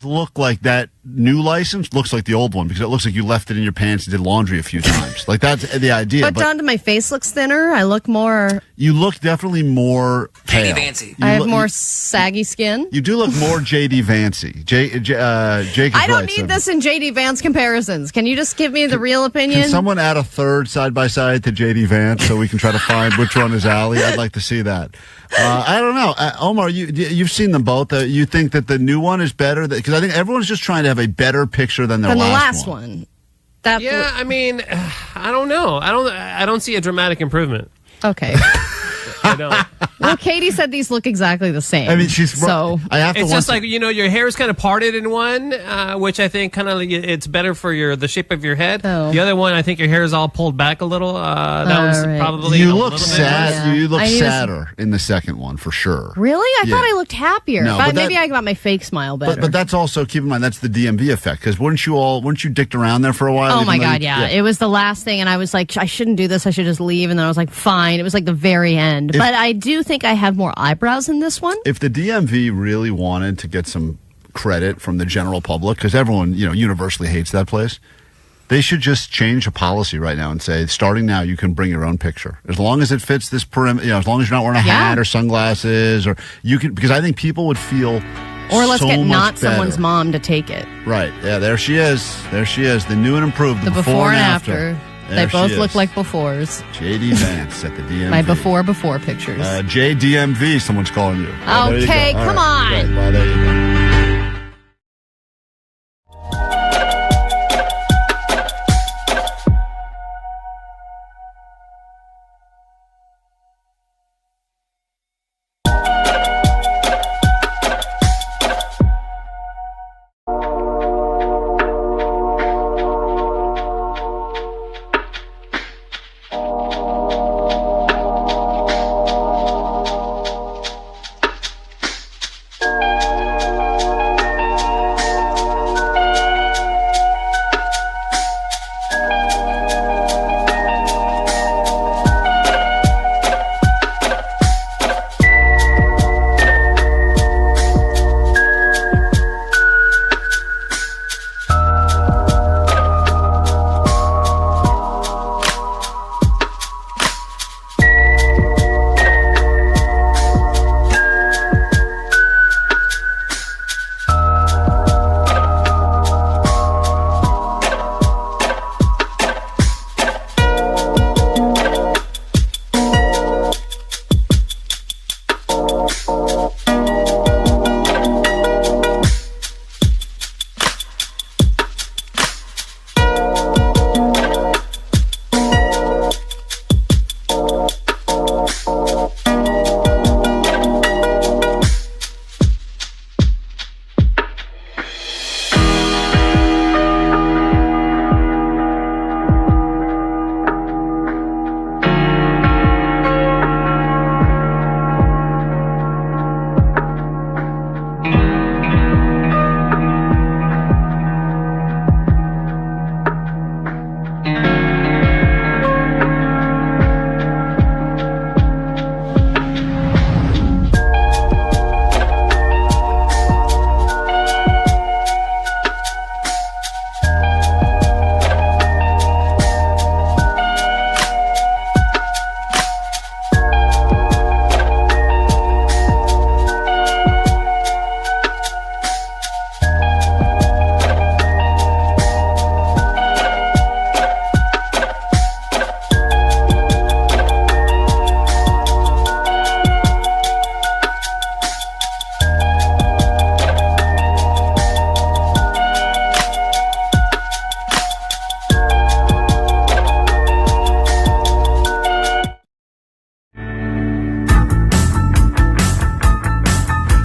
look like that new license looks like the old one because it looks like you left it in your pants and did laundry a few times. Like that's the idea. But down to my face looks thinner. I look more. You look definitely more pale. JD Vancey. I have more saggy skin. You do look more JD Vancey. Jake is I don't need this in JD Vance comparisons. Can you just give me the real opinion? Can someone add a third side by side to JD Vance so we can try to find which one is Allie? I'd like to see that. I don't know, Omar. You've seen them both. You think that the new one is better? Because I think everyone's just trying to have a better picture than their last one. I mean, I don't know. I don't see a dramatic improvement. Okay. I don't. Well, Katie said these look exactly the same. I mean, so I have to. It's just like your hair is kind of parted in one, which I think kind of it's better for the shape of your head. Oh. The other one, I think your hair is all pulled back a little. That one's probably you a look little sad. bit. You look sadder in the second one for sure. Really? I thought I looked happier. No, but maybe I got my fake smile better. But that's also, keep in mind, that's the DMV effect. Because weren't you dicked around there for a while? Oh my God, yeah. It was the last thing, and I was like, I shouldn't do this. I should just leave. And then I was like, fine. It was like the very end. But I do think I have more eyebrows in this one. If the DMV really wanted to get some credit from the general public, because everyone, universally hates that place, they should just change a policy right now and say, starting now, you can bring your own picture. As long as it fits this perimeter, as long as you're not wearing a hat or sunglasses, or you can, because I think people would feel Or let's so get much not better. someone's mom to take it. Right. Yeah, there she is. There she is. The new and improved. The before and after. There They both she look is. like befores. JD Vance at the DMV. My before pictures. JDMV, someone's calling you. Okay, come on. Right, well, there you go.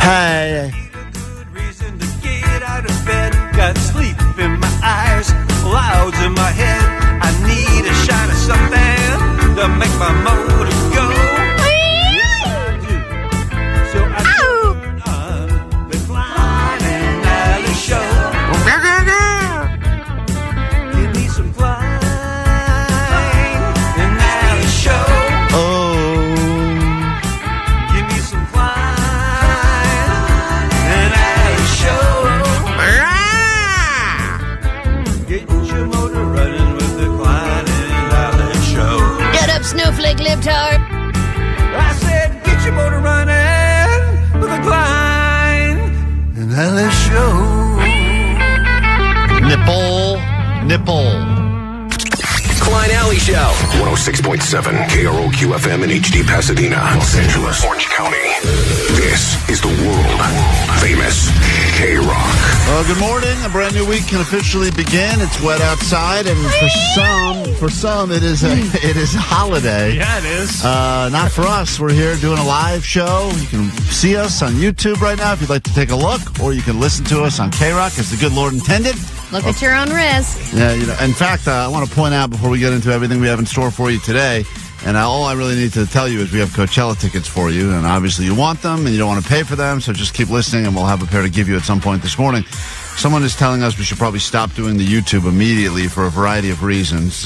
Hey. Reason to get out of bed. Got sleep in my eyes, clouds in my head. I need a shot of something to make my motor go. Yes, I do. So I turn on the Klein and Alley show. Give me some Klein and Alley show. Give me some Klein and Alley show. tart. I said, get your motor running with a Klein and LS show. Nipple. Klein Alley Show. 106.7 KROQ FM in HD Pasadena, Los Angeles, Orange County. This is the world famous KROQ. Well, good morning. A brand new week can officially begin. It's wet outside, and for some, it is a holiday. Yeah, it is. Not for us. We're here doing a live show. You can see us on YouTube right now if you'd like to take a look, or you can listen to us on KROQ as the good Lord intended. Look at your own risk. Yeah, in fact, I want to point out before we get into everything we have in store for you today, and all I really need to tell you is we have Coachella tickets for you, and obviously you want them, and you don't want to pay for them, so just keep listening, and we'll have a pair to give you at some point this morning. Someone is telling us we should probably stop doing the YouTube immediately for a variety of reasons.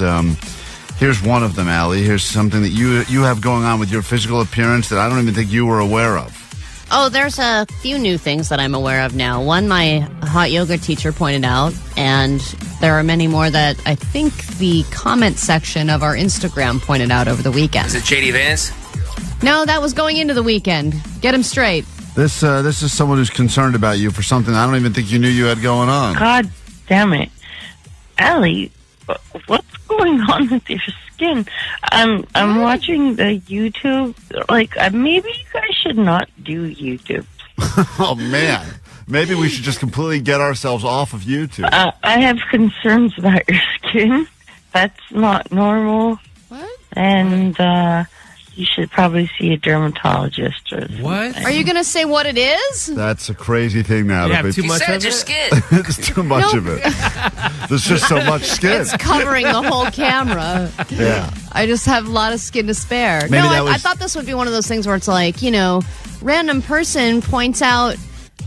Here's one of them, Allie. Here's something that you have going on with your physical appearance that I don't even think you were aware of. Oh, there's a few new things that I'm aware of now. One, my hot yoga teacher pointed out, and there are many more that I think the comment section of our Instagram pointed out over the weekend. Is it JD Vance? No, that was going into the weekend. Get him straight. This is someone who's concerned about you for something I don't even think you knew you had going on. God damn it. Allie, what's going on with your skin? I'm watching the YouTube. Like, maybe you guys should not do YouTube. Oh, man. Maybe we should just completely get ourselves off of YouTube. I have concerns about your skin. That's not normal. What? And you should probably see a dermatologist. Or What? Are you going to say what it is? That's a crazy thing now. You have be- too much of It's your it? skin. It's too much of it. There's just so much skin. It's covering the whole camera. Yeah. I just have a lot of skin to spare. Maybe No, that I was- thought this would be one of those things where it's like, random person points out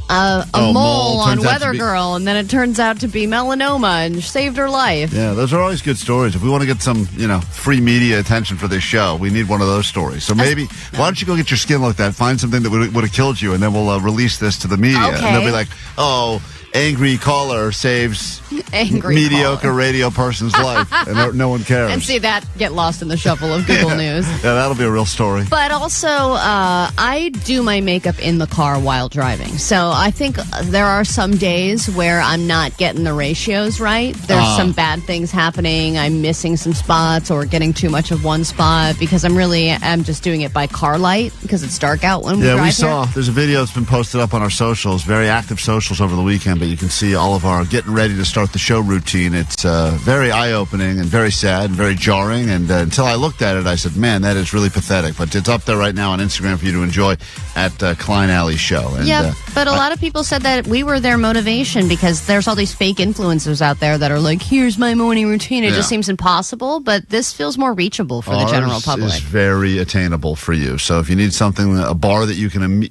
a mole mole on turns out to Weather be- Girl, and then it turns out to be melanoma and saved her life. Yeah, those are always good stories. If we want to get some, free media attention for this show, we need one of those stories. So maybe, why don't you go get your skin looked at, find something that would have killed you, and then we'll release this to the media. Okay. And they'll be like, oh, angry caller saves Angry mediocre caller. radio person's life, and no one cares. And see that get lost in the shuffle of Google News. Yeah, that'll be a real story. But also, I do my makeup in the car while driving. So I think there are some days where I'm not getting the ratios right. There's some bad things happening. I'm missing some spots or getting too much of one spot because I'm just doing it by car light because it's dark out when we drive Yeah, we here. saw. There's a video that's been posted up on our socials, very active socials over the weekend, but you can see all of our getting ready to start the show routine. It's very eye-opening and very sad and very jarring, and until I looked at it, I said, man, that is really pathetic. But it's up there right now on Instagram for you to enjoy at Klein Alley Show. And, Yeah, but a lot of people said that we were their motivation because there's all these fake influencers out there that are like, here's my morning routine. It Yeah. just seems impossible, but this feels more reachable for the general Ours public. is very attainable for you. So if you need something, a bar that you can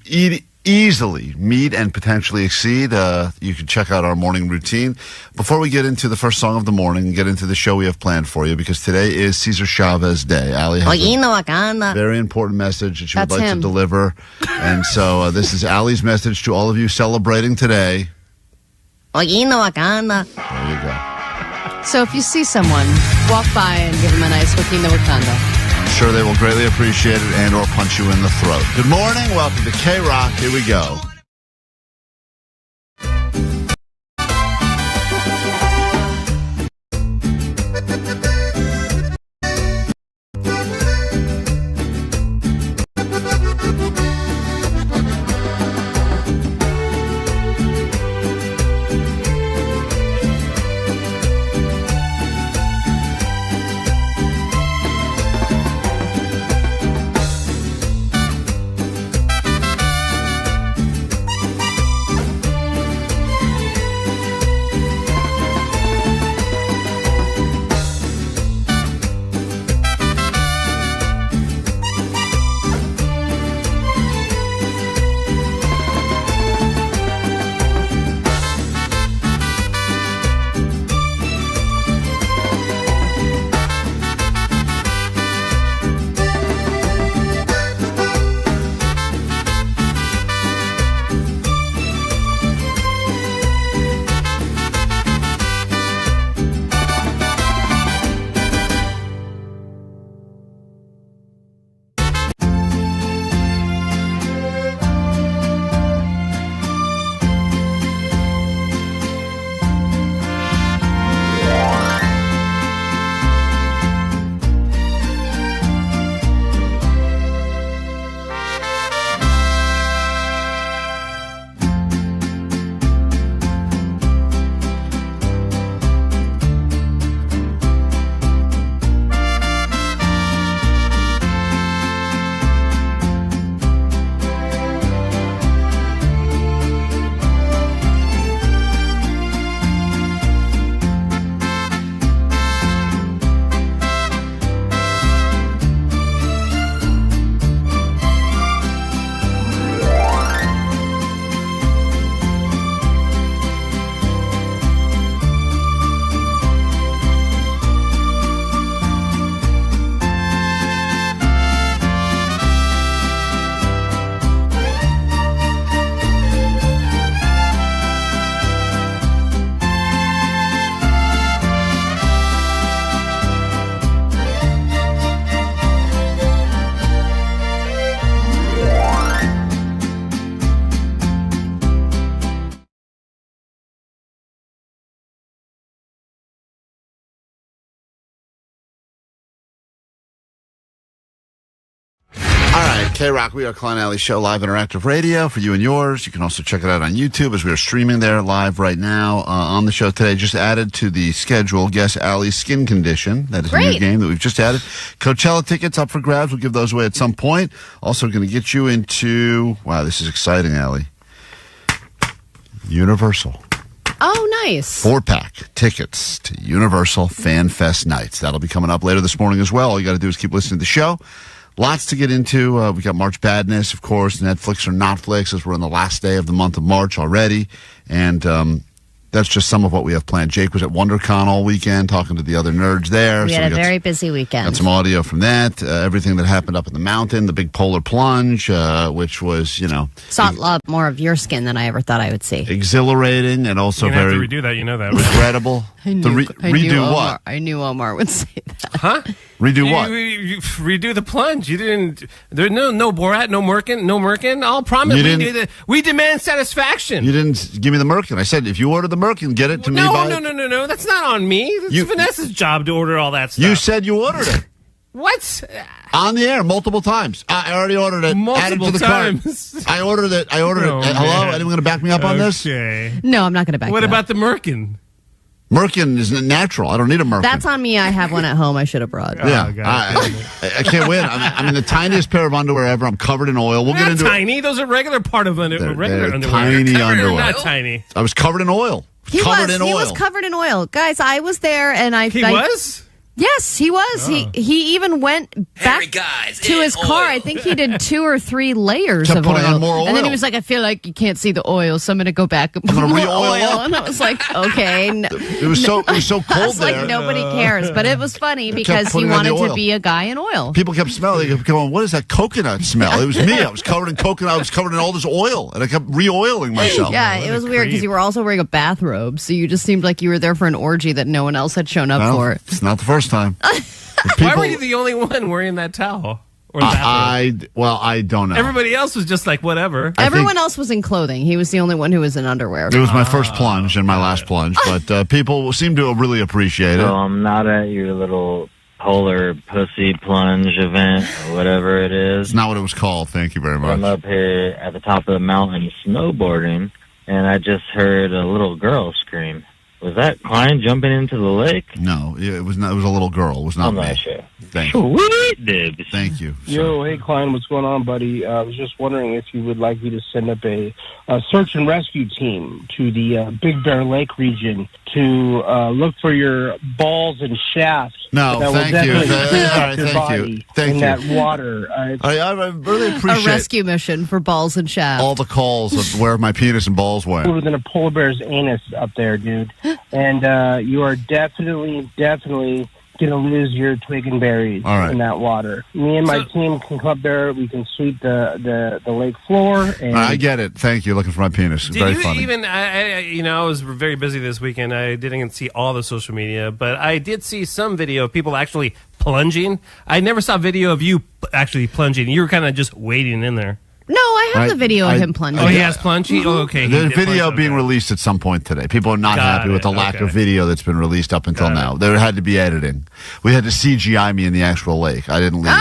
easily meet and potentially exceed, you can check out our morning routine. Before we get into the first song of the morning and get into the show we have planned for you, because today is Cesar Chavez Day. Allie has a very important message that she would That's like him. to deliver. And so this is Allie's message to all of you celebrating today. There you go. So if you see someone, walk by and give them a nice Wakina Wakanda. I'm sure they will greatly appreciate it and or punch you in the throat. Good morning. Welcome to KROQ. Here we go. KROQ. We are Klein Alley Show, live interactive radio for you and yours. You can also check it out on YouTube as we are streaming there live right now. On the show today, just added to the schedule, Guess Allie's Skin Condition. That is a new game that we've just added. Coachella tickets up for grabs. We'll give those away at some point. Also going to get you into, wow, this is exciting, Allie. Universal. Oh, nice. 4-pack tickets to Universal Fan Fest nights. That'll be coming up later this morning as well. All you got to do is keep listening to the show. Lots to get into. We got March Badness, of course, Netflix or Notflix, as we're in the last day of the month of March already. And that's just some of what we have planned. Jake was at WonderCon all weekend talking to the other nerds there. We had a very busy weekend. Got some audio from that. Everything that happened up in the mountain, the big polar plunge, which was, saw a lot more of your skin than I ever thought I would see. Exhilarating and also You're very have to redo that. You know that, right? regrettable. I knew redo Omar, what? I knew Omar would say that. Huh? Redo what? You redo the plunge. You didn't. There's no Borat, no Merkin. I'll promise. We demand satisfaction. You didn't give me the Merkin. I said if you order the Merkin, get it to me. No. That's not on me. It's Vanessa's job to order all that stuff. You said you ordered it. What? On the air multiple times. I already ordered it. Multiple added to the times. cart. I ordered it. Hello? Man. Anyone going to back me up on this? No, I'm not going to back What you about up. the Merkin? Merkin is natural. I don't need a Merkin. That's on me. I have one at home I should have brought. Yeah, God, I can't win. I'm in the tiniest pair of underwear ever. I'm covered in oil. We'll Not get into tiny. Those are regular part of They're regular underwear. tiny underwear. Not tiny. I was covered in oil. He was covered in oil. Guys, I was there and He was? Yes, he was. Oh. He even went back to his car. I think he did 2 or 3 layers Kept of putting oil. on more And then he oil. was like, I feel like you can't see the oil, so I'm going to go back and put gonna more re-oil oil. up. And I was like, okay. It was so I cold was like, there. nobody cares. But it was funny because he putting on the wanted to oil. be a guy in oil. People kept smelling. They kept going, what is that coconut smell? It was me. I was covered in coconut. I was covered in all this oil. And I kept re-oiling myself. Yeah, it was weird because you were also wearing a bathrobe. So you just seemed like you were there for an orgy that no one else had shown up Well, for. it's not the first time. Why were you the only one wearing that towel? Or that I don't know. Everybody else was just like, whatever. Everyone else was in clothing. He was the only one who was in underwear. It was my first plunge and my last plunge, but people seem to really appreciate it. So I'm not at your little polar pussy plunge event or whatever it is. It's not what it was called. Thank you very much. I'm up here at the top of the mountain snowboarding, and I just heard a little girl scream. Was that Klein jumping into the lake? No, it was not. It was a little girl. It was not I'm me. not sure. Thank you. Sweet dibs. Thank you. Yo, hey Klein, what's going on, buddy? I was just wondering if you would like me to send up a search and rescue team to the Big Bear Lake region to look for your balls and shafts. No, that thank will you. definitely All right, your thank body you. Thank in you. that water. I really A appreciate rescue mission for balls and shafts. all the calls of where my penis and balls went. Cooler than a polar bear's anus up there, dude. And you are definitely going to lose your twig and berries All right. in that water. Me and my team can come up there. We can sweep the lake floor. And I get it. Thank you. Looking for my penis. Did Very you funny. even? I was very busy this weekend. I didn't see all the social media, but I did see some video of people actually plunging. I never saw video of you actually plunging. You were kind of just waiting in there. No, I have the video of him plunging. Oh, he has plunging? Oh, okay. He The did video plunge, being okay. released at some point today. People are not Got happy with the it, lack okay. of video that's been released up until now. There had to be editing. We had to CGI me in the actual lake. I didn't leave.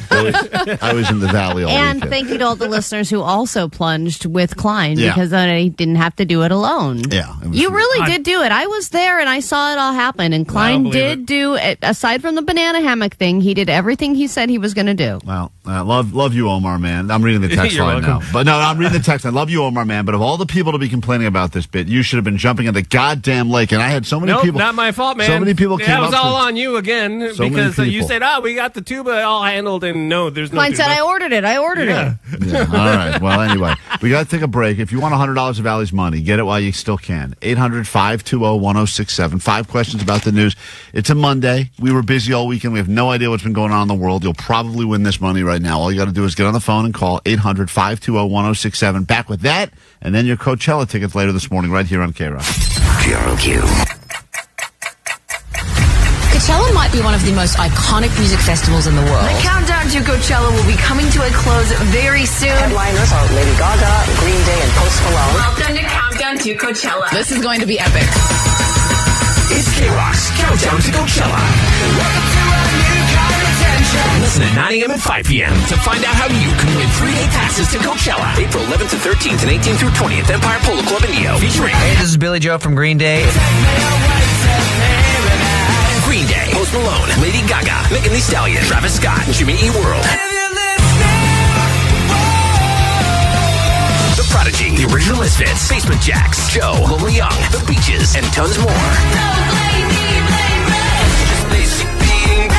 I was in the valley all And weekend. thank you to all the listeners who also plunged with Klein Yeah. because I didn't have to do it alone. Yeah, it was- You really did do it. I was there and I saw it all happen. And Klein believe did do it. Aside from the banana hammock thing, he did everything he said he was going to do. Well, love you, Omar, man. I'm reading the text You're line welcome. now. But no, I'm reading the text. I love you, Omar, man. But of all the people to be complaining about this bit, you should have been jumping in the goddamn lake. And I had so many Nope, people. not my fault, man. So many people came That was up all to- on you again So many because you people. said, we got the tuba all handled, and no, there's no Klein tuba. said, I ordered it. I ordered Yeah. it. Yeah, all right. Well, anyway, we got to take a break. If you want $100 of Allie's money, get it while you still can. 800-520-1067. 5 questions about the news. It's a Monday. We were busy all weekend. We have no idea what's been going on in the world. You'll probably win this money right now. All you got to do is get on the phone and call 800-520-1067. Back with that, and then your Coachella tickets later this morning right here on KROQ. KROQ. Coachella might be one of the most iconic music festivals in the world. The countdown to Coachella will be coming to a close very soon. Headliners are Lady Gaga, Green Day, and Post Malone. Welcome to Countdown to Coachella. This is going to be epic. It's KROQ's Countdown to Coachella. Listen at 9 a.m. and 5 p.m. to find out how you can win 3-day passes to Coachella, April 11th to 13th and 18th through 20th, Empire Polo Club in Neo, featuring Hey, this is Billy Joe from Green Day. Green Day, Post Malone, Lady Gaga, Megan Thee Stallion, Travis Scott, Jimmy Eat World, The Prodigy, The Original Misfits, Basement Jacks, Joe, Lola Young, The Beaches, and tons more. Just basic being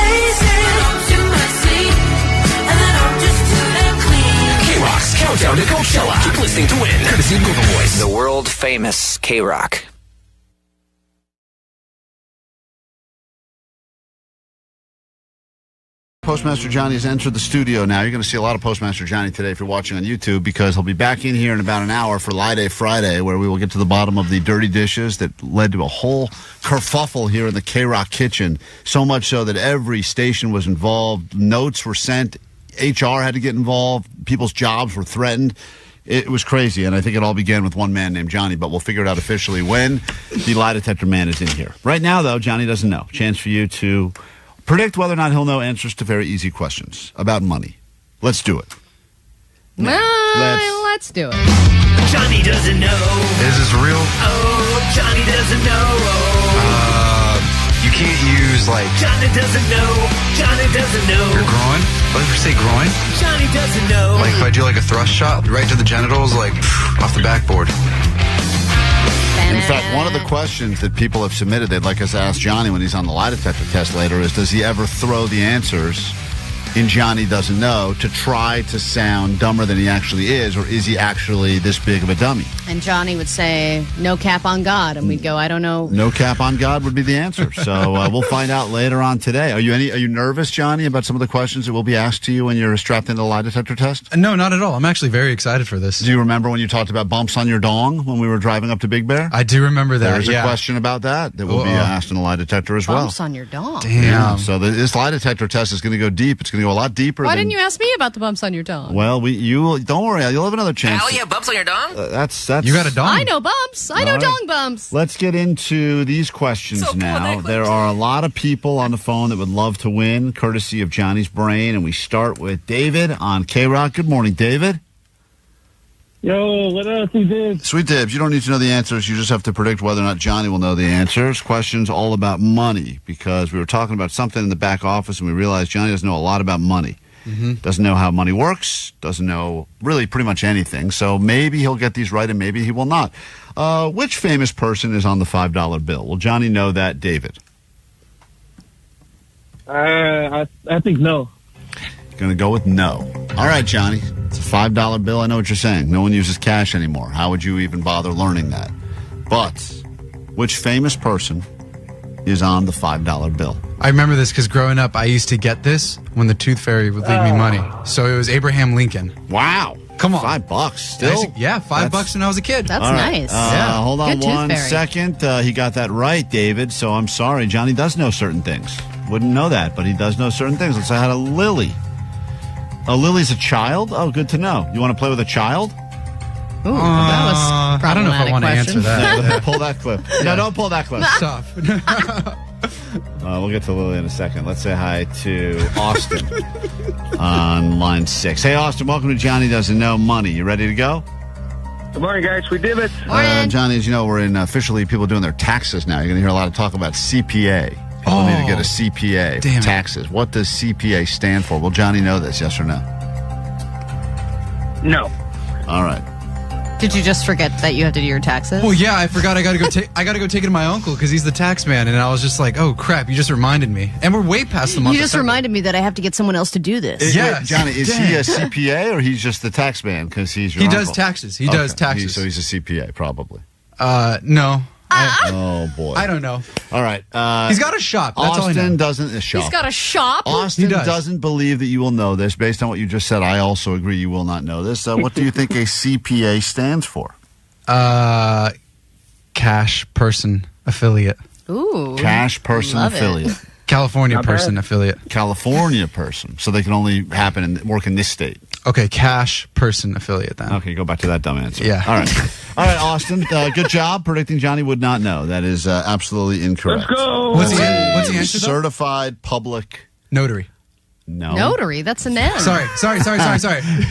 KROQ's Countdown to Coachella. Keep listening to win. Courtesy of Google Voice. The world famous KROQ. Postmaster Johnny has entered the studio now. You're going to see a lot of Postmaster Johnny today if you're watching on YouTube, because he'll be back in here in about an hour for Lie Day Friday, where we will get to the bottom of the dirty dishes that led to a whole kerfuffle here in the KROQ kitchen. So much so that every station was involved. Notes were sent. HR had to get involved. People's jobs were threatened. It was crazy, and I think it all began with one man named Johnny, but we'll figure it out officially when the lie detector man is in here. Right now, though, Johnny doesn't know. Chance for you to predict whether or not he'll know answers to very easy questions about money. Let's do it. Let's do it. Johnny doesn't know. Is this real? Oh, Johnny doesn't know. You can't use, like... Johnny doesn't know. Johnny doesn't know. Your groin? What did you say, groin? Johnny doesn't know. Like, if I do, like, a thrust shot right to the genitals, like, off the backboard. In fact, one of the questions that people have submitted they'd like us to ask Johnny when he's on the lie detector test later is, does he ever throw the answers in Johnny Doesn't Know to try to sound dumber than he actually is, or is he actually this big of a dummy? And Johnny would say, no cap on God. And we'd go, I don't know. No cap on God would be the answer. So we'll find out later on today. Are you nervous, Johnny, about some of the questions that will be asked to you when you're strapped into the lie detector test? No, not at all. I'm actually very excited for this. Do you remember when you talked about bumps on your dong when we were driving up to Big Bear? I do remember that. There's a question about that will be asked in the lie detector as well. Bumps on your dong. Damn. Yeah, so this lie detector test is going to go deep. It's going to go a lot deeper. Why didn't you ask me about the bumps on your dong? Well, you don't worry. You'll have another chance. Allie, you have bumps on your dong? That's you got a dong. I know bumps. I know All right. dong bumps. Let's get into these questions now. There are a lot of people on the phone that would love to win, courtesy of Johnny's brain. And we start with David on KROQ. Good morning, David. Yo, what up, Sweet Dibs? Sweet Dibs, you don't need to know the answers. You just have to predict whether or not Johnny will know the answers. Questions all about money, because we were talking about something in the back office and we realized Johnny doesn't know a lot about money. Doesn't know how money works, doesn't know really pretty much anything. So maybe he'll get these right and maybe he will not. Which famous person is on the $5 bill? Will Johnny know that, David? I think no. Going to go with no. All right, Johnny. It's a $5 bill. I know what you're saying. No one uses cash anymore. How would you even bother learning that? But which famous person is on the $5 bill? I remember this because growing up, I used to get this when the Tooth Fairy would leave me money. So it was Abraham Lincoln. Wow. Come on. $5 still? Yeah, $5 when I was a kid. That's All right. nice. Hold on Good Tooth one Fairy. second. He got that right, David. So I'm sorry. Johnny does know certain things. Wouldn't know that, but he does know certain things. Let's say hi to Lily. Lily's a child? Oh, good to know. You want to play with a child? Ooh, that was I don't know if I problematic want to question. answer that. Pull that clip. No, don't pull that clip. Tough. We'll get to Lily in a second. Let's say hi to Austin on line 6. Hey, Austin, welcome to Johnny Doesn't Know Money. You ready to go? Good morning, guys. Sweet Dibs. Johnny, as you know, we're in officially people doing their taxes now. You're going to hear a lot of talk about CPA. People need to get a CPA for taxes. What does CPA stand for? Will Johnny know this, yes or no? No. All right. Did you just forget that you have to do your taxes? Well, yeah, I forgot. I got to go take it to my uncle because he's the tax man, and I was just like, "Oh crap!" You just reminded me, and we're way past the month. You just reminded me that I have to get someone else to do this. Wait, Johnny, is he a CPA or he's just the tax man because he's your uncle? does taxes. He does taxes. So he's a CPA, probably. No. Oh boy. I don't know. All right. He's got a shop. That's all I know. Austin doesn't a shop. He's got a shop. Austin doesn't believe that you will know this. Based on what you just said, I also agree you will not know this. What do you think a CPA stands for? Cash person affiliate. Ooh. Cash person affiliate. California person affiliate. California person. So they can only happen and work in this state. Okay, cash person affiliate then. Okay, go back to that dumb answer. Yeah. All right. All right, Austin. Good job predicting Johnny would not know. That is absolutely incorrect. Let's go. What's the answer though? Certified public notary. No. Notary. That's an N. Sorry.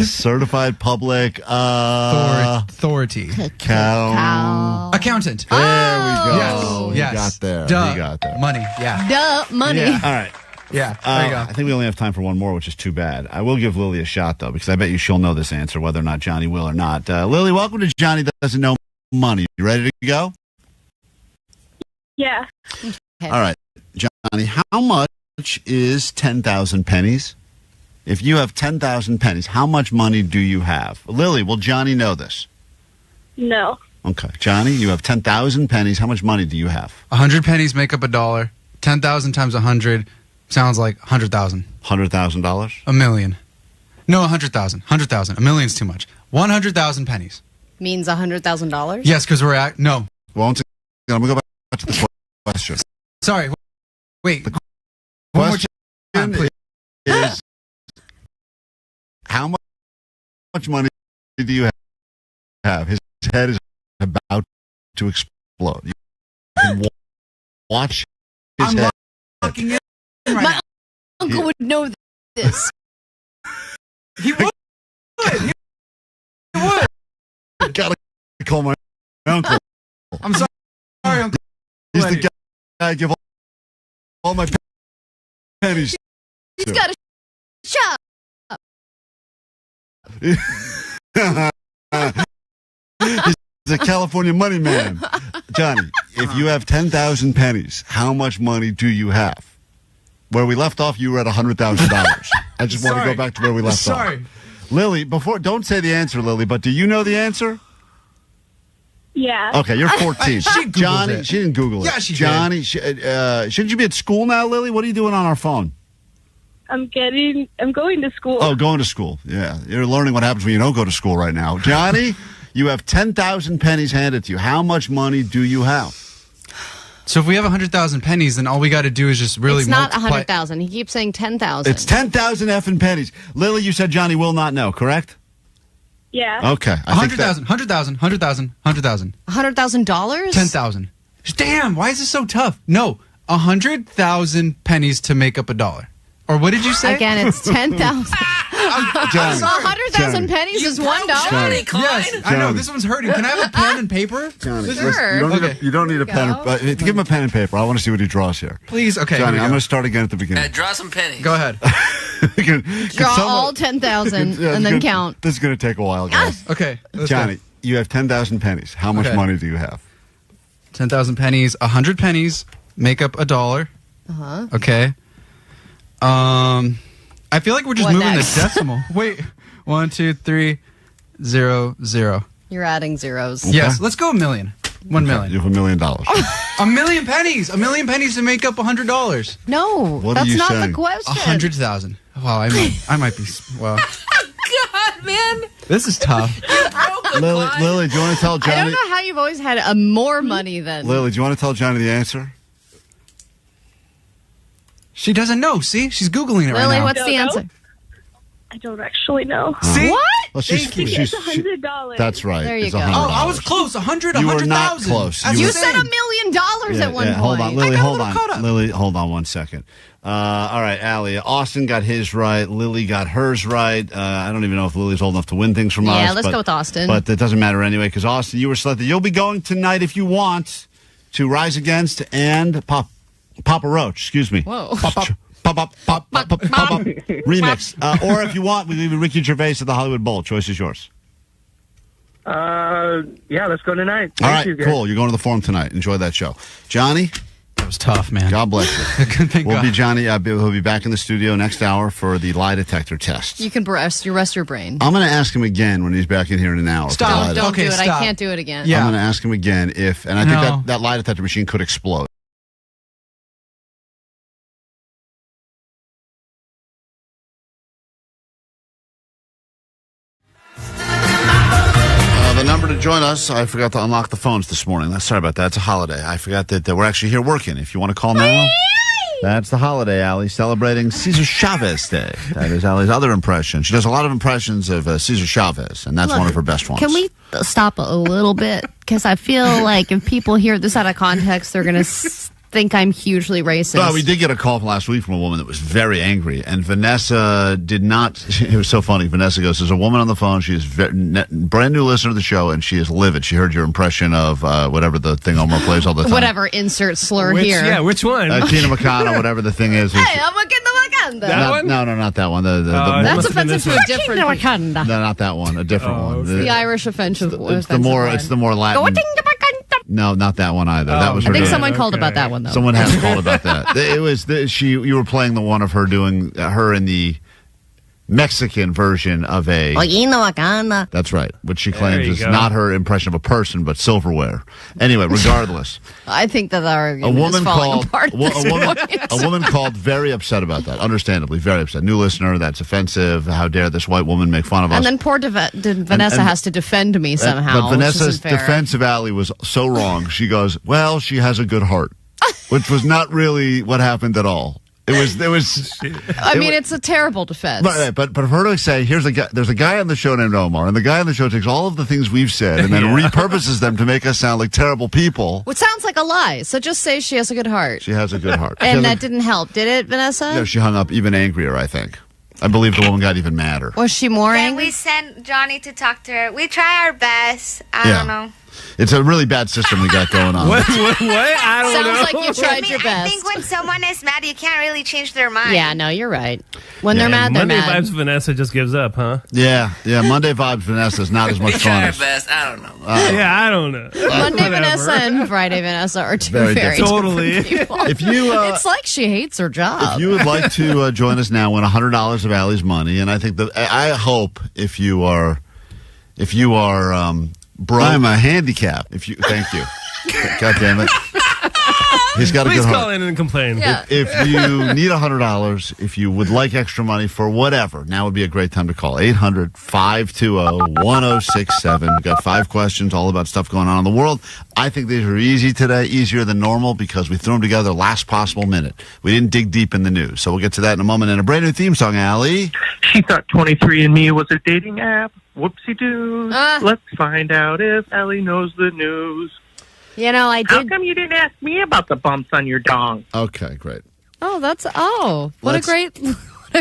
Certified public authority. Accountant. There we go. Yes. You got there. Duh. You got there. Money. Yeah. Duh, money. Yeah. All right. Yeah. There you go. I think we only have time for one more, which is too bad. I will give Lily a shot, though, because I bet you she'll know this answer, whether or not Johnny will or not. Lily, welcome to Johnny Doesn't Know Money. You ready to go? Yeah. All right. Johnny, how much is 10,000 pennies? If you have 10,000 pennies, how much money do you have? Lily, will Johnny know this? No. Okay. Johnny, you have 10,000 pennies. How much money do you have? 100 pennies make up $1. 10,000 times 100 sounds like 100,000. $100,000? A million. No, 100,000. 100,000. A million's too much. 100,000 pennies. Means $100,000? Yes, because we're at no. Well, I'm going to go back to the question. Sorry. Wait. The One more question time, please. is how much money do you have? His head is about to explode. You can watch his head. Locking in My right uncle would know this. He would. He would. I gotta call my uncle. I'm sorry, Uncle. He's the guy I give all my pennies He's to. got a shop. He's a California money man. Johnny, if you have 10,000 pennies, how much money do you have? Where we left off, you were at $100,000. I just want to go back to where we left off. Lily, don't say the answer, Lily, but do you know the answer? Yeah. Okay, you're 14. She Googled Johnny, it. she didn't Google it. Yeah, she Johnny, shouldn't you be at school now, Lily? What are you doing on our phone? I'm going to school. Oh, going to school. Yeah, you're learning what happens when you don't go to school right now. Johnny, you have 10,000 pennies handed to you. How much money do you have? So if we have 100,000 pennies, then all we got to do is just really It's not multiply. 100,000. He keeps saying 10,000. It's 10,000 effing pennies. Lily, you said Johnny will not know, correct? Yeah. Okay. 100,000, 100,000, 100,000, 100,000. $100,000? 10,000. Damn, why is this so tough? No, 100,000 pennies to make up $1. Or what did you say? Again, it's 10,000. Johnny, 100,000 pennies is $1? Yes, I know. This one's hurting. Can I have a pen and paper? Johnny, Sure. listen, you don't need a pen. To give him a pen and paper, I want to see what he draws here. Please, okay. Johnny, I'm going to start again at the beginning. Draw some pennies. Go ahead. Draw all 10,000 and then count. This is going to take a while, guys. Okay. let's Johnny, go. you have 10,000 pennies. How much Okay. money do you have? 10,000 pennies. 100 pennies make up $1. Uh-huh. Okay. I feel like we're just What moving next? the decimal. Wait. 1, 2, 3, 0, 0. You're adding zeros. Yes. Let's go $1 million. 1 million. You have $1 million. A million pennies. A million pennies to make up $100. No, What are that's you not saying? the question. 100,000. Wow, I might be. Wow. God, man. This is tough. Lily, do you want to tell I Johnny? don't know how you've always had more money than. Lily, do you want to tell Johnny the answer? She doesn't know. See, she's googling it right Lily, now. what's the answer? I don't actually know. See? What? Well, Thank you. It's $100. That's right. There you It's go. $100. Oh, I was close. 100, You were 100,000. not close. That's You the said same. $1 million at one point. Hold on, Lily, I got a hold little caught on. up. Lily, hold on 1 second. All right, Allie. Austin got his right. Lily got hers right. I don't even know if Lily's old enough to win things from us. Yeah, let's go with Austin. But it doesn't matter anyway, because Austin, you were selected. You'll be going tonight if you want to Rise Against and Papa Roach. Excuse me. Whoa. Pop, remix. Or if you want, we leave Ricky Gervais at the Hollywood Bowl. Choice is yours. Yeah, let's go tonight. All right, cool. You're going to the Forum tonight. Enjoy that show. Johnny? That was tough, man. God bless you. Thank We'll God. be Johnny. He'll be back in the studio next hour for the lie detector test. You can rest your brain. I'm going to ask him again when he's back in here in an hour. for the lie Stop. detector. Don't Okay, do it. stop. I can't do it again. Yeah. I'm going to ask him again if, and I No. think that lie detector machine could explode. The number to join us, I forgot to unlock the phones this morning. Sorry about that. It's a holiday. I forgot that we're actually here working. If you want to call now, that's the holiday, Allie, celebrating Cesar Chavez Day. That is Allie's other impression. She does a lot of impressions of Cesar Chavez, and that's Look, one of her best ones. Can we stop a little bit? Because I feel like if people hear this out of context, they're going to think I'm hugely racist. Well, we did get a call from last week from a woman that was very angry, and Vanessa did not. It was so funny. Vanessa goes, "There's a woman on the phone. She is brand new listener to the show, and she is livid. She heard your impression of whatever the thing Omar plays all the time. Whatever insert slur here. Yeah, which one? Tina Makana, whatever the thing is. Hey, I'm looking the Wakanda. That one? No, not that one. That's offensive to a different No, not that one. A different one. It's the Irish offensive. It's the more Latin. No, not that one either. That was. I think someone called about that one though. Someone has called about that. It was you were playing the one of her doing her in the Mexican version of a. That's right, which she claims is not her impression of a person, but silverware. Anyway, regardless, I think that our argument is falling apart. A woman called very upset about that. Understandably, very upset. New listener, that's offensive. How dare this white woman make fun of us? And then poor Vanessa has to defend me somehow. But Vanessa's defense of Allie was so wrong. She goes, "Well, she has a good heart," which was not really what happened at all. It was. I mean, it's a terrible defense. But for her to say, there's a guy on the show named Omar, and the guy on the show takes all of the things we've said and then repurposes them to make us sound like terrible people. Which sounds like a lie. So just say she has a good heart. She has a good heart. And that didn't help, did it, Vanessa? No, she hung up even angrier, I think. I believe the woman got even madder. Was she more Then angry? we sent Johnny to talk to her. We try our best. I don't know. It's a really bad system we got going on. What? I don't know. Sounds like you tried your best. I think when someone is mad, you can't really change their mind. Yeah, no, you're right. When they're mad, they're Monday mad. Vibes Vanessa just gives up, huh? Yeah. Monday Vibes Vanessa is not as much fun. Our best. I don't know. I don't know. Monday Vanessa and Friday Vanessa are two very totally different people. If you, it's like she hates her job. If you would like to join us now, win $100 of Allie's money, and I think I hope if you are broke, I'm a handicap. Thank you. God damn it. He's got a Please good heart. call in and complain. Yeah. If you need $100, if you would like extra money for whatever, now would be a great time to call. 800-520-1067. We've got 5 questions all about stuff going on in the world. I think these are easy today, easier than normal, because we threw them together last possible minute. We didn't dig deep in the news. So we'll get to that in a moment. And a brand new theme song, Allie. She thought 23andMe was a dating app. Whoopsie-doos. Let's find out if Allie knows the news. You know, I did. How come you didn't ask me about the bumps on your dong? Okay, great. Oh, what a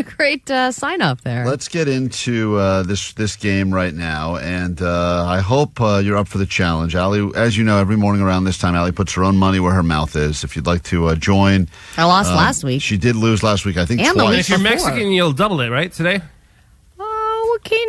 great sign up there. Let's get into this game right now, and I hope you're up for the challenge. Allie, as you know, every morning around this time, Allie puts her own money where her mouth is. If you'd like to join. I lost last week. She did lose last week, I think, and twice. If you're Mexican, you'll double it, right, today?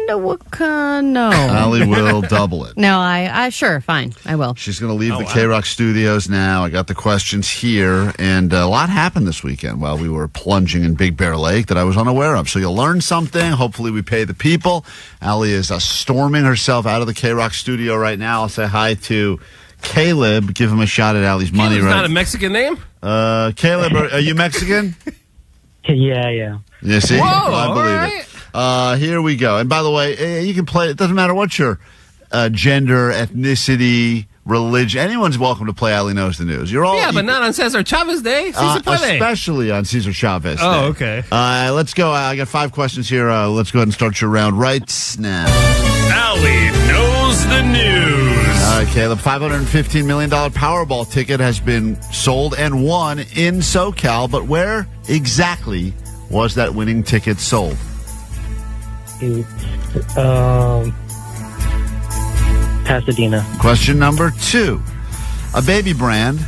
No. Allie will double it. No, I sure, fine. I will. She's going to leave the KROQ studios now. I got the questions here, and a lot happened this weekend while we were plunging in Big Bear Lake that I was unaware of. So you'll learn something. Hopefully we pay the people. Allie is storming herself out of the KROQ studio right now. I'll say hi to Caleb. Give him a shot at Allie's money. Caleb's right? not a Mexican name? Caleb, are you Mexican? Yeah. You see? Whoa, I believe right. it. Here we go. And by the way, you can play. It doesn't matter what your gender, ethnicity, religion. Anyone's welcome to play Allie Knows the News. You're all but not on Cesar Chavez Day. Especially on Cesar Chavez Day. Oh, okay. Let's go. I got 5 questions here. Let's go ahead and start your round right now. Allie Knows the News. All right, Caleb. $515 million Powerball ticket has been sold and won in SoCal, but where exactly was that winning ticket sold? Pasadena. Question number 2. A baby brand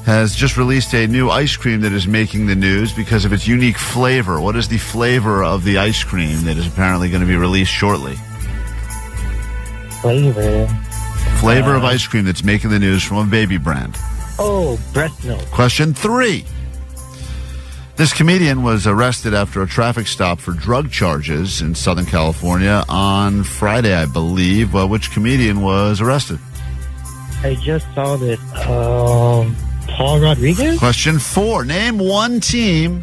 has just released a new ice cream that is making the news because of its unique flavor. What is the flavor of the ice cream that is apparently going to be released shortly? Flavor of ice cream that's making the news from a baby brand. Oh, breast milk. Question 3. This comedian was arrested after a traffic stop for drug charges in Southern California on Friday, I believe. Which comedian was arrested? I just saw this. Paul Rodriguez? Question 4. Name one team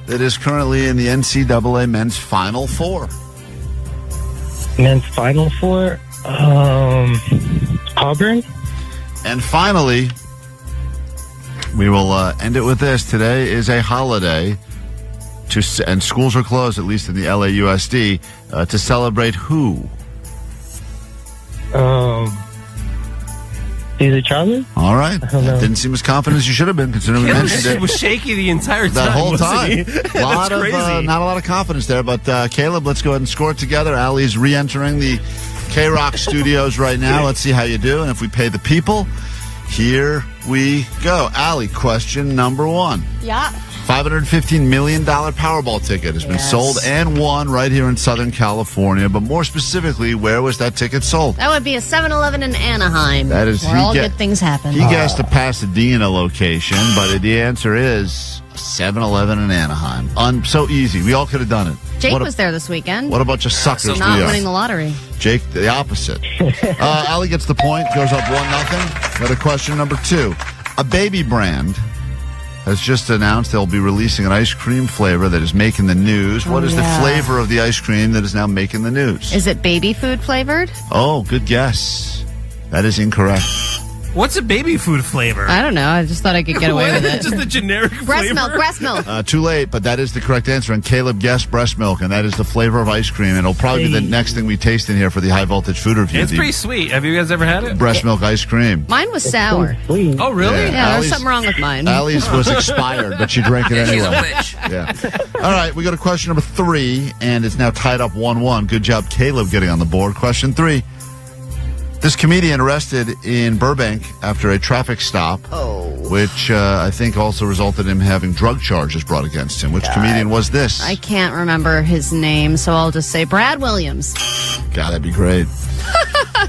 that is currently in the NCAA Men's Final Four. Men's Final Four? Auburn? And finally, we will end it with this. Today is a holiday, and schools are closed, at least in the LAUSD, to celebrate who? Caesar Chavez? All right. don't know. Didn't seem as confident as you should have been, considering we mentioned He it was shaky the entire time. that whole wasn't time. he? Lot That's of, crazy. not a lot of confidence there, but Caleb, let's go ahead and score it together. Allie's re-entering the KROQ studios right now. Let's see how you do, and if we pay the people, here we go. Allie, question number 1. Yeah. $515 million Powerball ticket has been sold and won right here in Southern California. But more specifically, where was that ticket sold? That would be a 7-Eleven in Anaheim. That is, where all good things happen. He guessed a Pasadena location, but the answer is 7-Eleven in Anaheim. So easy. We all could have done it. Jake was there this weekend. What a bunch of suckers Not we are. winning the lottery. Jake, the opposite. Allie gets the point, goes up 1-0. Go to question number 2. A baby brand has just announced they'll be releasing an ice cream flavor that is making the news. What is the flavor of the ice cream that is now making the news? Is it baby food flavored? Oh, good guess. That is incorrect. What's a baby food flavor? I don't know. I just thought I could get away with it. Just a generic breast flavor? milk, breast milk. Too late, but that is the correct answer. And Caleb guessed breast milk, and that is the flavor of ice cream. And it'll probably be the next thing we taste in here for the high voltage food review. It's pretty sweet. Have you guys ever had it? Breast milk ice cream. Mine was sour. Oh, really? Yeah, Allie's- there's something wrong with mine. Allie's was expired, but she drank it She's a anyway. witch. Yeah. All right, we go to question number 3, and it's now tied up 1-1. Good job, Caleb, getting on the board. Question 3. This comedian arrested in Burbank after a traffic stop, which I think also resulted in him having drug charges brought against him. Which comedian was this? I can't remember his name, so I'll just say Brad Williams. God, that'd be great.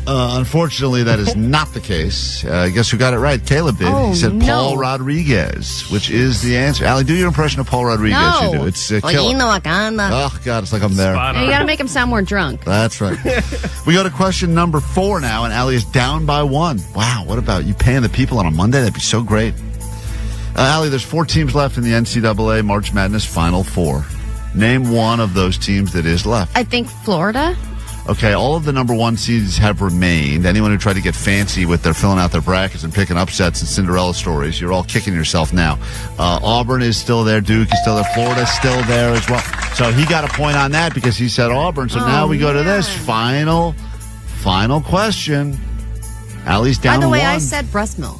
Unfortunately, that is not the case. Guess who got it right? Caleb did. Oh, he said no. Paul Rodriguez, which is the answer. Allie, do your impression of Paul Rodriguez. No. You do. It's Well, killer. you know, Wakanda. Oh, God, it's like I'm there. You got to make him sound more drunk. That's right. We go to question number 4 now, and Allie is down by 1. Wow, what about you paying the people on a Monday? That'd be so great. Allie, there's 4 teams left in the NCAA March Madness Final Four. Name one of those teams that is left. I think Florida. Okay, all of the number 1 seeds have remained. Anyone who tried to get fancy with their filling out their brackets and picking upsets and Cinderella stories, you're all kicking yourself now. Auburn is still there. Duke is still there. Florida is still there as well. So he got a point on that because he said Auburn. So now we go to this final question. Allie's down By the way, 1. I said breast milk.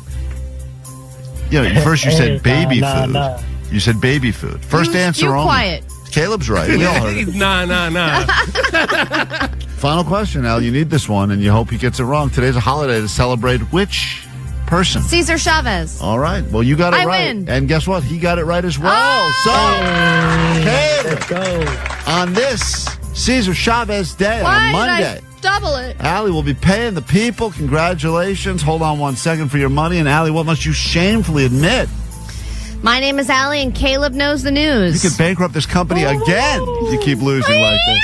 Yeah, first you said baby Nah, food. nah. You said baby food. First answer You only. quiet. Caleb's right. We all heard it. Nah. Final question, Al. You need this one, and you hope he gets it wrong. Today's a holiday to celebrate which person? Cesar Chavez. All right. Well, you got it I right. win. And guess what? He got it right as well. Let's So, go. on this Cesar Chavez Day Why on Monday, did I double it? Allie will be paying the people. Congratulations. Hold on 1 second for your money. And Allie, what must you shamefully admit? My name is Allie, and Caleb knows the news. You could bankrupt this company again. You keep losing like this.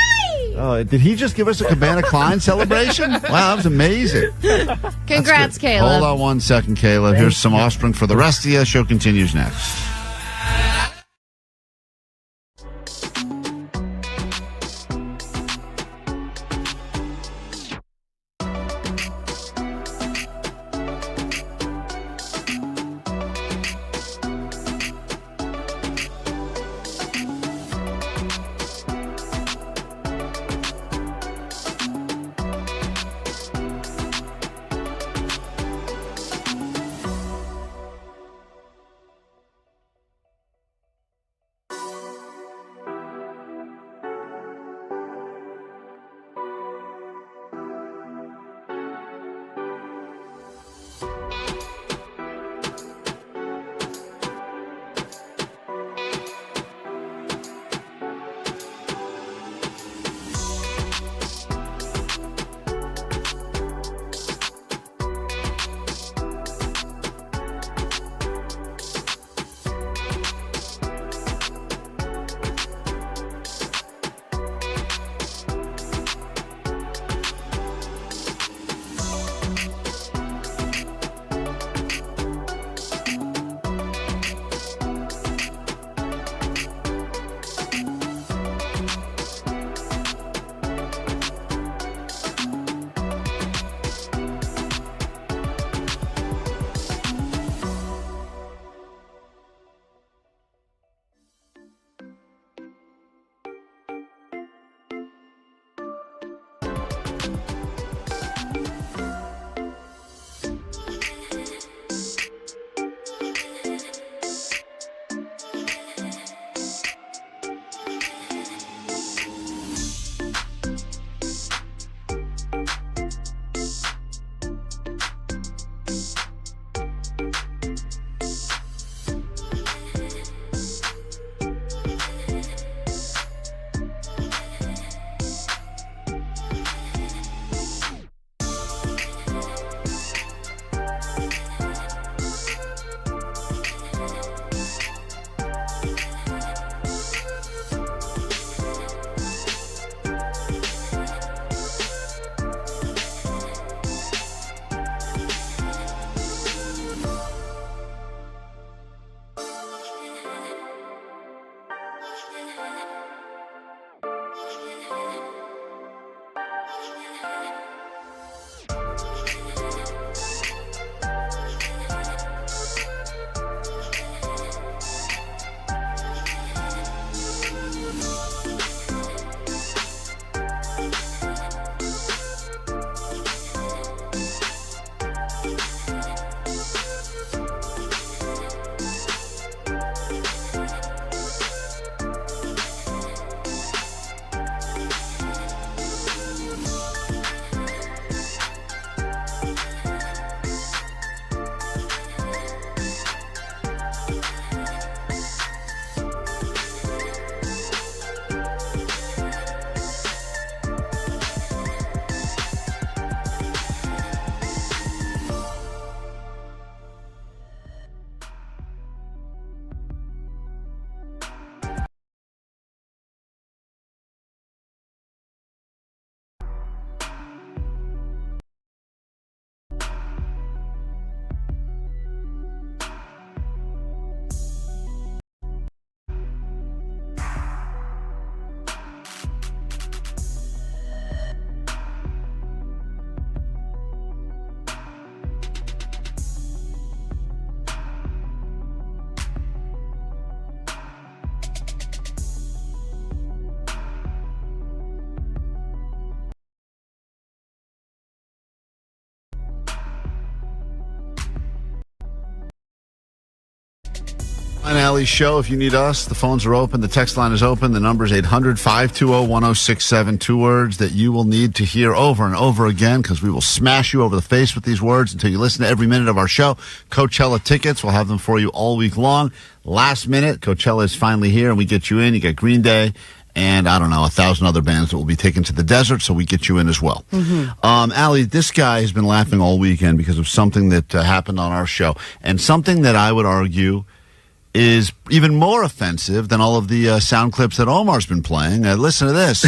Oh, did he just give us a Cabana Klein celebration? Wow, that was amazing. Congrats, Caleb. Hold on 1 second, Caleb. Here's some offspring for the rest of you. Show continues next. Klein Alley Show. If you need us, the phones are open. The text line is open. The number is 800-520-1067. 2 words that you will need to hear over and over again because we will smash you over the face with these words until you listen to every minute of our show. Coachella tickets, we'll have them for you all week long. Last minute, Coachella is finally here and we get you in. You got Green Day and, 1,000 other bands that will be taken to the desert, so we get you in as well. Allie, this guy has been laughing all weekend because of something that happened on our show, and something that I would argue is even more offensive than all of the sound clips that Omar's been playing. Listen to this.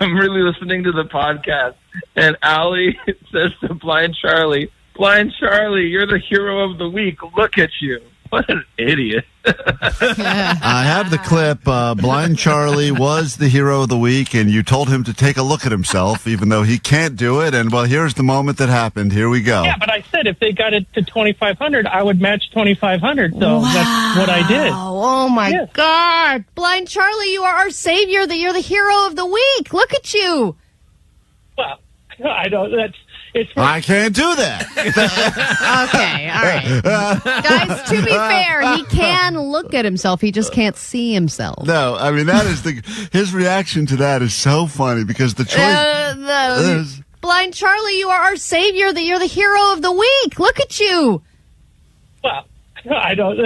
I'm really listening to the podcast, and Allie says to Blind Charlie, you're the hero of the week. Look at you. What an idiot. I have the clip. Blind Charlie was the hero of the week, and you told him to take a look at himself, even though he can't do it. And, well, here's the moment that happened. Here we go. Yeah, but I said if they got it to 2,500, I would match 2,500. So that's what I did. Oh, my God. Blind Charlie, you are our savior. You're the hero of the week. Look at you. Well, I don't. I can't do that. Okay, all right. Guys, to be fair, he can look at himself. He just can't see himself. No, I mean, that is his reaction to that is so funny because the choice... Blind Charlie, you are our savior. You're the hero of the week. Look at you. Well, I don't.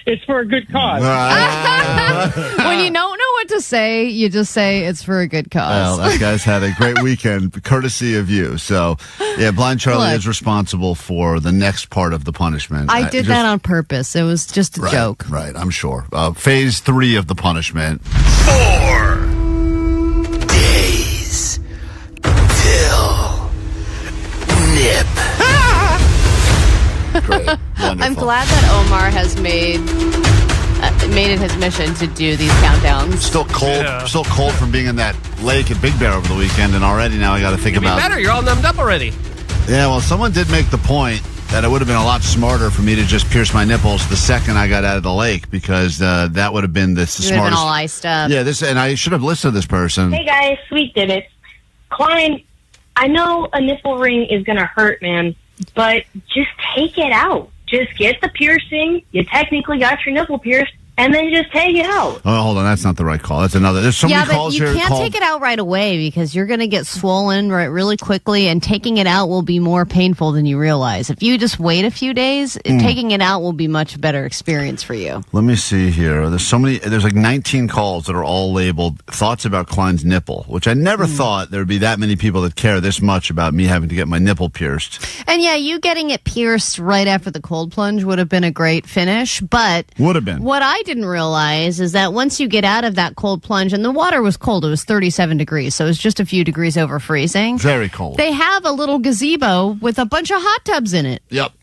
It's for a good cause. When you don't know what to say, you just say it's for a good cause. Well, that guy's had a great weekend, courtesy of you. So, yeah, Blind Charlie is responsible for the next part of the punishment. I did that on purpose. It was just a joke. Right, I'm sure. Phase 3 of the punishment. 4 days till nip. Great. Wonderful. I'm glad that Omar has made it his mission to do these countdowns. Still cold from being in that lake at Big Bear over the weekend, and already now I got to think about. Be better. You're all numbed up already. Yeah, well, someone did make the point that it would have been a lot smarter for me to just pierce my nipples the second I got out of the lake because that would have been the smartest. You would have been all iced up. Yeah, and I should have listened to this person. Hey guys, Sweet did it. Klein, I know a nipple ring is gonna hurt, man, but just take it out. Just get the piercing. You technically got your nipple pierced, and then just take it out. Oh, hold on. That's not the right call. That's another. There's so many calls here. Yeah, but you can't take it out right away because you're going to get swollen really quickly, and taking it out will be more painful than you realize. If you just wait a few days, taking it out will be much better experience for you. Let me see here. There's so many. There's like 19 calls that are all labeled thoughts about Klein's nipple, which I never thought there would be that many people that care this much about me having to get my nipple pierced. And yeah, you getting it pierced right after the cold plunge would have been a great finish, but would have been. What I didn't realize is that once you get out of that cold plunge, and the water was cold, it was 37 degrees, so it was just a few degrees over freezing. Very cold. They have a little gazebo with a bunch of hot tubs in it. Yep.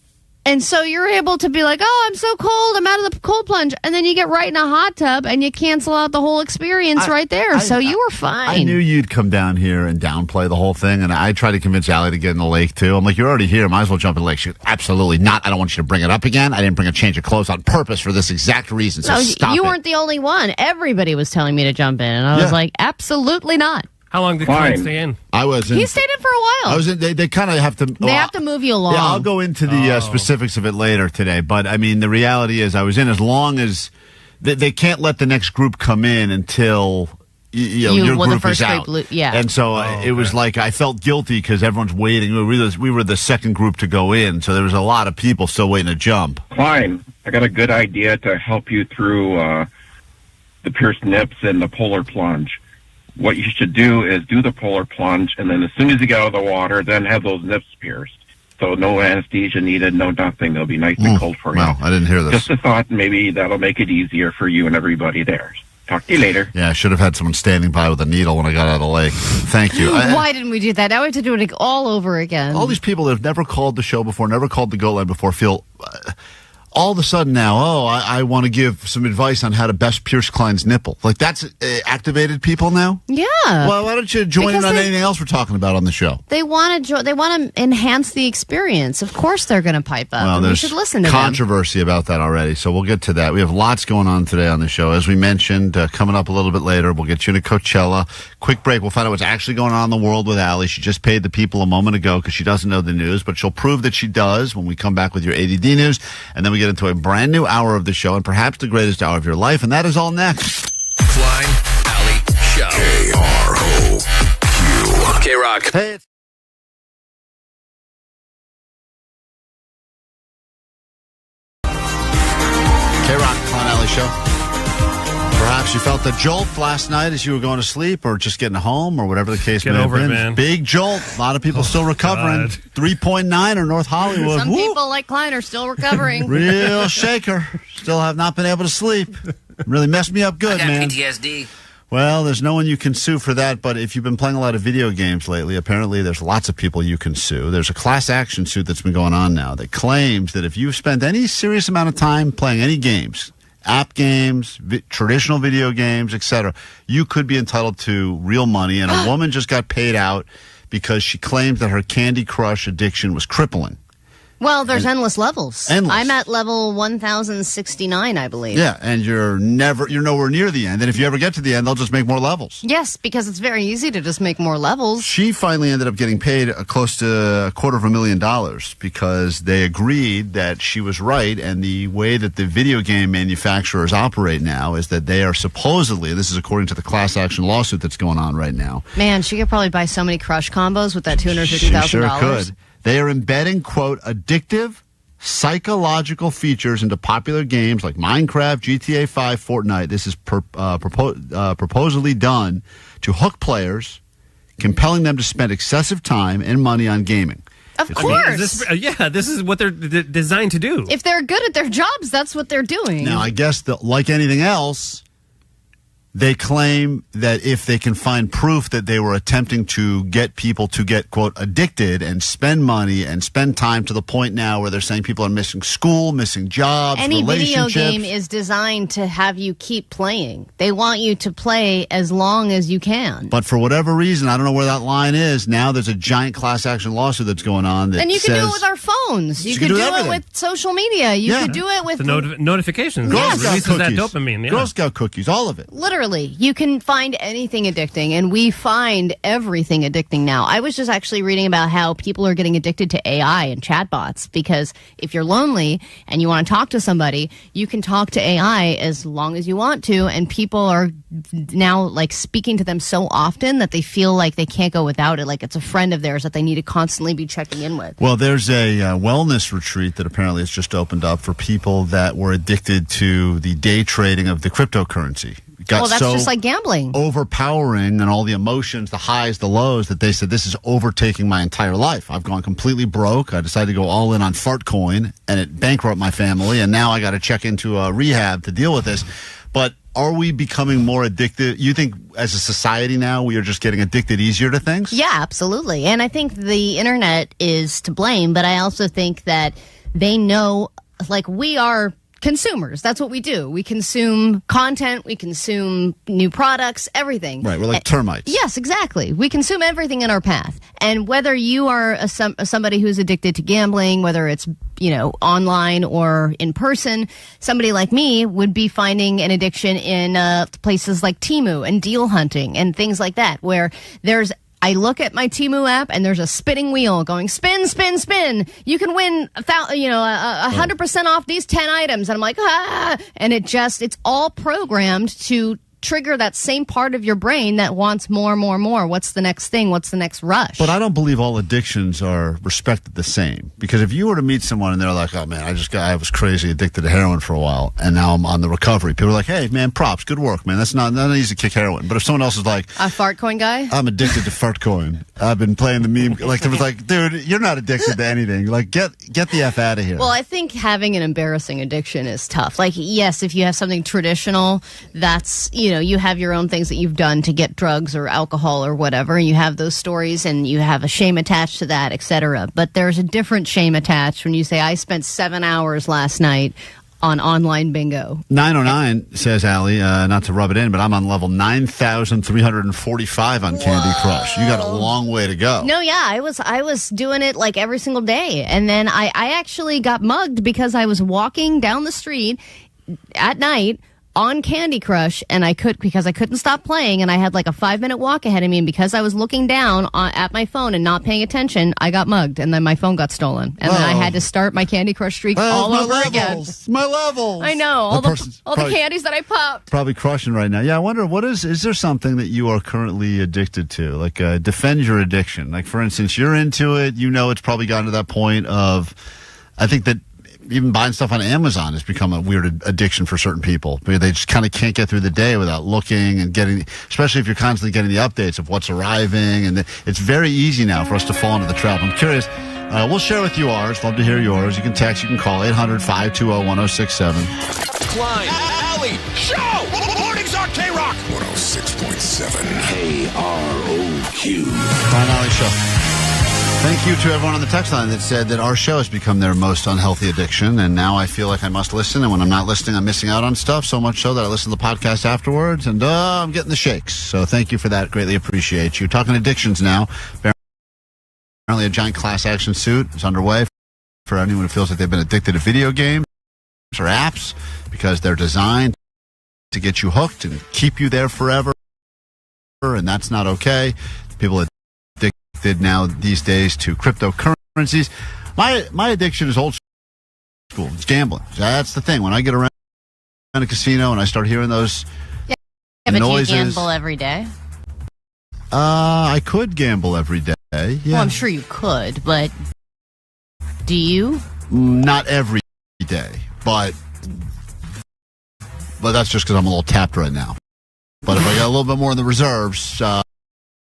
And so you're able to be like, oh, I'm so cold, I'm out of the cold plunge. And then you get right in a hot tub and you cancel out the whole experience right there. So you were fine. I knew you'd come down here and downplay the whole thing. And I tried to convince Allie to get in the lake, too. I'm like, you're already here. Might as well jump in the lake. She goes, absolutely not. I don't want you to bring it up again. I didn't bring a change of clothes on purpose for this exact reason. So stop you it. weren't the only one. Everybody was telling me to jump in. And I was like, absolutely not. How long did Klein stay in? I was in. He stayed in for a while. I was in. They kind of have to. They have to move you along. Yeah, I'll go into the specifics of it later today. But I mean, the reality is, I was in as long as they can't let the next group come in until your group is out. And so it was like I felt guilty because everyone's waiting. We were the second group to go in, so there was a lot of people still waiting to jump. Klein, I got a good idea to help you through the pierced nips and the polar plunge. What you should do is do the polar plunge, and then as soon as you get out of the water, then have those nips pierced. So no anesthesia needed, no nothing. They'll be nice and cold for you. Wow, I didn't hear this. Just a thought, maybe that'll make it easier for you and everybody there. Talk to you later. Yeah, I should have had someone standing by with a needle when I got out of the lake. Thank you. Why didn't we do that? Now we have to do it all over again. All these people that have never called the show before, never called the Go Line before, feel... all of a sudden now, I want to give some advice on how to best pierce Klein's nipple. Like, that's activated people now? Yeah. Well, why don't you join in on anything else we're talking about on the show? They want to enhance the experience. Of course they're going to pipe up. Well, we should listen to controversy about that already, so we'll get to that. We have lots going on today on the show. As we mentioned, coming up a little bit later, we'll get you to Coachella. Quick break. We'll find out what's actually going on in the world with Allie. She just paid the people a moment ago because she doesn't know the news, but she'll prove that she does when we come back with your ADD news. And then we get into a brand new hour of the show and perhaps the greatest hour of your life, and that is all next. Klein, Alley Show. KROQ. K-Rock. Hey, it's K-Rock, Klein Alley Show. Perhaps you felt the jolt last night as you were going to sleep or just getting home or whatever the case may have been. Man. Big jolt. A lot of people still recovering. 3.9 or North Hollywood. Some people like Klein are still recovering. Real shaker. Still have not been able to sleep. Really messed me up good, I got man. PTSD. Well, there's no one you can sue for that, but if you've been playing a lot of video games lately, apparently there's lots of people you can sue. There's a class action suit that's been going on now that claims that if you've spent any serious amount of time playing any games, app games, traditional video games, etc., you could be entitled to real money, and a woman just got paid out because she claimed that her Candy Crush addiction was crippling. Well, there's endless levels. Endless. I'm at level 1069, I believe. Yeah, and you're nowhere near the end. And if you ever get to the end, they'll just make more levels. Yes, because it's very easy to just make more levels. She finally ended up getting paid close to $250,000 because they agreed that she was right. And the way that the video game manufacturers operate now is that they are supposedly, this is according to the class action lawsuit that's going on right now. Man, she could probably buy so many Crush combos with that $250,000. She sure could. They are embedding, quote, addictive psychological features into popular games like Minecraft, GTA 5, Fortnite. This is purportedly done to hook players, compelling them to spend excessive time and money on gaming. Of course. This is what they're designed to do. If they're good at their jobs, that's what they're doing. Now, I guess, like anything else, they claim that if they can find proof that they were attempting to get people to get, quote, addicted and spend money and spend time to the point now where they're saying people are missing school, missing jobs, any video relationships. game is designed to have you keep playing. They want you to play as long as you can. But for whatever reason, I don't know where that line is. Now there's a giant class action lawsuit that's going on. That and you can do it with our phones. You could do it with social media. You could do it with the notifications. Girl Scout releases that cookies. dopamine. Yeah. Girl Scout cookies, all of it. Literally, you can find anything addicting, and we find everything addicting now. I was just actually reading about how people are getting addicted to AI and chatbots because if you're lonely and you want to talk to somebody, you can talk to AI as long as you want to, and people are now like speaking to them so often that they feel like they can't go without it, like it's a friend of theirs that they need to constantly be checking in with. Well, there's a wellness retreat that apparently has just opened up for people that were addicted to the day trading of the cryptocurrency. Well, that's just like gambling. Overpowering and all the emotions, the highs, the lows, that they said, this is overtaking my entire life. I've gone completely broke. I decided to go all in on Fartcoin, and it bankrupted my family, and now I got to check into a rehab to deal with this. But are we becoming more addicted? You think as a society now we are just getting addicted easier to things? Yeah, absolutely. And I think the internet is to blame, but I also think that they know, like, we are consumers. That's what we do. We consume content. We consume new products, everything. Right. We're like termites. Yes, exactly. We consume everything in our path. And whether you are somebody who's addicted to gambling, whether it's, online or in person, somebody like me would be finding an addiction in places like Temu and deal hunting and things like that, where I look at my Temu app and there's a spinning wheel going spin, spin, spin. You can win 100% off these 10 items. And I'm like, and it's all programmed to trigger that same part of your brain that wants more, more, more. What's the next thing? What's the next rush? But I don't believe all addictions are respected the same. Because if you were to meet someone and they're like, oh man, I was crazy addicted to heroin for a while and now I'm on the recovery. People are like, hey man, props, good work, man. That's not easy to kick heroin. But if someone else is like, a Fartcoin guy? I'm addicted to Fartcoin. I've been playing the meme. Like, it was like, dude, you're not addicted to anything. Like, get the F out of here. Well, I think having an embarrassing addiction is tough. Like, yes, if you have something traditional, that's, you have your own things that you've done to get drugs or alcohol or whatever. You have those stories and you have a shame attached to that, etc. But there's a different shame attached when you say, I spent 7 hours last night on online bingo. 909 says, Allie, not to rub it in, but I'm on level 9,345 on Candy Crush. You got a long way to go. No, yeah, I was doing it like every single day. And then I actually got mugged because I was walking down the street at night on Candy Crush, and because I couldn't stop playing, and I had like a 5-minute walk ahead of me, and because I was looking down at my phone and not paying attention, I got mugged, and then my phone got stolen, and then I had to start my Candy Crush streak all over again. My levels. I know all the candies that I popped. Probably crushing right now. Yeah, I wonder is there something that you are currently addicted to? Like defend your addiction. Like for instance, you're into it. You know, it's probably gotten to that point of. I think that. Even buying stuff on Amazon has become a weird addiction for certain people. They just kind of can't get through the day without looking and getting, especially if you're constantly getting the updates of what's arriving. And it's very easy now for us to fall into the trap. I'm curious. We'll share with you ours. Love to hear yours. You can text, you can call 800-520-1067. Klein, Alley, Show! Mornings on KROQ. 106.7 KROQ. Klein Alley Show. Thank you to everyone on the text line that said that our show has become their most unhealthy addiction, and now I feel like I must listen, and when I'm not listening, I'm missing out on stuff, so much so that I listen to the podcast afterwards, and I'm getting the shakes. So thank you for that. Greatly appreciate you. Talking addictions now. Apparently a giant class action suit is underway for anyone who feels like they've been addicted to video games or apps because they're designed to get you hooked and keep you there forever, and that's not okay. People addicted now these days to cryptocurrencies. My addiction is old school. It's gambling. That's the thing. When I get around a casino and I start hearing those noises. But you gamble every day? I could gamble every day. Yeah. Well, I'm sure you could, but do you? Not every day, but that's just because I'm a little tapped right now. But if I got a little bit more in the reserves,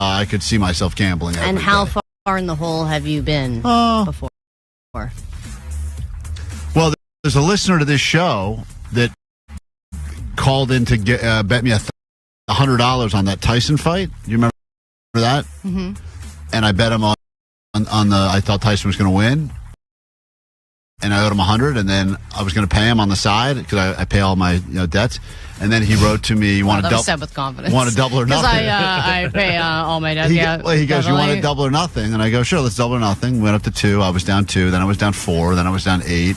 I could see myself gambling every And how day. far in the hole have you been before? Well, there's a listener to this show that called in to bet me $100 on that Tyson fight. Do you remember that? Mm-hmm. And I bet him on I thought Tyson was going to win. And I owed him $100, and then I was going to pay him on the side because I pay all my debts. And then he wrote to me, "You want to double?" Said with confidence. Want to double or nothing? Because I pay all my debts. He goes, "You want to double or nothing?" And I go, "Sure, let's double or nothing." Went up to 2. I was down 2. Then I was down 4. Then I was down 8.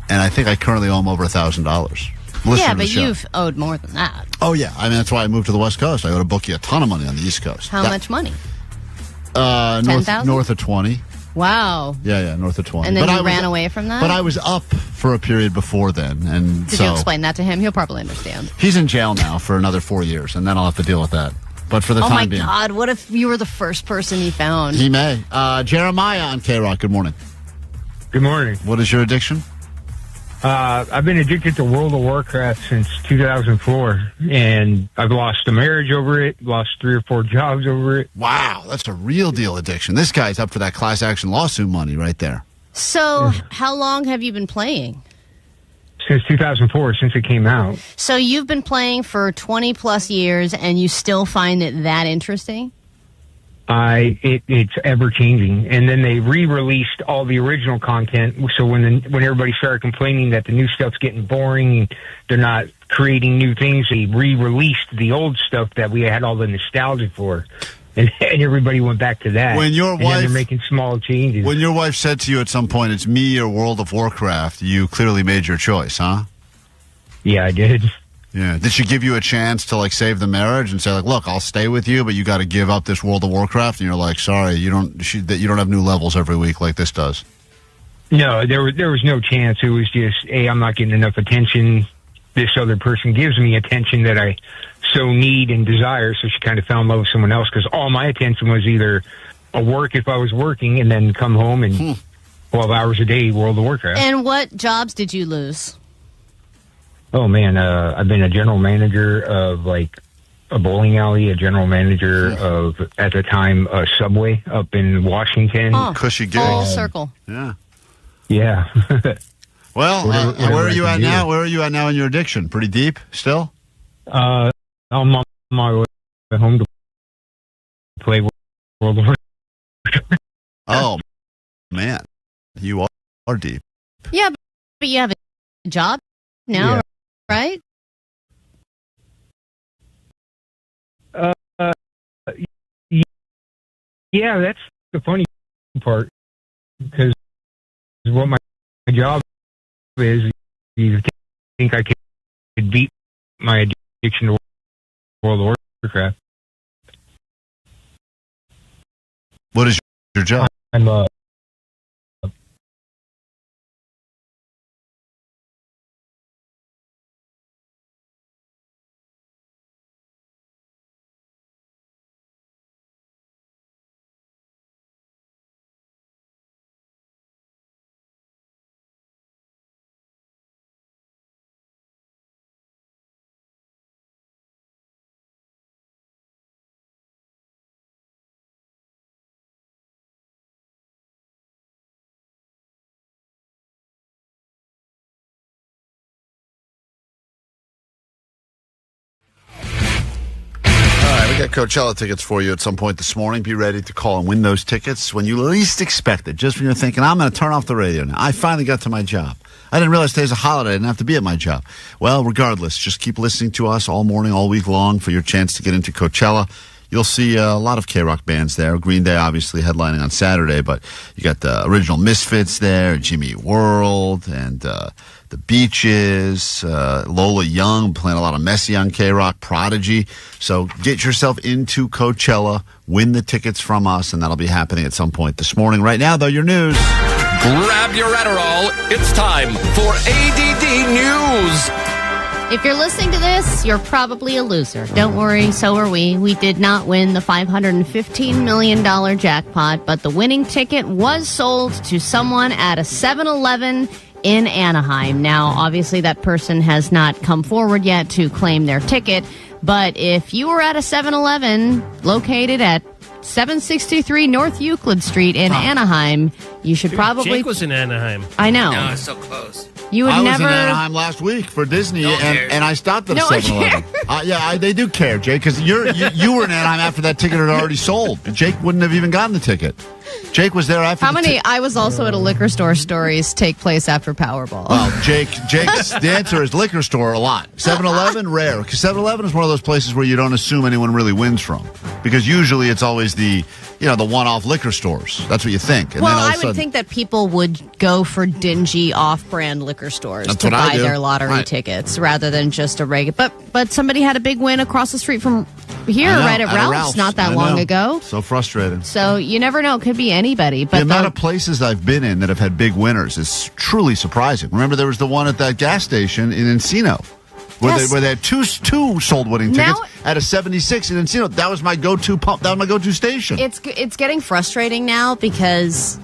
And I think I currently owe him over $1,000. Yeah, but you've owed more than that. Oh yeah, I mean that's why I moved to the West Coast. I owed a bookie a ton of money on the East Coast. How much money? North of 20. Wow. Yeah, north of 20. And then you ran away from that? But I was up for a period before then. And Did you explain that to him? He'll probably understand. He's in jail now for another 4 years, and then I'll have to deal with that. But for the time being. Oh, my God. What if you were the first person he found? He may. Jeremiah on KROQ. Good morning. Good morning. What is your addiction? I've been addicted to World of Warcraft since 2004, and I've lost a marriage over it, lost 3 or 4 jobs over it. Wow, that's a real deal addiction. This guy's up for that class action lawsuit money right there. So, how long have you been playing? Since 2004, since it came out. So, you've been playing for 20 plus years, and you still find it that interesting? It's ever changing, and then they re-released all the original content. So when everybody started complaining that the new stuff's getting boring, they're not creating new things, they re-released the old stuff that we had all the nostalgia for, and everybody went back to that. When your wife, they're making small changes. When your wife said to you at some point, "It's me or World of Warcraft," you clearly made your choice, huh? Yeah, I did. Yeah. Did she give you a chance to save the marriage and say "Look, I'll stay with you, but you got to give up this World of Warcraft"? And you're like, "Sorry, you don't have new levels every week like this does." No, there was no chance. It was just, hey, I'm not getting enough attention. This other person gives me attention that I so need and desire. So she kind of fell in love with someone else because all my attention was either a work if I was working, and then come home and 12 hours a day World of Warcraft. And what jobs did you lose? Oh, man, I've been a general manager of, a bowling alley, a general manager of, at the time, a Subway up in Washington. Oh, cushy gig. Full circle. Yeah. Yeah. Well, where are you at now? Where are you at now in your addiction? Pretty deep still? I'm on my way home to play World of Warcraft. Oh, man. You are deep. Yeah, but you have a job now, right? Yeah, that's the funny part, because what my job is, you think I could beat my addiction to World of Warcraft. What is your job? I'm We got Coachella tickets for you at some point this morning. Be ready to call and win those tickets when you least expect it. Just when you're thinking, I'm going to turn off the radio now. I finally got to my job. I didn't realize today's a holiday. I didn't have to be at my job. Well, regardless, just keep listening to us all morning, all week long for your chance to get into Coachella. You'll see a lot of KROQ bands there. Green Day, obviously, headlining on Saturday, but you got the original Misfits there, Jimmy Eat World, and the Beaches, Lola Young playing a lot of Messy on KROQ, Prodigy. So get yourself into Coachella, win the tickets from us, and that'll be happening at some point this morning. Right now, though, your news. Grab your Adderall. It's time for ADD News. If you're listening to this, you're probably a loser. Don't worry, so are we. We did not win the $515 million jackpot, but the winning ticket was sold to someone at a 7-Eleven in Anaheim. Now, obviously, that person has not come forward yet to claim their ticket, but if you were at a 7-Eleven located at 763 North Euclid Street in Anaheim, you should probably... Jake was in Anaheim. I know. No, it's so close. You would I never... was in Anaheim last week for Disney, and I stopped at a No one 7-Eleven. They do care, Jake, because you were in Anaheim after that ticket had already sold. Jake wouldn't have even gotten the ticket. Jake was there after. How many? I was also at a liquor store. Stories take place after Powerball. Well, Jake's the answer is liquor store a lot. 7-Eleven, rare. Because 7-Eleven is one of those places where you don't assume anyone really wins from. Because usually it's always the one-off liquor stores. That's what you think. And well, then all of a I would sudden, think that people would go for dingy off-brand liquor stores That's to what I buy do. their lottery Right. tickets rather than just a regular. But somebody had a big win across the street from here, I know, right at Ralph's, not that I long know. ago. So frustrating. So you never know. It could be anybody. But The amount of places I've been in that have had big winners is truly surprising. Remember, there was the one at that gas station in Encino where, Yes. they had two sold winning tickets Now- at a 76 in Encino. That was my go-to pump. That was my go-to station. it's getting frustrating now because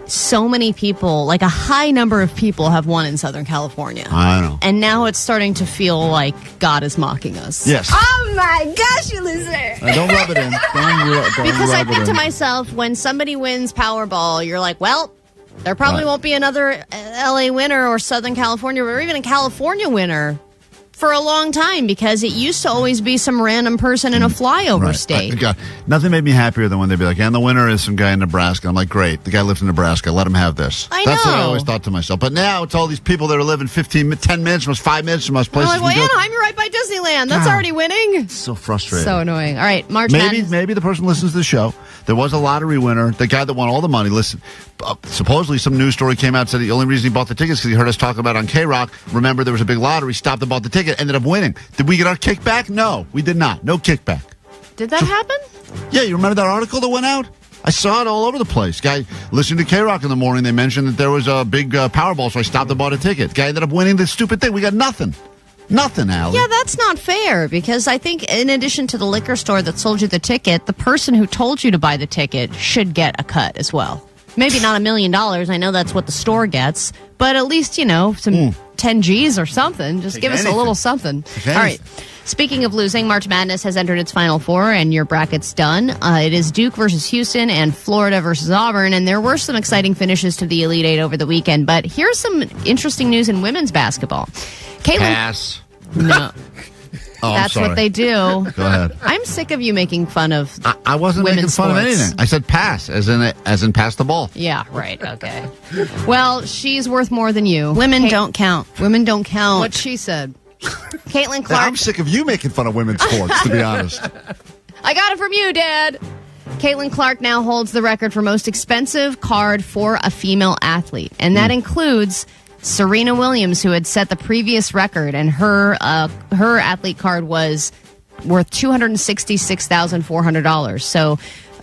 so many people, like a high number of people, have won in Southern California. I know. And now it's starting to feel like God is mocking us. Yes. Oh my gosh, you loser! Don't rub it in. Don't Because I rub it think to in. myself, when somebody wins Powerball, you're like, well, there probably Right. won't be another LA winner or Southern California or even a California winner for a long time because it used to always be some random person in a flyover Right. state. God, nothing made me happier than when they'd be like, and the winner is some guy in Nebraska. I'm like, great. The guy lives in Nebraska. Let him have this. That's what I know. always thought to myself. But now it's all these people that are living 10 minutes from us, 5 minutes from us, We're places like, well, we go. Anaheim, you're right by Disneyland. That's God. already winning. So frustrating. So annoying. All right, March Maybe Madness. the person listens to the show. There was a lottery winner. The guy that won all the money. Listen, supposedly some news story came out said the only reason he bought the tickets because he heard us talk about it on KROQ. Remember, there was a big lottery. Stopped and bought the ticket. Ended up winning. Did we get our kickback? No, we did not. No kickback. Did that happen? Yeah, you remember that article that went out? I saw it all over the place. Guy listening to KROQ in the morning. They mentioned that there was a big Powerball, so I stopped and bought a ticket. Guy ended up winning this stupid thing. We got nothing. Nothing, Allie. Yeah, that's not fair because I think in addition to the liquor store that sold you the ticket, the person who told you to buy the ticket should get a cut as well. Maybe not $1 million. I know that's what the store gets, but at least, some 10 G's or something. Just Take give us a anything. little something. Take All right. anything. Speaking of losing, March Madness has entered its Final Four, and your bracket's done. It is Duke versus Houston and Florida versus Auburn, and there were some exciting finishes to the Elite Eight over the weekend. But here's some interesting news in women's basketball. Pass. No. Oh, I'm That's sorry. what they do. Go ahead. I'm sick of you making fun of I wasn't making women's fun of sports. anything. I said pass, as in pass the ball. Yeah, right. Okay. Well, she's worth more than you. Women don't count. Women don't count. What she said. Caitlin Clark. I'm sick of you making fun of women's sports, to be honest. I got it from you, Dad. Caitlin Clark now holds the record for most expensive card for a female athlete, and that includes Serena Williams, who had set the previous record, and her athlete card was worth $266,400. So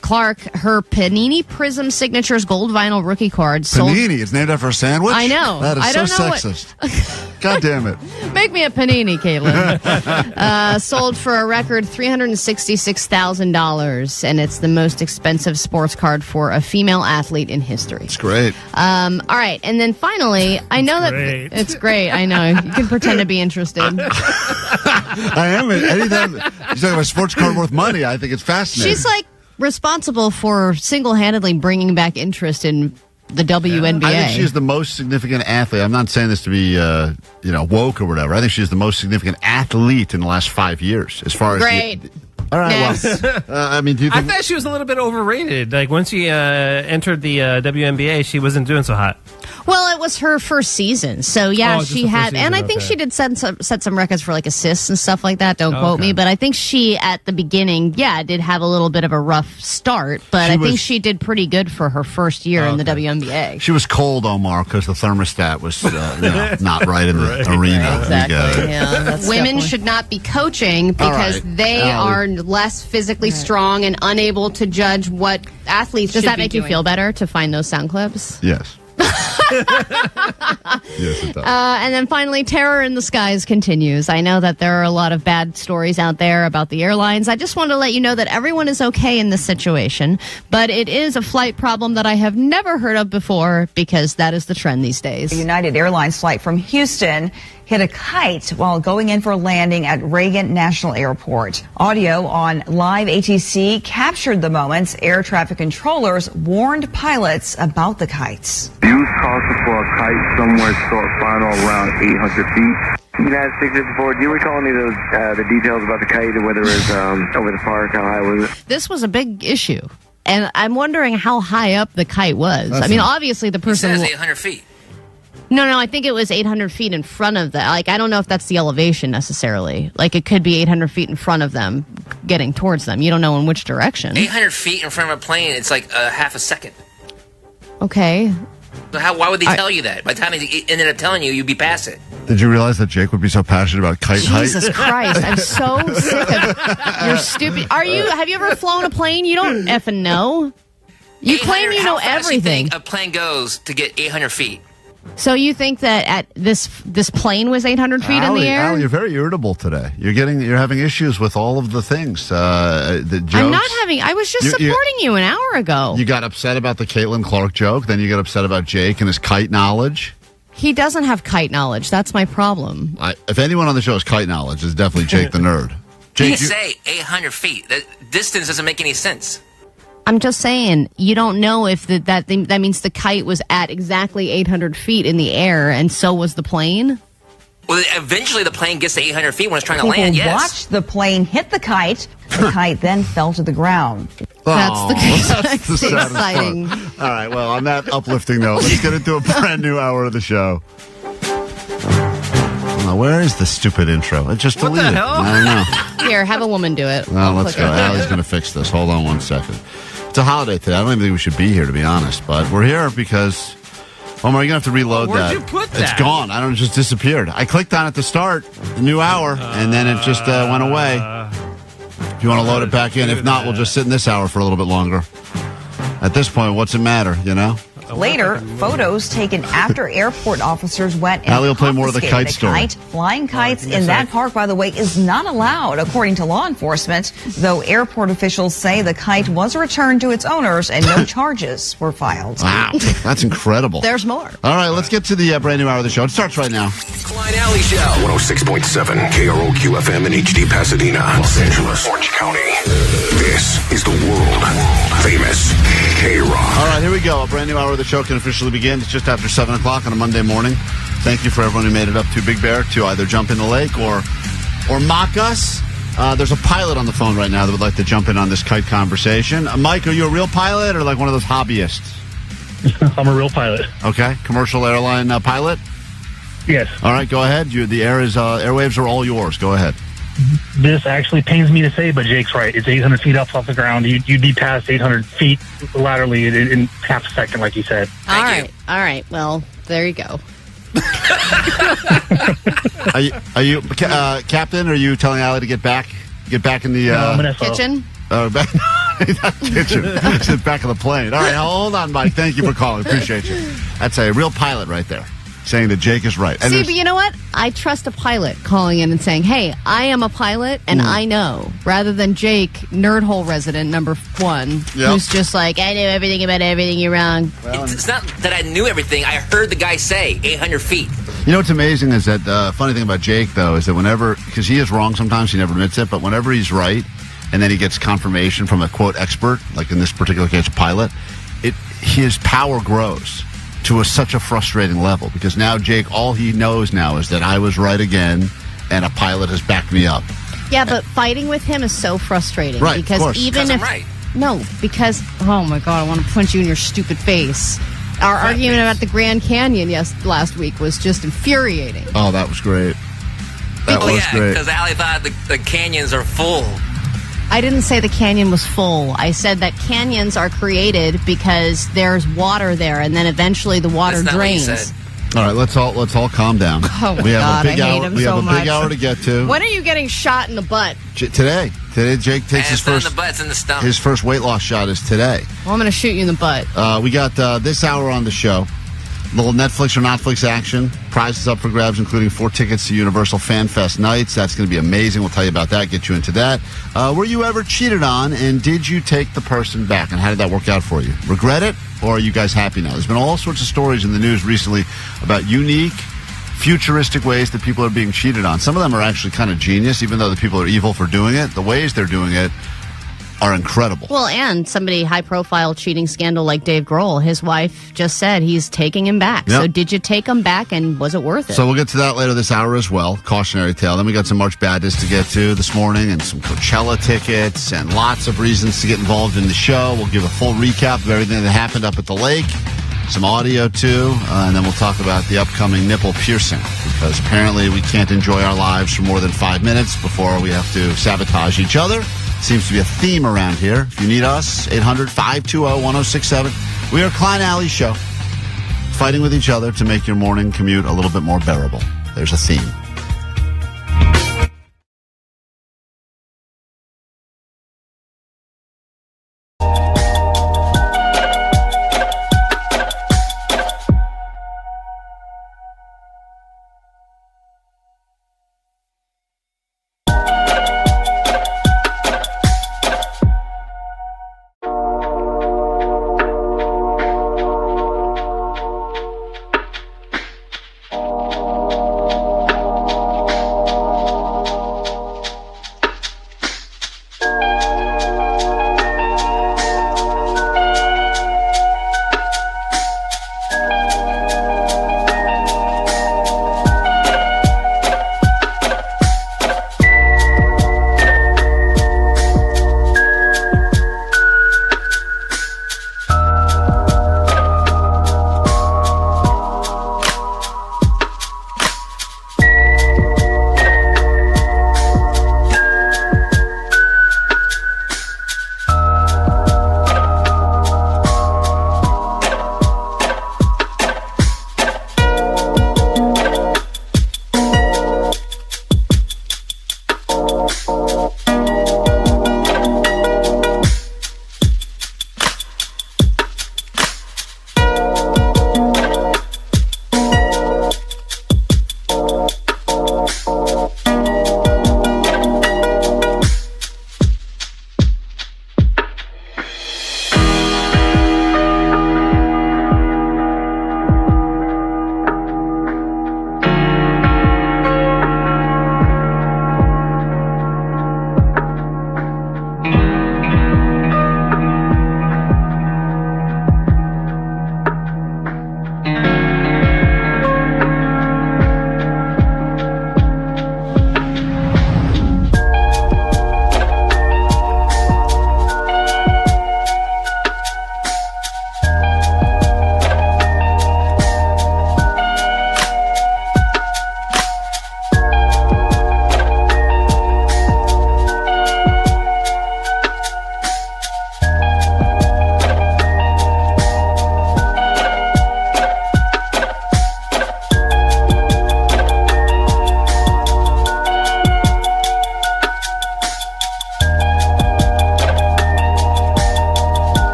Clark, her Panini Prism Signatures gold vinyl rookie card sold. Panini, it's named after a sandwich? I know. That is I don't know sexist. God damn it. Make me a panini, Caitlin. Sold for a record $366,000, and it's the most expensive sports card for a female athlete in history. It's great. All right, and then finally, I know that it's great. I know. You can pretend to be interested. I am. Anytime you're talking about a sports card worth money, I think it's fascinating. She's like responsible for single-handedly bringing back interest in the WNBA. I think she's the most significant athlete. I'm not saying this to be, woke or whatever. I think she's the most significant athlete in the last 5 years. As far as great. All right. Next. Well, do you think I thought she was a little bit overrated. Like once she entered the WNBA, she wasn't doing so hot. Well, it was her first season, so yeah, just she the first had, season, and I think okay. she did set some records for like assists and stuff like that. Don't quote okay. me, but I think she at the beginning, did have a little bit of a rough start, but I think she did pretty good for her first year in the WNBA. She was cold, Omar, because the thermostat was not right in the arena. Exactly. Yeah, women should not be coaching because they are less physically strong and unable to judge what athletes should be doing. Does that make you feel better to find those sound clips? Yes. Yes, it does. And then finally, terror in the skies continues. I know that there are a lot of bad stories out there about the airlines. I just want to let you know that everyone is okay in this situation, but it is a flight problem that I have never heard of before because that is the trend these days. A United Airlines flight from Houston hit a kite while going in for a landing at Reagan National Airport. Audio on live ATC captured the moments. Air traffic controllers warned pilots about the kites. Use caution for a kite somewhere short final around 800 feet. United 654, do you recall any of those, the details about the kite, whether it was over the park, how high was it? This was a big issue, and I'm wondering how high up the kite was. Obviously the person... It says 800 feet. No, I think it was 800 feet in front of that. Like, I don't know if that's the elevation necessarily. Like, it could be 800 feet in front of them, getting towards them. You don't know in which direction. 800 feet in front of a plane, it's like half a second. Okay. So why would they tell you that? By the time they ended up telling you, you'd be past it. Did you realize that Jake would be so passionate about kite height? Jesus Christ, I'm so sick of your stupid... Have you ever flown a plane? You don't effing know. You claim you know everything. You think a plane goes to get 800 feet? So you think that at this plane was 800 feet in the air? Allie, you're very irritable today. You're having issues with all of the things. The jokes. I'm not having. I was just supporting you an hour ago. You got upset about the Caitlin Clark joke. Then you got upset about Jake and his kite knowledge. He doesn't have kite knowledge. That's my problem. If anyone on the show has kite knowledge, it's definitely Jake the nerd. Jake, You say 800 feet. That distance doesn't make any sense. I'm just saying, you don't know if that means the kite was at exactly 800 feet in the air, and so was the plane? Well, eventually the plane gets to 800 feet when it's trying to People land, yes. watched the plane hit the kite. The kite then fell to the ground. That's the saddest exciting. part. All right, well, on that uplifting note, let's get into a brand new hour of the show. Where is the stupid intro? It just deleted. What the hell? I don't know. Here, have a woman do it. Well, let's go. Allie's going to fix this. Hold on 1 second. It's a holiday today. I don't even think we should be here, to be honest. But we're here because, Omar, you're going to have to reload Where'd that. you put that? It's gone. I don't know. It just disappeared. I clicked on it to start the new hour, and then it just went away. If you want to load it back in. If not, we'll just sit in this hour for a little bit longer. At this point, what's it matter, you know? Later, photos taken after airport officers went and Allie will play more of the confiscated kite a story. kite. Flying kites in that park, by the way, is not allowed, according to law enforcement, though airport officials say the kite was returned to its owners and no charges were filed. Wow, that's incredible. There's more. All right, let's get to the brand new hour of the show. It starts right now. Klein Alley Show. 106.7 KROQ FM in HD Pasadena, Los Angeles, Orange County. This is the world famous KROQ. All right, here we go. A brand new hour of the show can officially begin. It's just after 7 o'clock on a Monday morning. Thank you for everyone who made it up to Big Bear to either jump in the lake or mock us. There's a pilot on the phone right now that would like to jump in on this kite conversation. Mike, are you a real pilot or like one of those hobbyists? I'm a real pilot. Okay, commercial airline pilot? Yes. All right, go ahead. The airwaves are all yours. Go ahead. This actually pains me to say, but Jake's right. It's 800 feet up off the ground. You'd be past 800 feet laterally in half a second, like you said. All right. Well, there you go. Are you Captain? Are you telling Allie to get back in the kitchen? Back, not kitchen. Sit back of the plane. All right, hold on, Mike. Thank you for calling. Appreciate you. That's a real pilot right there, saying that Jake is right. And see, but you know what? I trust a pilot calling in and saying, "Hey, I am a pilot, and I know," rather than Jake, nerdhole resident number 1, who's just like, "I know everything about everything. You're wrong." Well, it's not that I knew everything. I heard the guy say 800 feet. You know what's amazing is that the funny thing about Jake, though, is that whenever, because he is wrong sometimes, he never admits it, but whenever he's right, and then he gets confirmation from a, quote, expert, like in this particular case, a pilot, his power grows to such a frustrating level, because now Jake, all he knows now is that I was right again, and a pilot has backed me up. Yeah, but fighting with him is so frustrating. Right, because of course. even if... right. No, because, oh my God, I want to punch you in your stupid face. Our argument about the Grand Canyon last week was just infuriating. Oh, that was great. That was great. Because Allie thought the canyons are full. I didn't say the canyon was full. I said that canyons are created because there's water there, and then eventually the water That's not what you drains. said. All right, let's all calm down. Oh my we have God, a big I hate hour. him We have so a big much. hour to get to. When are you getting shot in the butt? Today, Jake takes his It's not in first. the butt, it's in the stomach. His first weight loss shot is today. Well, I'm going to shoot you in the butt. We got this hour on the show. Little Netflix or Netflix action. Prizes up for grabs, including 4 tickets to Universal Fan Fest nights. That's going to be amazing. We'll tell you about that, get you into that. Were you ever cheated on, and did you take the person back? And how did that work out for you? Regret it, or are you guys happy now? There's been all sorts of stories in the news recently about unique, futuristic ways that people are being cheated on. Some of them are actually kind of genius, even though the people are evil for doing it. The ways they're doing it are incredible. Well, and somebody high-profile cheating scandal like Dave Grohl, his wife just said he's taking him back. Yep. So did you take him back, and was it worth it? So we'll get to that later this hour as well. Cautionary tale. Then we got some March Madness to get to this morning, and some Coachella tickets, and lots of reasons to get involved in the show. We'll give a full recap of everything that happened up at the lake. Some audio, too. And then we'll talk about the upcoming nipple piercing, because apparently we can't enjoy our lives for more than 5 minutes before we have to sabotage each other. Seems to be a theme around here. If you need us, 800-520-1067. We are Klein Alley Show, fighting with each other to make your morning commute a little bit more bearable. There's a theme.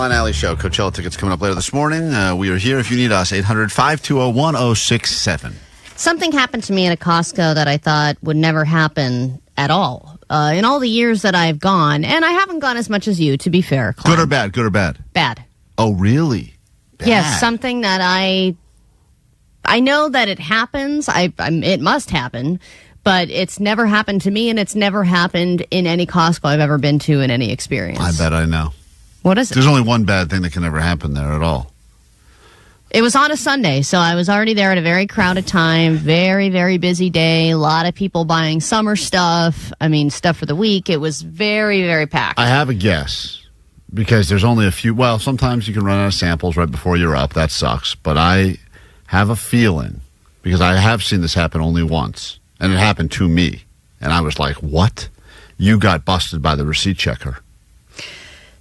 Klein Alley Show. Coachella tickets coming up later this morning. We are here if you need us. 800-520-1067. Something happened to me at a Costco that I thought would never happen at all. In all the years that I've gone, and I haven't gone as much as you, to be fair. Klein. Good or bad? Good or bad? Bad. Oh, really? Bad. Yes, something that I know that it happens. It must happen, but it's never happened to me, and it's never happened in any Costco I've ever been to in any experience. I bet I know. What is it? There's only one bad thing that can ever happen there at all. It was on a Sunday, so I was already there at a very crowded time, very, very busy day, a lot of people buying summer stuff, stuff for the week. It was very, very packed. I have a guess, because there's only a few. Well, sometimes you can run out of samples right before you're up. That sucks. But I have a feeling, because I have seen this happen only once, and it happened to me. And I was like, what? You got busted by the receipt checker.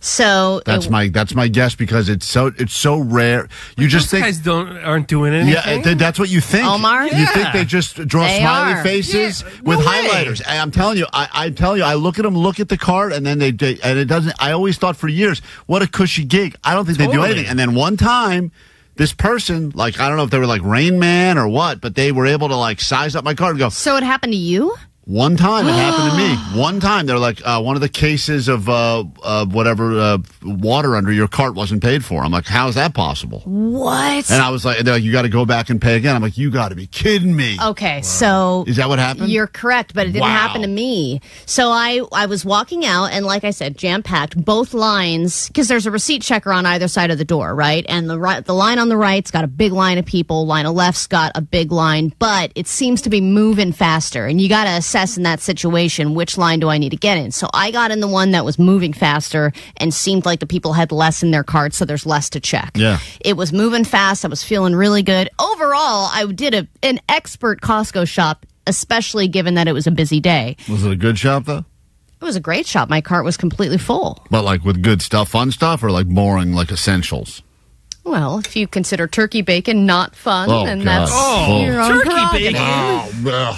So that's my guess, because it's so rare. You just think guys aren't doing anything. Yeah, that's what you think. Omar, you think they just draw smiley faces with highlighters. And I'm telling you, I look at them, look at the card, and then and it doesn't. I always thought for years, what a cushy gig. I don't think they do anything. And then one time, this person, I don't know if they were like Rain Man or what, but they were able to size up my card and go. So it happened to you? One time it happened to me. One time they're like, one of the cases of whatever water under your cart wasn't paid for. I'm like, how is that possible? What? And I was like, they're like, you got to go back and pay again. I'm like, you got to be kidding me. Okay, so is that what happened? You're correct, but it didn't happen to me. So I was walking out, and like I said, jam packed, both lines, because there's a receipt checker on either side of the door, right? And the line on the right's got a big line of people. Line on the left's got a big line, but it seems to be moving faster, and you got to assess in that situation which line do I need to get in. So I got in the one that was moving faster and seemed like the people had less in their carts, so there's less to check. Yeah, it was moving fast. I was feeling really good overall. I did an expert Costco shop, especially given that it was a busy day. Was it a good shop though? It was a great shop. My cart was completely full. But with good stuff, fun stuff, or boring essentials? Well, if you consider turkey bacon not fun, then that's your own turkey prerogative. bacon.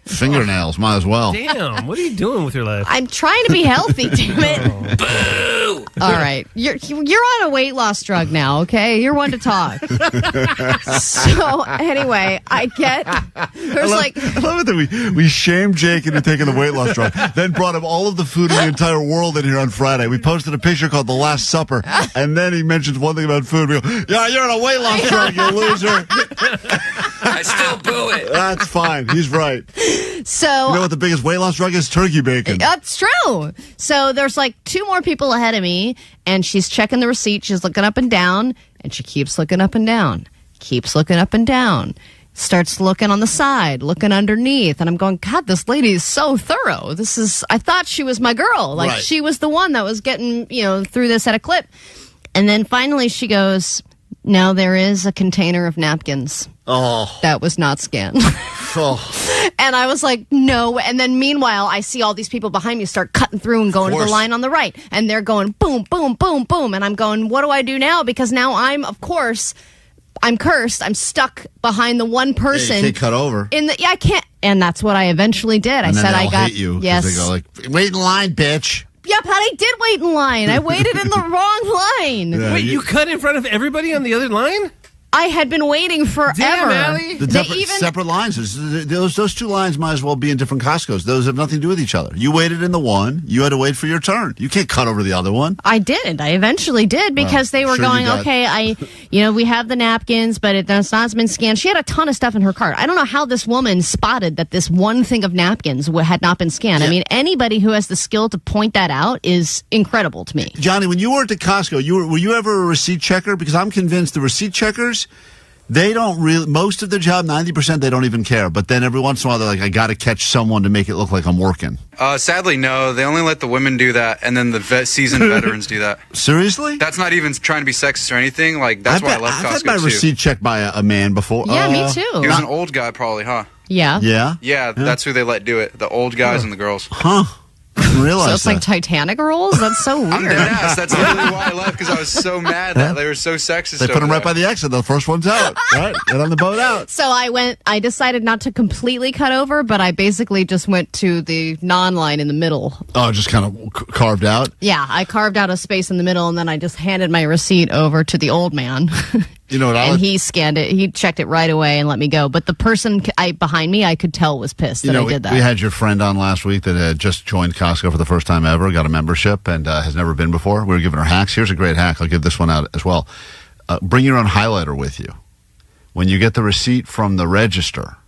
Fingernails, might as well. Damn, what are you doing with your life? I'm trying to be healthy, damn it. Boo! All right. You're on a weight loss drug now, okay? You're one to talk. So, anyway, I love it that we shamed Jake into taking the weight loss drug, then brought him all of the food in the entire world in here on Friday. We posted a picture called The Last Supper, and then he mentions one thing about food. We go, yeah, you're on a weight loss drug, you loser. I still boo it. That's fine. He's right. So you know what the biggest weight loss drug is? Turkey bacon. That's true. So there's two more people ahead of me, and she's checking the receipt. She's looking up and down, and she keeps looking up and down. Keeps looking up and down. Starts looking on the side, looking underneath, and I'm going, God, this lady is so thorough. I thought she was my girl. Right. She was the one that was getting, through this at a clip. And then finally she goes, no, there is a container of napkins. Oh. That was not scanned. Oh. And I was like, no. And then meanwhile, I see all these people behind me start cutting through and going to the line on the right. And they're going boom, boom, boom, boom. And I'm going, what do I do now? Because now I'm cursed. I'm stuck behind the one person. Yeah, you can't cut over. I can't. And that's what I eventually did. And I said I got hate you. Yes. They go wait in line, bitch. Yeah, but I did wait in line. I waited in the wrong line. Yeah, Wait, you cut in front of everybody on the other line? I had been waiting forever. Damn, Allie. Separate lines. Those two lines might as well be in different Costcos. Those have nothing to do with each other. You waited in the one. You had to wait for your turn. You can't cut over the other one. I did. I eventually did because they were going, okay, we have the napkins, but it's not been scanned. She had a ton of stuff in her cart. I don't know how this woman spotted that this one thing of napkins had not been scanned. Yeah. I mean, anybody who has the skill to point that out is incredible to me. Johnny, when you worked at Costco, were you ever a receipt checker? Because I'm convinced the receipt checkers, they don't really, most of the job, 90%, they don't even care. But then every once in a while, they're like, I got to catch someone to make it look like I'm working. Sadly, no. They only let the women do that, and then the seasoned veterans do that. Seriously? That's not even trying to be sexist or anything. That's why I left Costco, I've had my receipt checked by a man before. Yeah, me too. He was an old guy, probably, huh? Yeah. Yeah? Yeah, that's who they let do it. The old guys and the girls. Huh. didn't realize So it's like Titanic rules? That's so weird. I'm dead ass. That's literally why I left, because I was so mad that they were so sexist. They put them right by the exit. The first one's out, right? Get on the boat out. So I decided not to completely cut over, but I basically just went to the non-line in the middle. Oh, just kind of carved out? Yeah, I carved out a space in the middle, and then I just handed my receipt over to the old man. You know what? And he scanned it. He checked it right away and let me go. But the person behind me, I could tell was pissed that I did that. We had your friend on last week that had just joined Costco for the first time ever, got a membership, and has never been before. We were giving her hacks. Here's a great hack. I'll give this one out as well. Bring your own highlighter with you. When you get the receipt from the register,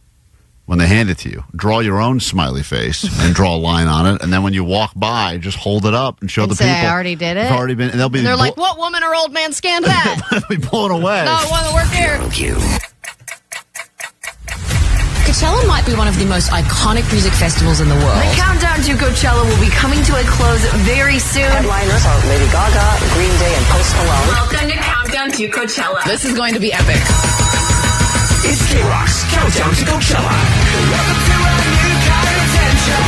when they hand it to you, draw your own smiley face and draw a line on it. And then when you walk by, just hold it up and show the people. I already did it. It's already been. And they're like, what woman or old man scanned that? They'll be blown away. Not one that worked here. Coachella might be one of the most iconic music festivals in the world. The countdown to Coachella will be coming to a close very soon. Headliners are Lady Gaga, Green Day, and Post Malone. Welcome to Countdown to Coachella. This is going to be epic. It's K-Rock's Countdown to Coachella.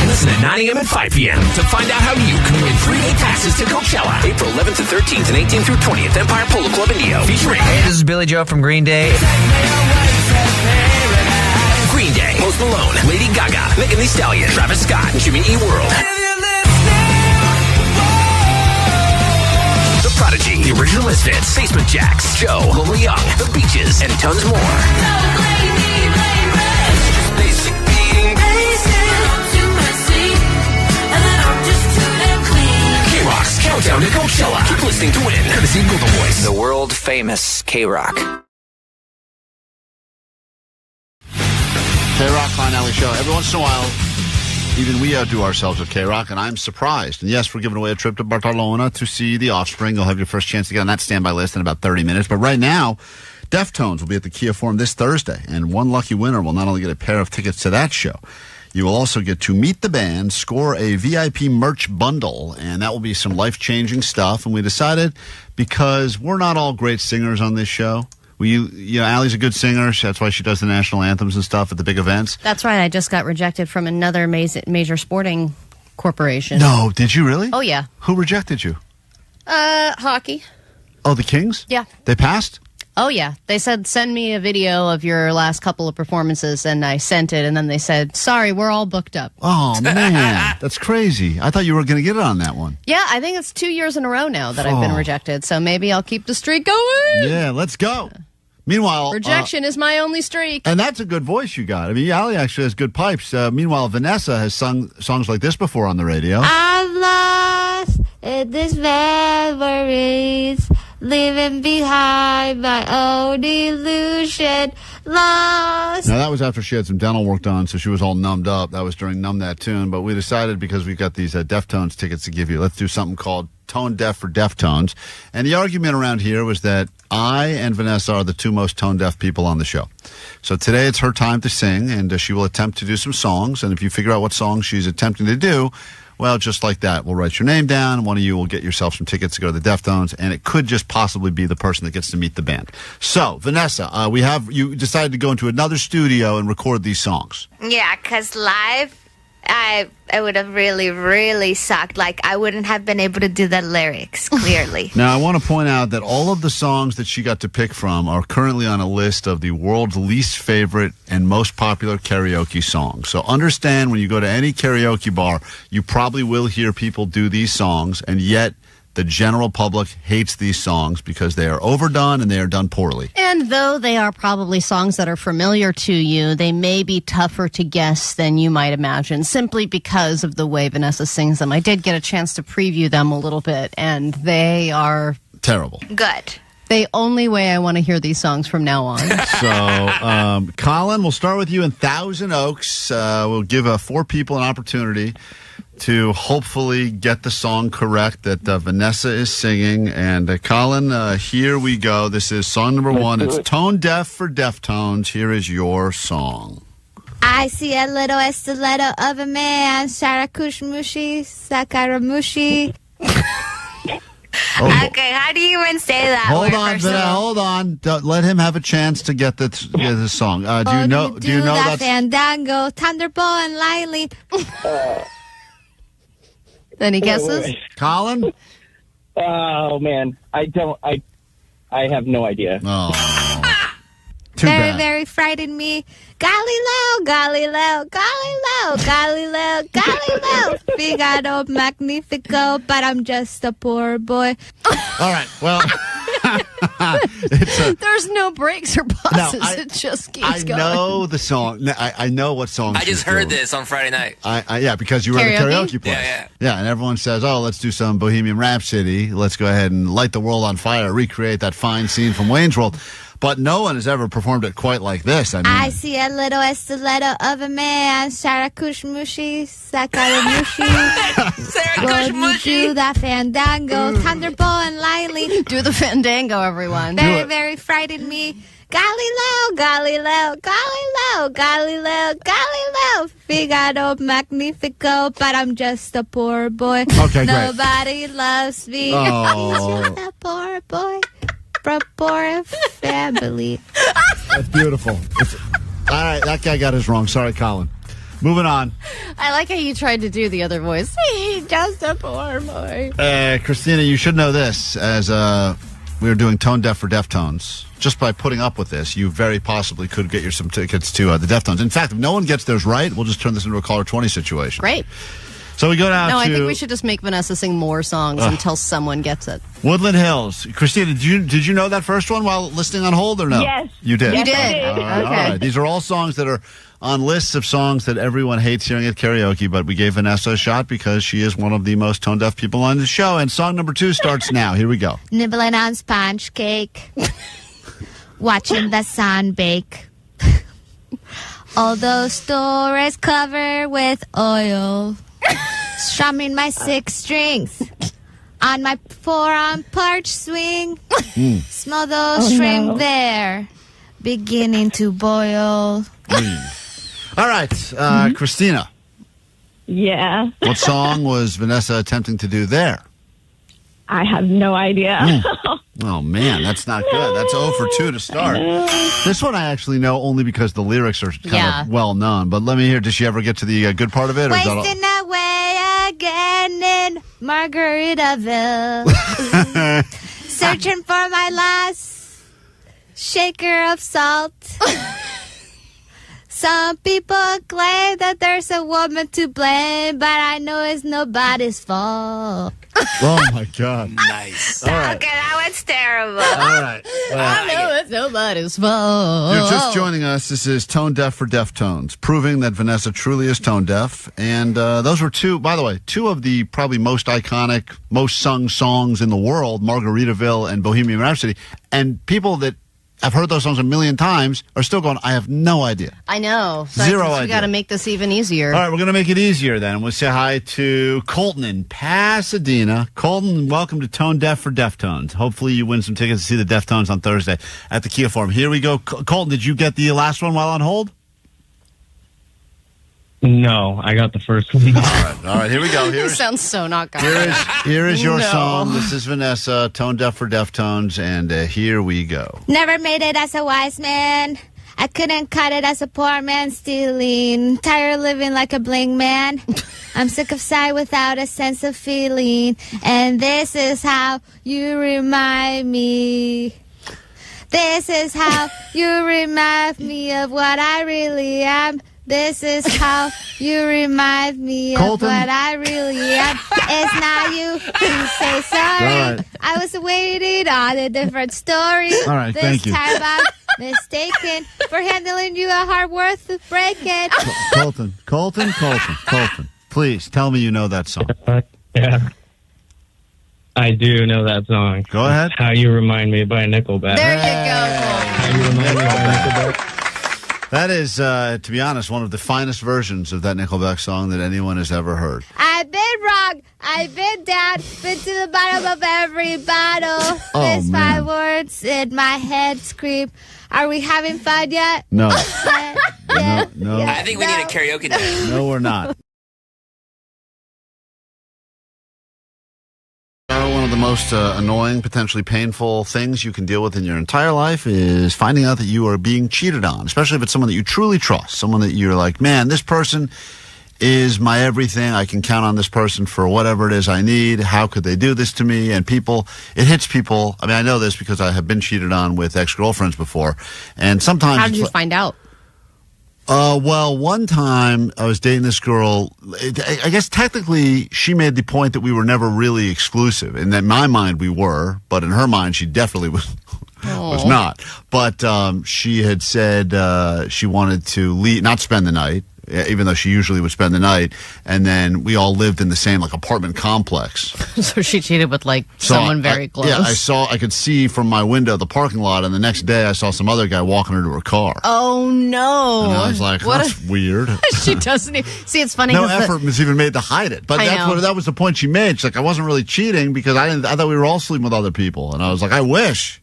Listen at 9 a.m. and 5 p.m. to find out how you can win 3-day passes to Coachella. April 11th to 13th and 18th through 20th, Empire Polo Club in Neo. Featuring Hey, this is Billy Joe from Green Day. Green Day, Post Malone, Lady Gaga, Megan Thee Stallion, Travis Scott, Jimmy Eat World. The Prodigy, The Original Misfits, Basement Jacks, Joe, Lola Young, The Beaches, and tons more. Basic beating. K-Rock's Countdown to Coachella. Keep listening to win. Courtesy Google Voice. The world famous KROQ. K-Rock, Klein Alley Show. Every once in a while, even we outdo ourselves at K-Rock, and I'm surprised. And yes, we're giving away a trip to Barcelona to see The Offspring. You'll have your first chance to get on that standby list in about 30 minutes. But right now, Deftones will be at the Kia Forum this Thursday, and one lucky winner will not only get a pair of tickets to that show, you will also get to meet the band, score a VIP merch bundle, and that will be some life-changing stuff. And we decided, because we're not all great singers on this show, Allie's a good singer. That's why she does the national anthems and stuff at the big events. That's right. I just got rejected from another major sporting corporation. No, did you really? Oh, yeah. Who rejected you? Hockey. Oh, the Kings? Yeah. They passed? Oh, yeah. They said, send me a video of your last couple of performances, and I sent it, and then they said, sorry, we're all booked up. Oh, man. That's crazy. I thought you were going to get it on that one. Yeah, I think it's 2 years in a row now that I've been rejected, so maybe I'll keep the streak going. Yeah, let's go. Meanwhile, rejection is my only streak. And that's a good voice you got. I mean, Allie actually has good pipes. Meanwhile, Vanessa has sung songs like this before on the radio. I'm lost in this memories, leaving behind my own illusion. Lost. Now, that was after she had some dental work done, so she was all numbed up. That was during Numb That Tune. But we decided, because we've got these Deftones tickets to give you, let's do something called Tone Deaf for Deftones. And the argument around here was that I and Vanessa are the two most tone-deaf people on the show. So today it's her time to sing, and she will attempt to do some songs. And if you figure out what song she's attempting to do, well, just like that, we'll write your name down, and one of you will get yourself some tickets to go to the Deftones, and it could just possibly be the person that gets to meet the band. So, Vanessa, you decided to go into another studio and record these songs. Yeah, because live, I would have really, really sucked. Like, I wouldn't have been able to do the lyrics clearly. Now, I want to point out that all of the songs that she got to pick from are currently on a list of the world's least favorite and most popular karaoke songs. So understand, when you go to any karaoke bar, you probably will hear people do these songs, and yet the general public hates these songs because they are overdone and they are done poorly. And though they are probably songs that are familiar to you, they may be tougher to guess than you might imagine, simply because of the way Vanessa sings them. I did get a chance to preview them a little bit, and they are terrible. Good. The only way I want to hear these songs from now on. So, Colin, we'll start with you in Thousand Oaks. We'll give 4 people an opportunity to hopefully get the song correct that Vanessa is singing. And Colin, here we go. This is song number 1. It's Tone Deaf for Deftones. Here is your song. I see a little stiletto of a man, Sharakushmushi, Sakaramushi. Okay, how do you even say that? Hold on, Vanessa, hold on. Let him have a chance to get the song. Do you know that fandango, thunderbolt and lightly? Any guesses? Colin? Oh man, I have no idea. Oh, too Very, bad. very frightened me. Galileo, Galileo, Galileo, Galileo, Galileo. Figaro Magnifico, but I'm just a poor boy. All right, well, There's no breaks or pauses. It just keeps I going. know the song. I know what song. I just heard this on Friday night. Yeah, because you were at the karaoke place. Yeah. Yeah, and everyone says, "Oh, let's do some Bohemian Rhapsody. Let's go ahead and light the world on fire, recreate that fine scene from Wayne's World." But no one has ever performed it quite like this. I mean, I see a little stiletto of a man, Sarakushmushi, Sakaramushi. Sarakushmushi. Do that fandango, Thunderbolt and Lily. Do the fandango, everyone. Very, very frightened me. Galileo, Galileo, Galileo, Galileo, Galileo. Figaro Magnifico, but I'm just a poor boy. Okay, great. Nobody loves me. Oh. He's just a poor boy. Poor family. That's beautiful. All right, that guy got us wrong. Sorry, Colin. Moving on. I like how you tried to do the other voice. He's just a poor boy. Christina, you should know this. As we were doing Tone Deaf for Deftones, just by putting up with this, you very possibly could get some tickets to the Deftones. In fact, if no one gets theirs right, we'll just turn this into a caller 20 situation. Great. So we go down to... No, I think we should just make Vanessa sing more songs until someone gets it. Woodland Hills. Christina, did you know that first one while listening on hold or no? Yes. You did? You did. All right, Okay. all right. These are all songs that are on lists of songs that everyone hates hearing at karaoke, but we gave Vanessa a shot because she is one of the most tone-deaf people on the show. And song number 2 starts now. Here we go. Nibbling on sponge cake. Watching the sun bake. All those stories covered with oil. Strumming my 6 strings. On my forearm perch swing. Smell those shrimp there. Beginning to boil. All right, Christina. Yeah. What song was Vanessa attempting to do there? I have no idea. Oh, man, that's not good. That's 0 for 2 to start. This one I actually know only because the lyrics are kind of well known. But let me hear, did she ever get to the good part of it? Or is that all- Wasting away again in Margaritaville. Searching for my last shaker of salt. Some people claim that there's a woman to blame, but I know it's nobody's fault. Oh, my God. Nice. All right. Okay, that was terrible. All right. I know it's nobody's fault. You're just joining us. This is Tone Deaf for Deftones, proving that Vanessa truly is tone deaf. And those were two of the probably most iconic, most sung songs in the world, Margaritaville and Bohemian Rhapsody. And people that have heard those songs a million times are still going, I have no idea. I know. So Zero We idea. got to make this even easier. All right, we're going to make it easier then. We'll say hi to Colton in Pasadena. Colton, welcome to Tone Deaf for Deftones. Hopefully you win some tickets to see the Deftones on Thursday at the Kia Forum. Here we go. Colton, did you get the last one while on hold? No, I got the first one. All right, here we go. This sounds so not good. Here is your No. song. This is Vanessa, Tone Deaf for Deftones, and here we go. Never made it as a wise man. I couldn't cut it as a poor man stealing. Tired of living like a bling man. I'm sick of sight without a sense of feeling. And this is how you remind me. This is how you remind me of what I really am. This is how you remind me of Colton. what I really am. It's not you who say sorry. All right. I was waiting on a different story. All right, this thank you. time I'm mistaken for handling you a heart worth of breaking. Colton. Please tell me you know that song. Yeah. I do know that song. Go ahead. How You Remind Me by Nickelback. There you go. How You Remind Me by Nickelback. That is, to be honest, one of the finest versions of that Nickelback song that anyone has ever heard. I've been wrong. I've been down. Been to the bottom of every bottle. Oh, There's man. 5 words in my head scream. Are we having fun yet? No. No. I think we need a karaoke night. No, we're not. One of the most annoying, potentially painful things you can deal with in your entire life is finding out that you are being cheated on, especially if it's someone that you truly trust, someone that you're like, man, this person is my everything. I can count on this person for whatever it is I need. How could they do this to me? And it hits people. I mean, I know this because I have been cheated on with ex-girlfriends before. And sometimes... How did you find out? Well, one time I was dating this girl. I guess technically she made the point that we were never really exclusive. And in my mind we were, but in her mind she definitely was not. But she had said she wanted to leave, not spend the night, even though she usually would spend the night. And then we all lived in the same apartment complex. So she cheated with someone very close. Yeah, I could see from my window the parking lot, and the next day I saw some other guy walking her to her car. Oh no! And I was like, that's weird. She doesn't see. It's funny. No effort was even made to hide it, but that was the point she made. She's like, I wasn't really cheating because I thought we were all sleeping with other people, and I was like, I wish.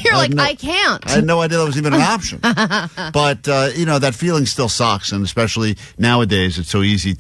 You're I can't. I had no idea that was even an option. But, that feeling still sucks. And especially nowadays, it's so easy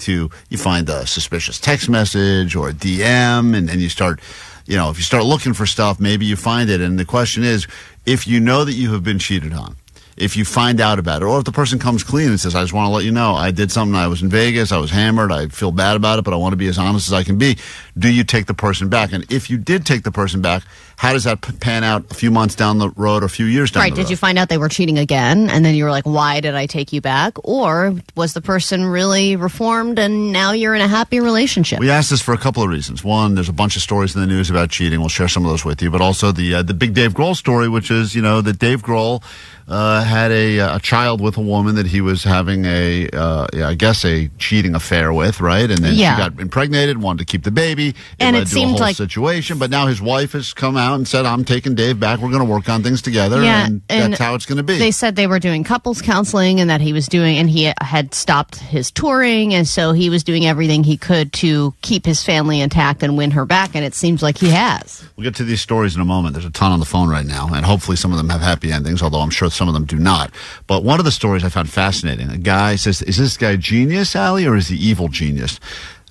you find a suspicious text message or a DM and you start, if you start looking for stuff, maybe you find it. And the question is, if you know that you have been cheated on, if you find out about it, or if the person comes clean and says, I just want to let you know, I did something, I was in Vegas, I was hammered, I feel bad about it, but I want to be as honest as I can be, do you take the person back? And if you did take the person back, how does that pan out a few months down the road or a few years down the road? Did you find out they were cheating again, and then you were like, why did I take you back? Or was the person really reformed, and now you're in a happy relationship? We asked this for a couple of reasons. One, there's a bunch of stories in the news about cheating. We'll share some of those with you. But also the big Dave Grohl story, which is, that Dave Grohl had a child with a woman that he was having I guess a cheating affair with, right? And then she got impregnated, wanted to keep the baby. And led it to seemed a whole like situation. But now his wife has come out and said, I'm taking Dave back. We're going to work on things together. And that's how it's going to be. They said they were doing couples counseling and that he was doing, and he had stopped his touring. And so he was doing everything he could to keep his family intact and win her back. And it seems like he has. We'll get to these stories in a moment. There's a ton on the phone right now. And hopefully some of them have happy endings, although I'm sure some of them do not. But one of the stories I found fascinating, a guy says, is this guy genius, Allie, or is he evil genius?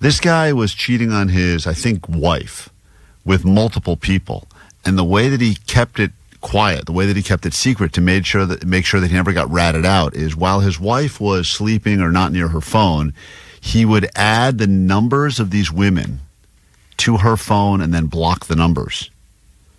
This guy was cheating on his, I think, wife with multiple people. And the way that he kept it quiet, the way that he kept it secret to make sure that he never got ratted out is while his wife was sleeping or not near her phone, he would add the numbers of these women to her phone and then block the numbers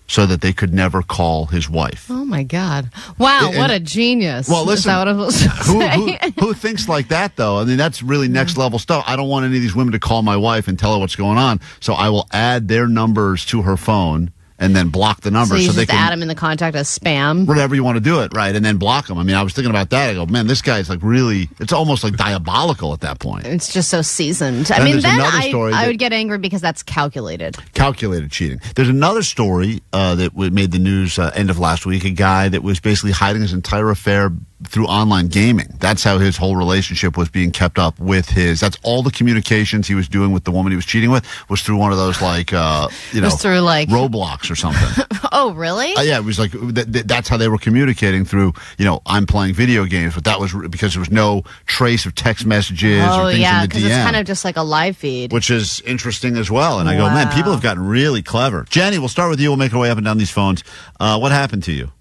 so that they could never call his wife. Oh, my God. Wow, what a genius. Well, listen, is that what I was saying? who thinks like that, though? I mean, that's really next-level stuff. I don't want any of these women to call my wife and tell her what's going on, so I will add their numbers to her phone and then block the numbers. So you they just can add them in the contact as spam? Whatever you want to do it, right, and then block them. I mean, I was thinking about that. I go, man, this guy's really, it's almost like diabolical at that point. It's just so seasoned. Then I mean, then I would get angry because that's calculated. Calculated cheating. There's another story that made the news end of last week, a guy that was basically hiding his entire affair through online gaming. That's how his whole relationship was being kept up with that's all the communications he was doing with the woman he was cheating with was through one of those through Roblox or something. Oh, really? Yeah, it was like that's how they were communicating through, I'm playing video games, but that was because there was no trace of text messages or things in the DM. Oh, yeah, because it's kind of just like a live feed. Which is interesting as well. And I go, man, people have gotten really clever. Jenny, we'll start with you. We'll make our way up and down these phones. What happened to you?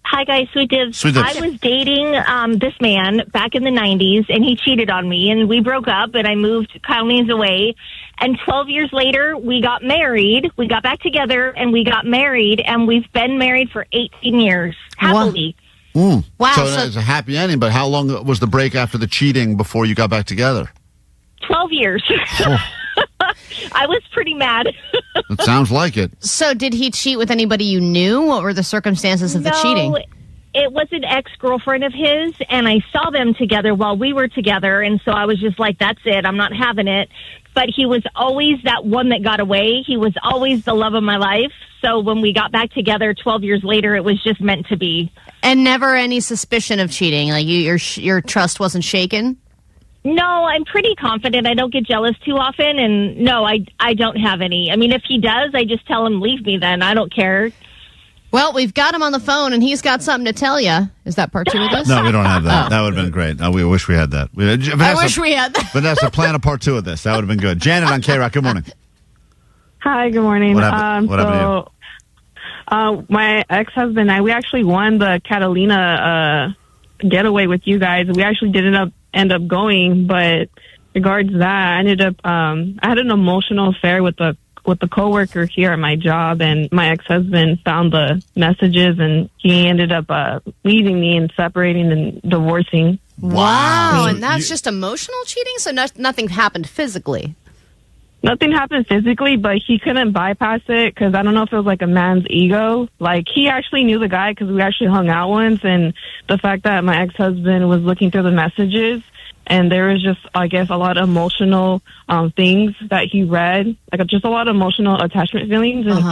Hi, guys. Sweet Dibs. Sweet Dibs. I was dating this man back in the 90s, and he cheated on me, and we broke up, and I moved counties away. And 12 years later, we got married. We got back together, and we got married, and we've been married for 18 years, happily. Wow. Wow. So it's a happy ending, but how long was the break after the cheating before you got back together? 12 years. Oh. I was pretty mad. It sounds like it. So did he cheat with anybody you knew? What were the circumstances of the cheating? It was an ex-girlfriend of his, and I saw them together while we were together, and so I was just like, that's it. I'm not having it. But he was always that one that got away. He was always the love of my life. So when we got back together 12 years later, it was just meant to be. And never any suspicion of cheating? Like your trust wasn't shaken? No, I'm pretty confident. I don't get jealous too often, and no, I don't have any. I mean, if he does, I just tell him, leave me then. I don't care. Well, we've got him on the phone, and he's got something to tell you. Is that part two of this? No, we don't have that. That would have been great. We wish we had that. I wish we had that. Vanessa, plan a part two of this. That would have been good. Janet on KROQ, good morning. Hi, good morning. What happened to you? My ex-husband and I, we actually won the Catalina getaway with you guys. We actually didn't end up going, but regards that, I ended up I had an emotional affair with a coworker here at my job, and my ex-husband found the messages, and he ended up leaving me and separating and divorcing. Wow, and that's just emotional cheating? So nothing happened physically? Nothing happened physically, but he couldn't bypass it because I don't know if it was like a man's ego. Like, he actually knew the guy because we actually hung out once, and the fact that my ex-husband was looking through the messages, and there was just, I guess, a lot of emotional things that he read, like just a lot of emotional attachment feelings. And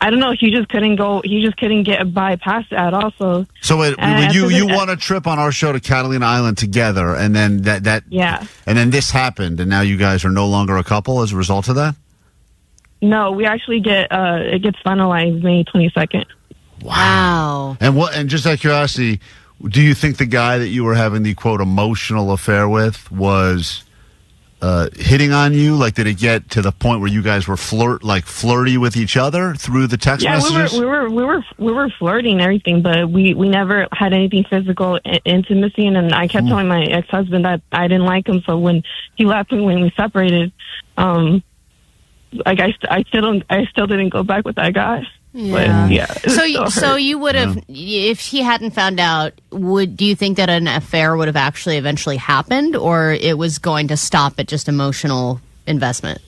I don't know, he just couldn't get bypassed at all. So when you won a trip on our show to Catalina Island together, and then and then this happened, and now you guys are no longer a couple as a result of that? No, we actually it gets finalized May 22nd. Wow. And just out of curiosity, do you think the guy that you were having the, quote, emotional affair with was hitting on you? Like, did it get to the point where you guys were flirty with each other through the text messages? We were flirting and everything, but we never had anything physical intimacy. And I kept telling my ex-husband that I didn't like him. So when he left me, when we separated, I still didn't go back with that guy. Yeah. But, so you would have, if he hadn't found out, do you think that an affair would have actually eventually happened, or it was going to stop at just emotional investment?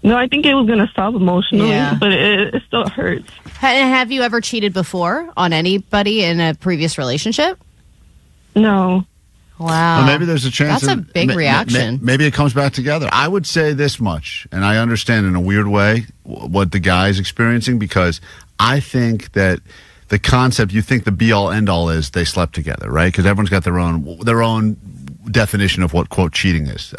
No, I think it was going to stop emotionally, but it still hurts. Have you ever cheated before on anybody in a previous relationship? No. Wow. Well, maybe there's a chance. That's a big reaction. Maybe it comes back together. I would say this much, and I understand in a weird way what the guy's experiencing, because I think that the concept, you think the be-all, end-all is they slept together, right? Because everyone's got their own definition of what, quote, cheating is.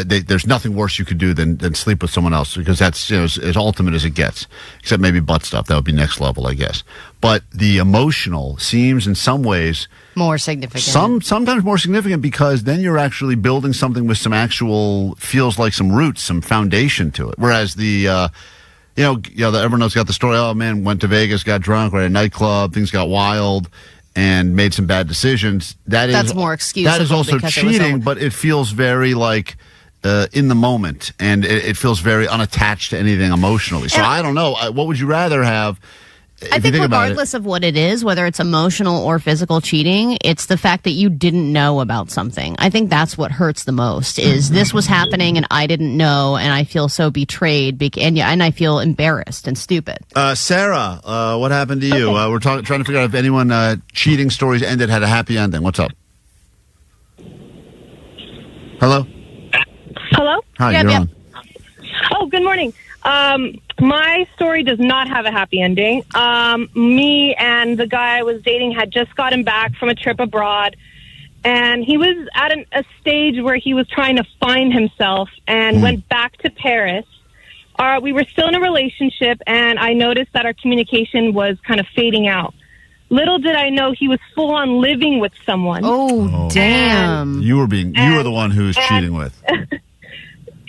There's nothing worse you could do than sleep with someone else, because that's as ultimate as it gets, except maybe butt stuff. That would be next level, I guess. But the emotional seems in some ways more significant. Sometimes more significant, because then you're actually building something with some actual, feels like some roots, some foundation to it. Whereas everyone else got the story. Oh man, went to Vegas, got drunk, right at a nightclub, things got wild, and made some bad decisions. That's more excusable. That is also cheating, but it feels very like in the moment, and it feels very unattached to anything emotionally. So I don't know. What would you rather have? I think regardless of what it is, whether it's emotional or physical cheating, it's the fact that you didn't know about something. I think that's what hurts the most, is this was happening and I didn't know, and I feel so betrayed, and I feel embarrassed and stupid. Sarah, what happened to you? We're trying to figure out if anyone cheating stories ended had a happy ending. What's up? Hello? Hello? Hi, you're on. Oh, good morning. My story does not have a happy ending. Me and the guy I was dating had just gotten back from a trip abroad, and he was at a stage where he was trying to find himself and went back to Paris. We were still in a relationship, and I noticed that our communication was kind of fading out. Little did I know he was full on living with someone. Oh, damn. You were the one who was cheating with.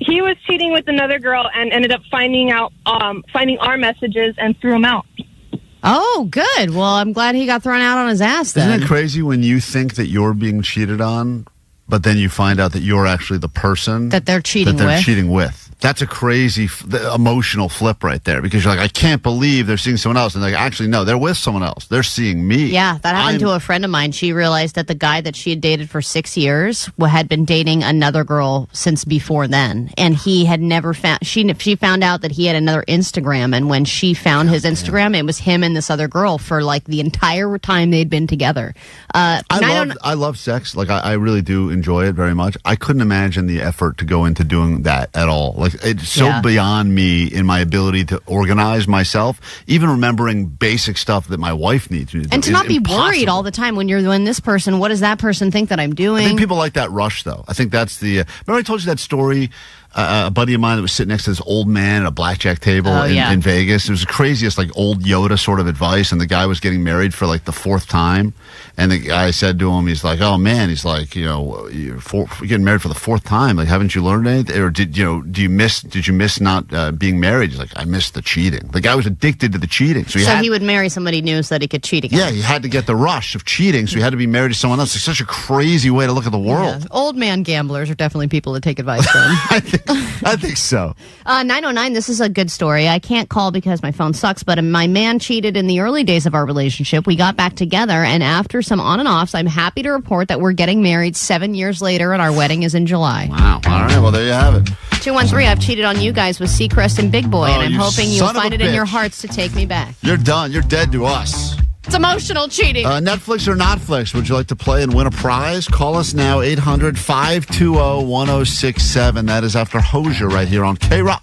He was cheating with another girl and ended up finding our messages and threw them out. Oh, good. Well, I'm glad he got thrown out on his ass then. Isn't it crazy when you think that you're being cheated on, but then you find out that you're actually the person that they're cheating with? That's a crazy emotional flip right there, because you're like, I can't believe they're seeing someone else. And like, actually, no, they're with someone else. They're seeing me. Yeah, that happened to a friend of mine. She realized that the guy that she had dated for 6 years had been dating another girl since before then. And he had never found, she found out that he had another Instagram. And when she found his Instagram, it was him and this other girl for like the entire time they'd been together. I love sex. Like, I really do enjoy it very much. I couldn't imagine the effort to go into doing that at all. Like, it's so beyond me in my ability to organize myself, even remembering basic stuff that my wife needs me to do. And to not be worried all the time when you're doing this person, what does that person think that I'm doing? I think people like that rush, though. I think that's the... remember I told you that story a buddy of mine that was sitting next to this old man at a blackjack table in Vegas. It was the craziest, like, old Yoda sort of advice, and the guy was getting married for, like, the 4th time, and the guy said to him, he's like, oh, man, he's like, you're getting married for the 4th time. Like, haven't you learned anything? Or did you miss not being married? He's like, I missed the cheating. The guy was addicted to the cheating. So he would marry somebody new so that he could cheat again. Yeah, he had to get the rush of cheating, so he had to be married to someone else. It's such a crazy way to look at the world. Yeah. Old man gamblers are definitely people to take advice from. I think so. 909, this is a good story. I can't call because my phone sucks, but my man cheated in the early days of our relationship. We got back together, and after some on and offs, I'm happy to report that we're getting married 7 years later, and our wedding is in July. Wow. All right, well, there you have it. 213, I've cheated on you guys with Seacrest and Big Boy, and I'm hoping you'll find it in your hearts to take me back. You're done. You're dead to us. It's emotional cheating. Netflix or Notflix, would you like to play and win a prize? Call us now, 800-520-1067. That is after Hosier right here on KROQ.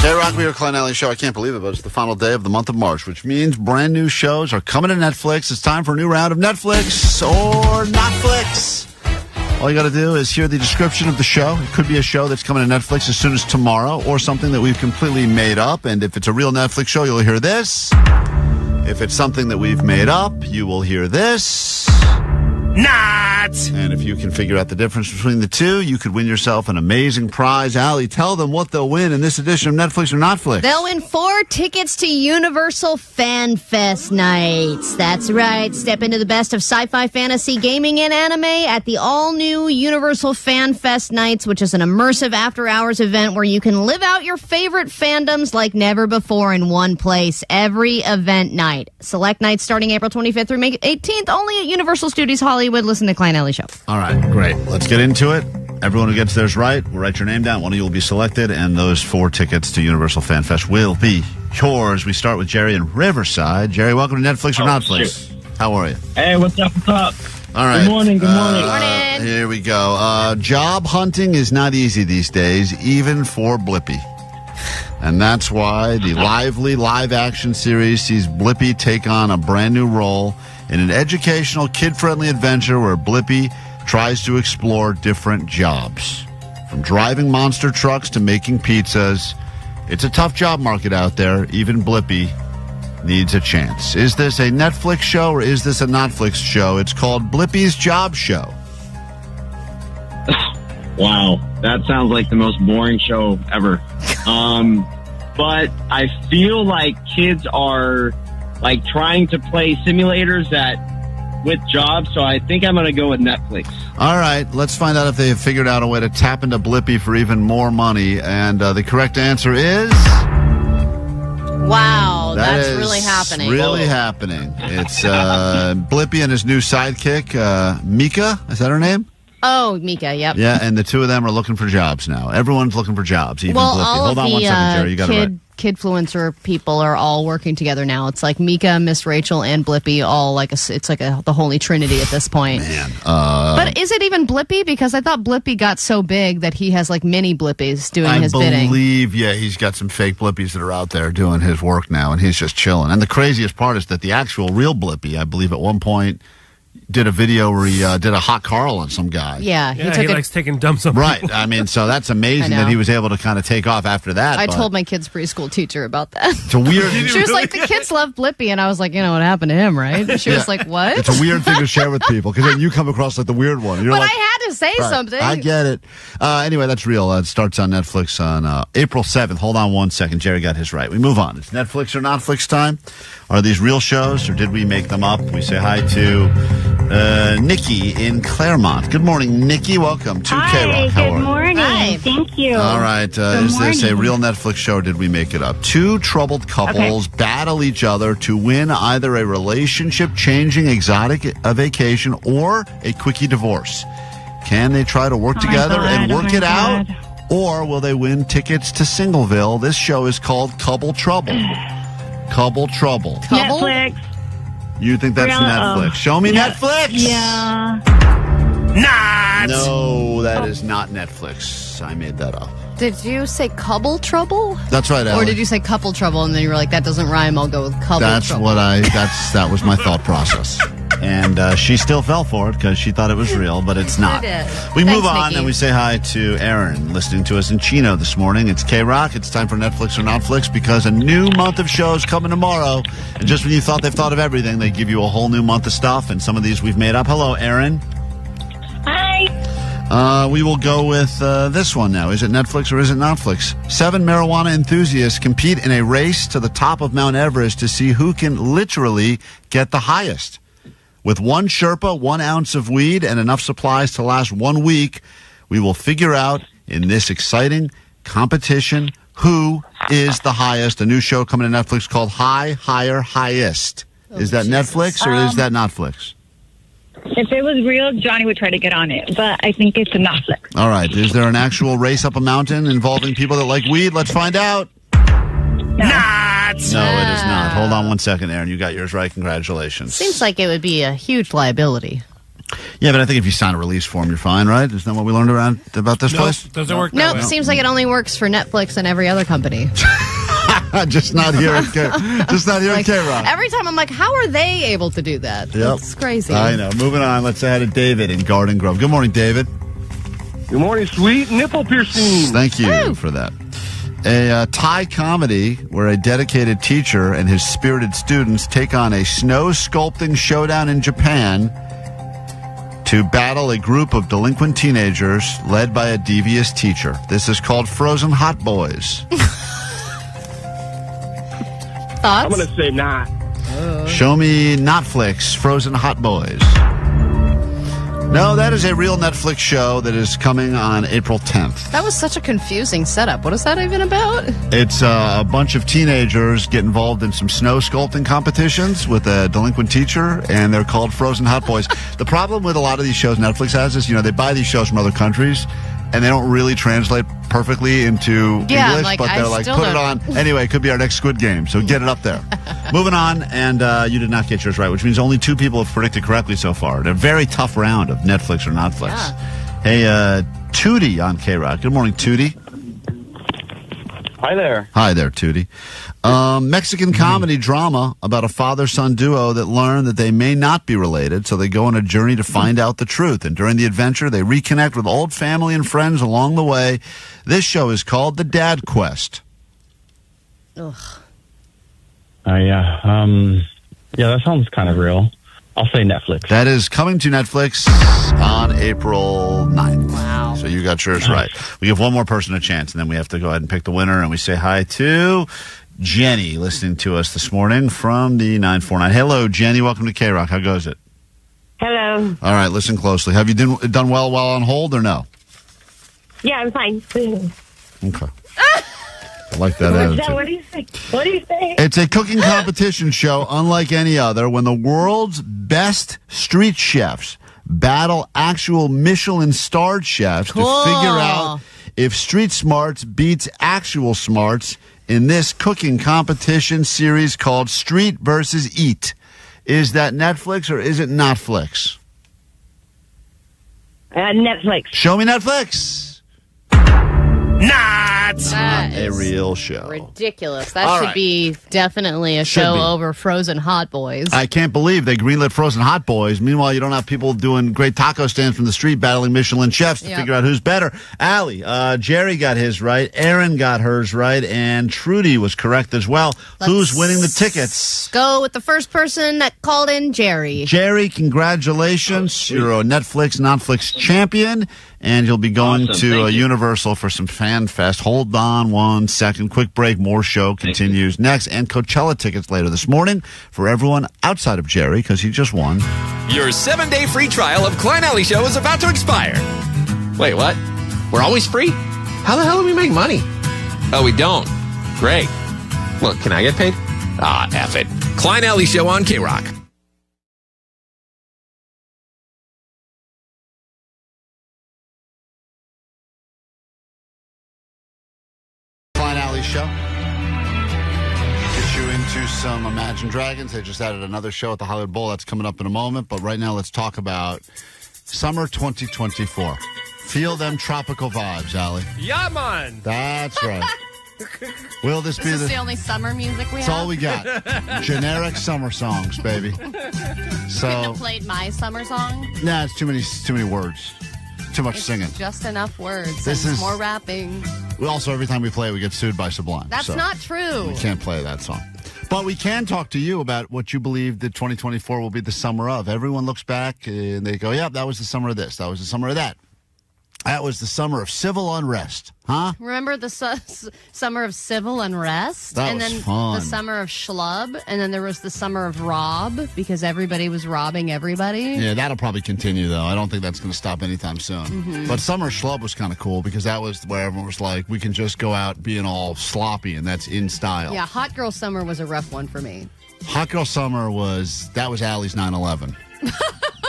KROQ, we are Klein Alley Show. I can't believe it, but it's the final day of the month of March, which means brand new shows are coming to Netflix. It's time for a new round of Netflix or Notflix. All you got to do is hear the description of the show. It could be a show that's coming to Netflix as soon as tomorrow, or something that we've completely made up. And if it's a real Netflix show, you'll hear this. If it's something that we've made up, you will hear this. Not! And if you can figure out the difference between the two, you could win yourself an amazing prize. Allie, tell them what they'll win in this edition of Netflix or Notflix. They'll win 4 tickets to Universal Fan Fest nights. That's right. Step into the best of sci-fi, fantasy, gaming, and anime at the all-new Universal Fan Fest nights, which is an immersive after-hours event where you can live out your favorite fandoms like never before in one place every event night. Select nights starting April 25th through May 18th, only at Universal Studios Hollywood. Listen to Klein Alley Show. All right, great. Let's get into it. Everyone who gets theirs right will write your name down. One of you will be selected, and those 4 tickets to Universal Fan Fest will be yours. We start with Jerry in Riverside. Jerry, welcome to Netflix or Notflix. How are you? Hey, what's up? What's up? All right. Good morning. Good morning. Here we go. Job hunting is not easy these days, even for Blippi. And that's why the lively live-action series sees Blippi take on a brand new role in an educational, kid-friendly adventure where Blippi tries to explore different jobs. From driving monster trucks to making pizzas, it's a tough job market out there. Even Blippi needs a chance. Is this a Netflix show or is this a Notflix show? It's called Blippi's Job Show. Wow, that sounds like the most boring show ever. But I feel like kids are like trying to play simulators with jobs, so I think I'm going to go with Netflix. All right, let's find out if they have figured out a way to tap into Blippi for even more money. And the correct answer is... Wow, that's is really happening. Really happening. It's Blippi and his new sidekick, Mika. Is that her name? Oh, Mika, yep. Yeah, and the two of them are looking for jobs now. Everyone's looking for jobs, even Blippi. Hold on one second, Jerry. You got it right. Kidfluencer people are all working together now. It's like Mika, Miss Rachel, and Blippi all the holy trinity at this point. Man. But is it even Blippi? Because I thought Blippi got so big that he has like mini Blippis doing his bidding. I believe, yeah, he's got some fake Blippis that are out there doing his work now, and he's just chilling. And the craziest part is that the actual real Blippi, I believe at one point, did a video where he did a hot Carl on some guy. Yeah, he likes taking dumps on right. people. I mean, so that's amazing that he was able to kind of take off after that. I told my kid's preschool teacher about that. It's a weird... She was like, the kids love Blippi, and I was like, you know what happened to him, right? She was like, what? It's a weird thing to share with people, because then you come across like the weird one. You're but like, I had to say something. I get it. Anyway, that's real. It starts on Netflix on April 7th. Hold on one second. Jerry got his right. We move on. It's Netflix or Notflix time. Are these real shows, or did we make them up? We say hi to Nikki in Claremont. Good morning, Nikki. Welcome to KROQ. How are you? Good morning. Hi. Thank you. All right. Is this a real Netflix show, or did we make it up? 2 troubled couples battle each other to win either a relationship-changing exotic vacation or a quickie divorce. Can they try to work together and work it out? Or will they win tickets to Singleville? This show is called Couple Trouble. Couple Trouble. Netflix. You think that's Netflix? Show me Netflix. Yeah. Not. No, that is not Netflix. I made that up. Did you say couple trouble? That's right, Allie. Or did you say couple trouble and then you were like, that doesn't rhyme, I'll go with couple trouble? That was my thought process. And she still fell for it because she thought it was real, but it's not. We move on, Nikki. and we say hi to Aaron, listening to us in Chino this morning. It's KROQ. It's time for Netflix or Notflix, because a new month of shows coming tomorrow. And just when you thought they've thought of everything, they give you a whole new month of stuff, and some of these we've made up. Hello, Aaron. Hi. We will go with this one now. Is it Netflix or is it Notflix? 7 marijuana enthusiasts compete in a race to the top of Mount Everest to see who can literally get the highest. With 1 Sherpa, 1 ounce of weed, and enough supplies to last 1 week, we will figure out in this exciting competition who is the highest. A new show coming to Netflix called High, Higher, Highest. Is that Netflix or is that Notflix? If it was real, Johnny would try to get on it, but I think it's a Netflix. All right. Is there an actual race up a mountain involving people that like weed? Let's find out. No, it is not. Hold on one second, Aaron. You got yours right. Congratulations. Seems like it would be a huge liability. Yeah, but I think if you sign a release form, you're fine, right? Isn't that what we learned about this place? Doesn't work. Nope, seems like it only works for Netflix and every other company. Just not here at KROQ. Every time I'm like, how are they able to do that? Yep. That's crazy. I know. Moving on. Let's say hi to David in Garden Grove. Good morning, David. Good morning, sweet nipple piercing. Thank you for that. A Thai comedy where a dedicated teacher and his spirited students take on a snow sculpting showdown in Japan to battle a group of delinquent teenagers led by a devious teacher. This is called Frozen Hot Boys. Thoughts? I'm going to say not. Show me Netflix, Frozen Hot Boys. No, that is a real Netflix show that is coming on April 10th. That was such a confusing setup. What is that even about? It's a bunch of teenagers get involved in some snow sculpting competitions with a delinquent teacher, and they're called Frozen Hot Boys. The problem with a lot of these shows Netflix has is, they buy these shows from other countries, and they don't really translate perfectly into English, but they're like, put it on. Anyway, it could be our next Squid Game, so get it up there. Moving on, and you did not get yours right, which means only 2 people have predicted correctly so far. In a very tough round of Netflix or Notflix. Yeah. Hey, Tootie on KROQ. Good morning, Tootie. Hi there. Hi there, Tootie. Mexican comedy drama about a father-son duo that learn that they may not be related, so they go on a journey to find out the truth. And during the adventure, they reconnect with old family and friends along the way. This show is called The Dad Quest. Ugh. Yeah, that sounds kind of real. I'll say Netflix. That is coming to Netflix on April 9th. Wow. So you got yours right. We give one more person a chance, and then we have to go ahead and pick the winner. And we say hi to Jenny, listening to us this morning from the 949. Hello, Jenny. Welcome to KROQ. How goes it? Hello. All right, listen closely. Have you done well while on hold or no? Yeah, I'm fine. Okay. I like that attitude. What do you think? What do you think? It's a cooking competition show unlike any other when the world's best street chefs battle actual Michelin-starred chefs to figure out if street smarts beats actual smarts in this cooking competition series called Street versus Eat. Is that Netflix or is it Netflix? Netflix. Show me Netflix. Not a real show. Ridiculous. That All should right. be definitely a Should show be. over Frozen Hot Boys. I can't believe they greenlit Frozen Hot Boys. Meanwhile, you don't have people doing great taco stands from the street battling Michelin chefs to figure out who's better. Allie, Jerry got his right. Aaron got hers right. And Trudy was correct as well. Who's winning the tickets? Go with the first person that called in, Jerry. Jerry, congratulations. You're a Netflix champion. And you'll be going to Universal for some Fan Fest. Hold on 1 second. Quick break. More show continues next. And Coachella tickets later this morning for everyone outside of Jerry, because he just won. Your 7-day free trial of Klein Alley Show is about to expire. Wait, what? We're always free? How the hell do we make money? Oh, we don't. Great. Look, can I get paid? Ah, F it. Klein Alley Show on KROQ. Klein Alley Show. Get you into some Imagine Dragons. They just added another show at the Hollywood Bowl. That's coming up in a moment. But right now, let's talk about summer 2024. Feel them tropical vibes, Allie. Yeah, man. That's right. Will this be This is the only summer music we That's have? all we got. Generic summer songs, baby. Couldn't So, have played my summer song. nah, it's too many words. Too much singing. Just enough words. This and is- more rapping. We also, every time we play it, we get sued by Sublime. That's so not true. We can't play that song. But we can talk to you about what you believe that 2024 will be the summer of. Everyone looks back and they go, yeah, that was the summer of this. That was the summer of that. That was the summer of civil unrest. Huh? Remember the summer of civil unrest? That and was then fun. the summer of schlub. And then there was the summer of rob because everybody was robbing everybody. Yeah, that'll probably continue, though. I don't think that's going to stop anytime soon. Mhm. But Summer Schlub was kind of cool because that was where everyone was like, we can just go out being all sloppy, and that's in style. Yeah, hot girl summer was a rough one for me. Hot Girl Summer that was Allie's 9/11.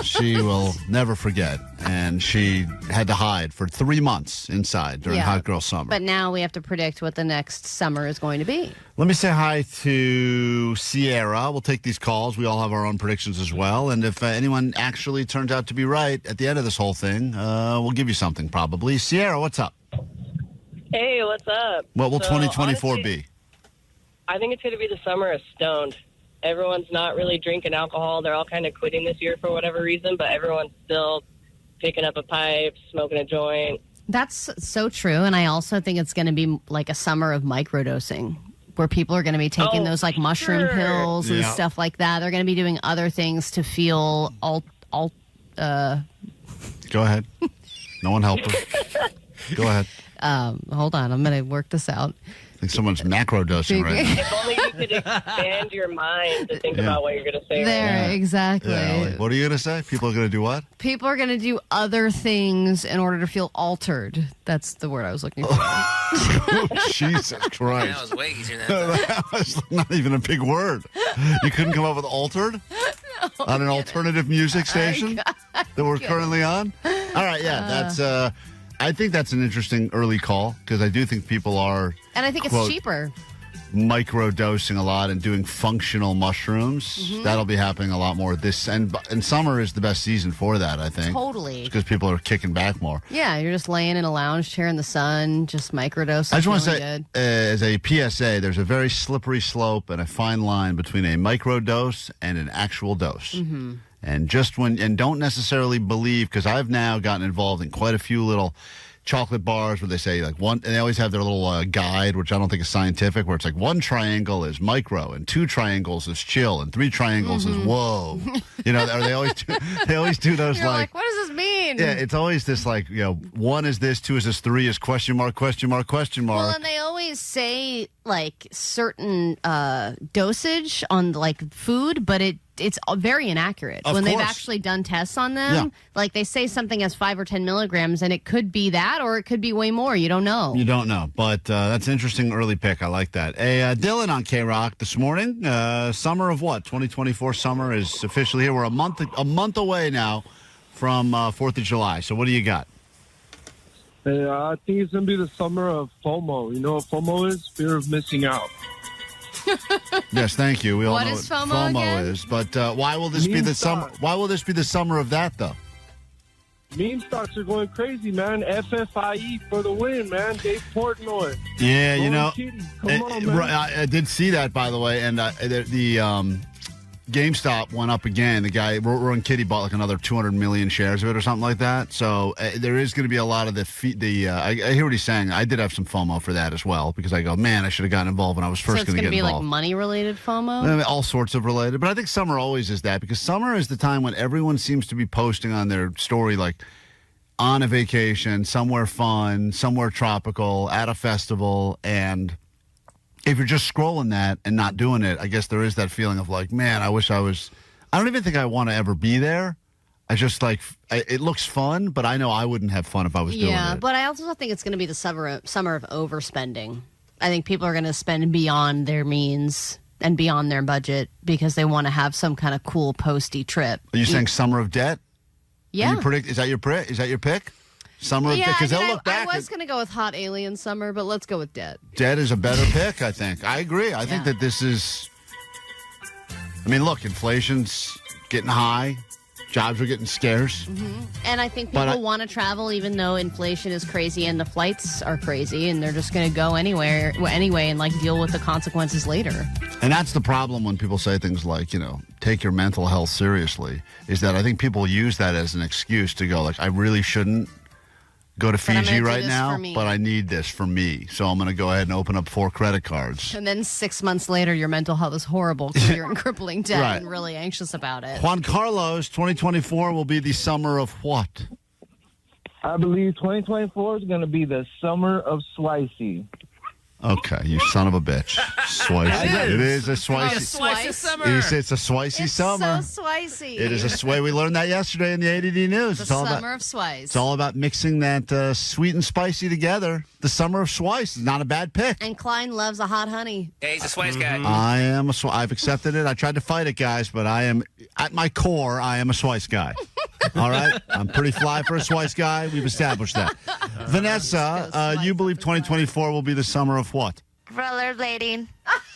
She will never forget. And she had to hide for 3 months inside during Hot Girl Summer. But now we have to predict what the next summer is going to be. Let me say hi to Sierra. We'll take these calls. We all have our own predictions as well. And if anyone actually turns out to be right at the end of this whole thing, we'll give you something probably. Sierra, what's up? Hey, what's up? What will So, 2024 honestly, be? I think it's going to be the summer of stoned. Everyone's not really drinking alcohol. They're all kind of quitting this year for whatever reason, but everyone's still picking up a pipe, smoking a joint. That's so true. And I also think it's going to be like a summer of microdosing, where people are going to be taking those like mushroom pills and stuff like that. They're going to be doing other things to feel Go ahead. No one help her. Go ahead. Hold on. I'm going to work this out. I think someone's macro dosing right now. If only you could expand your mind to think about what you're going to say. There, exactly. Yeah, like, what are you going to say? People are going to do what? People are going to do other things in order to feel altered. That's the word I was looking for. Jesus Christ. That was way easier than that was not even a big word. You couldn't come up with altered? On an alternative music station that we're currently on? All right, yeah, that's... I think that's an interesting early call because I do think people are... And I think quote, it's cheaper. Micro-dosing a lot and doing functional mushrooms. Mm-hmm. That'll be happening a lot more this... And summer is the best season for that, I think. Totally. Because people are kicking back more. Yeah, you're just laying in a lounge chair in the sun, just microdosing. I just want to say, as a PSA, there's a very slippery slope and a fine line between a microdose and an actual dose. Mm-hmm. And don't necessarily believe, because I've now gotten involved in quite a few little chocolate bars where they say like one, and they always have their little guide, which I don't think is scientific, where it's like 1 triangle is micro and 2 triangles is chill and 3 triangles is whoa. You know, or they always do those. You're like, what does this mean? Yeah, it's always this like, 1 is this, 2 is this, 3 is question mark, question mark, question mark. Well, and they always say like certain dosage on like food, but it's very inaccurate. Of when course. they've actually done tests on them. Yeah. Like they say something has 5 or 10 milligrams, and it could be that, or it could be way more. You don't know. You don't know, but that's an interesting early pick. I like that. Hey, Dylan on KROQ this morning. Summer of what? 2024 summer is officially here. We're a month away now from 4th of July. So what do you got? I think it's going to be the summer of FOMO. You know what FOMO is? Fear of missing out. Yes, thank you. We all What know is what FOMO again? is. But why will this be the summer? Why will this be the summer of that, though? Meme stocks are going crazy, man. FFIE for the win, man. Dave Portnoy. Yeah, Come on, man. I did see that, by the way, and the GameStop went up again. The guy, Rowan Kitty, bought like another 200 million shares of it or something like that. So there is going to be a lot of I hear what he's saying. I did have some FOMO for that as well because I go, man, I should have gotten involved when I was first going to get be involved. like money-related FOMO? I mean, all sorts of related. But I think summer always is that because summer is the time when everyone seems to be posting on their story like on a vacation, somewhere fun, somewhere tropical, at a festival, and if you're just scrolling that and not doing it, I guess there is that feeling of like, man, I wish I was. I don't even think I want to ever be there. I just like it looks fun, but I know I wouldn't have fun if I was doing it. Yeah, but I also think it's going to be the summer of overspending. I think people are going to spend beyond their means and beyond their budget because they want to have some kind of cool posty trip. Are you saying summer of debt? Yeah. Is that your pick? Summer of debt? Because they'll look back. I was going to go with hot alien summer, but let's go with debt. Debt is a better pick, I think. I agree. I think that this is. I mean, look, inflation's getting high. Jobs are getting scarce. Mm-hmm. And I think people want to travel even though inflation is crazy and the flights are crazy, and they're just going to go anyway and like deal with the consequences later. And that's the problem when people say things like, take your mental health seriously, is that I think people use that as an excuse to go like, I really shouldn't go to Fiji right now, but I need this for me. So I'm going to go ahead and open up 4 credit cards. And then 6 months later, your mental health is horrible because you're in crippling debt Right. and really anxious about it. Juan Carlos, 2024 will be the summer of what? I believe 2024 is going to be the summer of Swicey. Okay, you son of a bitch. Swicey. It is a Swicey. summer. It's a Swicey summer. So Swicey. It is a sway. We learned that yesterday in the ADD News. The summer of Swice. It's all about mixing that sweet and spicy together. The summer of Swice is not a bad pick. And Klein loves a hot honey. Yeah, he's a Swice guy. I am I've accepted it. I tried to fight it, guys, but I am, at my core, I am a Swice guy. All right? I'm pretty fly for a Swice guy. We've established that. Vanessa, you believe 2024 will be the summer of what? Rollerblading.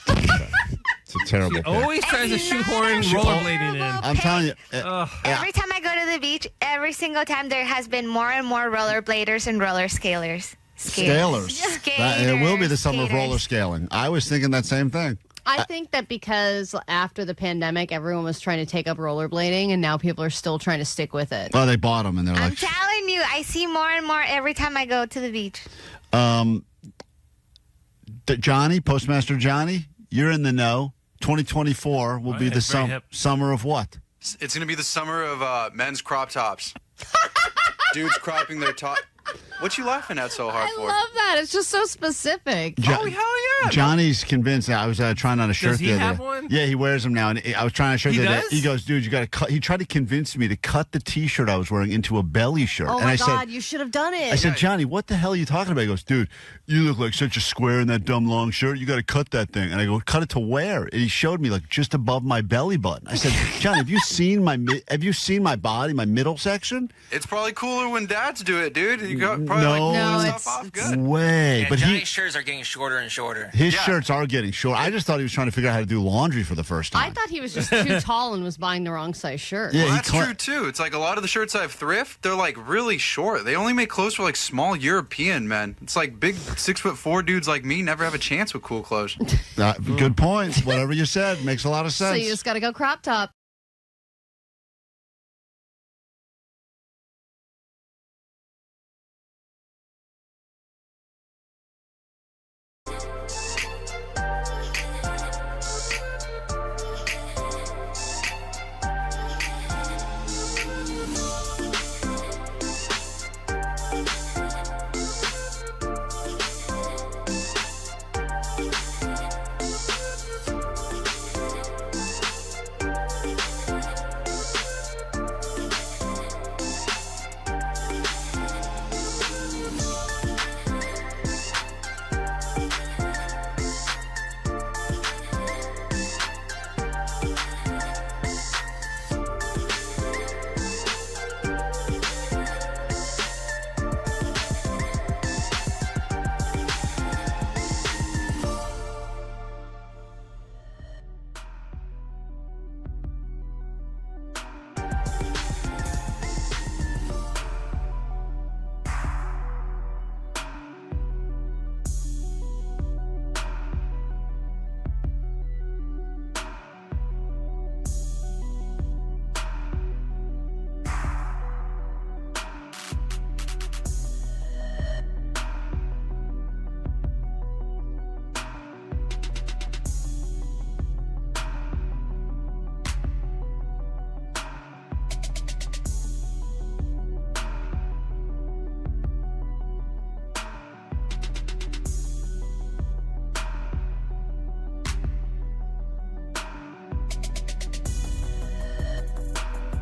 It's a terrible pick. Always tries to shoehorn rollerblading in. I'm telling you. Every time I go to the beach, every single time there has been more and more rollerbladers and roller scalers. Scalers. It will be the summer of roller scaling. I was thinking that same thing. I think that because after the pandemic, everyone was trying to take up rollerblading, and now people are still trying to stick with it. Oh, they bought them, and they're I'm like... telling you, I see more and more every time I go to the beach. Johnny, Postmaster Johnny, you're in the know. 2024 will be the summer of what? It's going to be the summer of men's crop tops. Dudes cropping their top. What you laughing at so hard for? I love that. It's just so specific. Oh, hell yeah. Johnny's convinced. I was trying on a shirt. Does he have one? Yeah, he wears them now. And I was trying on a shirt. He the other does? day. He goes, dude, you got to cut. He tried to convince me to cut the T-shirt I was wearing into a belly shirt. Oh, and my I God, said, you should have done it. I said, Johnny, what the hell are you talking about? He goes, dude, you look like such a square in that dumb long shirt. You got to cut that thing. And I go, cut it to where? And he showed me like just above my belly button. I said, Johnny, have you seen my body, my middle section? It's probably cooler when dads do it, dude. You got probably stuff off good. Way. Yeah, but Johnny's shirts are getting shorter and shorter. His shirts are getting short. I just thought he was trying to figure out how to do laundry for the first time. I thought he was just too tall and was buying the wrong size shirt. Yeah, well, that's true, too. It's like a lot of the shirts I've thrift, they're like really short. They only make clothes for like small European men. It's like big 6'4" dudes like me never have a chance with cool clothes. Good point. Whatever you said makes a lot of sense. So you just got to go crop top.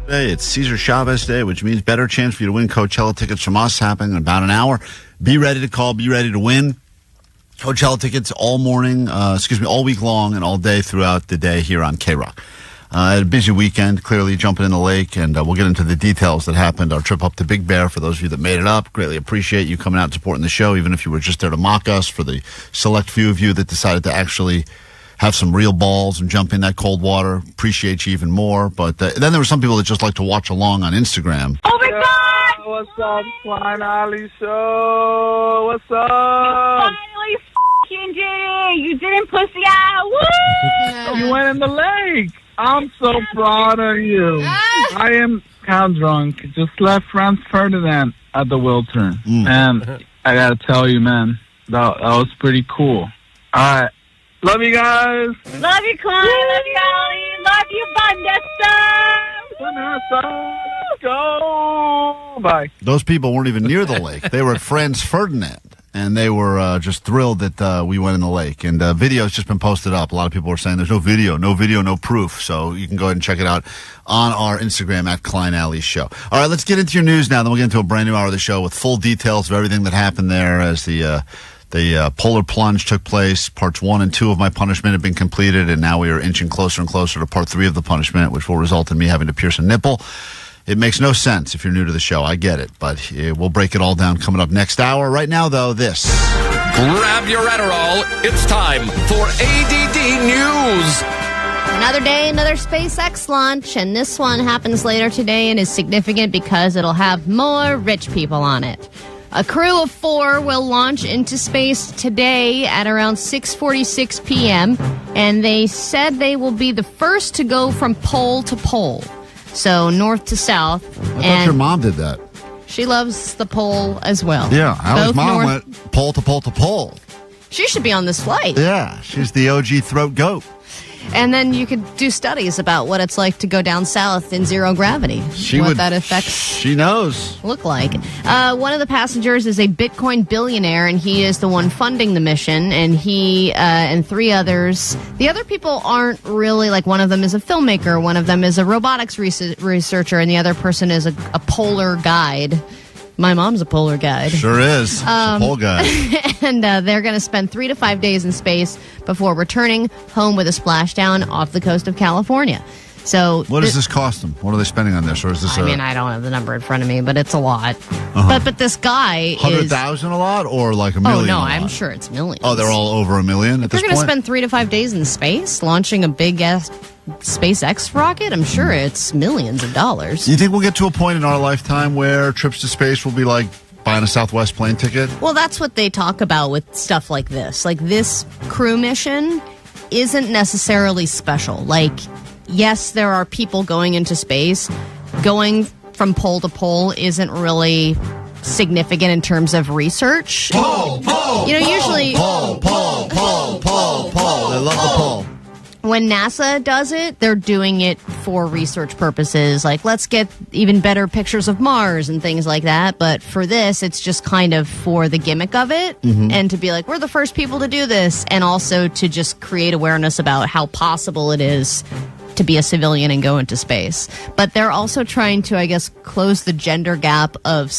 Day. It's Cesar Chavez Day, which means better chance for you to win Coachella tickets from us happening in about an hour. Be ready to call. Be ready to win. Coachella tickets all week long and all day throughout the day here on KROQ. Had a busy weekend, clearly jumping in the lake, and we'll get into the details that happened. Our trip up to Big Bear, for those of you that made it up, greatly appreciate you coming out and supporting the show, even if you were just there to mock us. For the select few of you that decided to actually have some real balls and jump in that cold water, appreciate you even more. But then there were some people that just like to watch along on Instagram. Oh my God! What's up, Klein Ali Show? What's up? Finally f***ing did it! You didn't pussy out! Woo! You went in the lake. I'm so proud of you. I am kind of drunk. Just left Franz Ferdinand at the Wiltern. And I got to tell you, man, that was pretty cool. All right. Love you guys. Love you, Klein. Love you, Ali. Love you, Vanessa. Let's go. Bye. Those people weren't even near the lake. They were at Franz Ferdinand, and they were just thrilled that we went in the lake. And video's just been posted up. A lot of people were saying there's no video, no proof. So you can go ahead and check it out on our Instagram at Klein Ali Show. All right, let's get into your news now. Then we'll get into a brand new hour of the show with full details of everything that happened there as the polar plunge took place. Parts 1 and 2 of my punishment have been completed, and now we are inching closer and closer to part 3 of the punishment, which will result in me having to pierce a nipple. It makes no sense if you're new to the show. I get it, but we'll break it all down coming up next hour. Right now, though, this. Grab your Adderall. It's time for ADD News. Another day, another SpaceX launch, and this one happens later today and is significant because it'll have more rich people on it. A crew of 4 will launch into space today at around 6:46 p.m., and they said they will be the first to go from pole to pole, so north to south. I thought your mom did that. She loves the pole as well. Yeah, Allie's Both mom north- went pole to pole to pole. She should be on this flight. Yeah, she's the OG throat goat. And then you could do studies about what it's like to go down south in zero gravity. That affects. She knows. Look like. One of the passengers is a Bitcoin billionaire, and he is the one funding the mission. And he and 3 others. The other people aren't really like. One of them is a filmmaker. One of them is a robotics researcher, and the other person is a polar guide. My mom's a polar guide. Sure is. She's a pole guide. And they're going to spend 3 to 5 days in space before returning home with a splashdown off the coast of California. So, what does this cost them? What are they spending on this? Or is this? I mean, I don't have the number in front of me, but it's a lot. But this guy 100,000 a lot, or like a million? Oh no, a lot? I'm sure it's millions. Oh, they're all over $1 million at They're this going to point. spend 3 to 5 days in space, launching a big ass SpaceX rocket. I'm sure it's millions of dollars. Do you think we'll get to a point in our lifetime where trips to space will be like buying a Southwest plane ticket? Well, that's what they talk about with stuff like this. Like, this crew mission isn't necessarily special. Like, yes, there are people going into space. Going from pole to pole isn't really significant in terms of research. Pole. Usually Pole. They love the pole. When NASA does it, they're doing it for research purposes. Like, let's get even better pictures of Mars and things like that. But for this, it's just kind of for the gimmick of it and to be like, we're the first people to do this. And also to just create awareness about how possible it is to be a civilian and go into space. But they're also trying to, I guess, close the gender gap of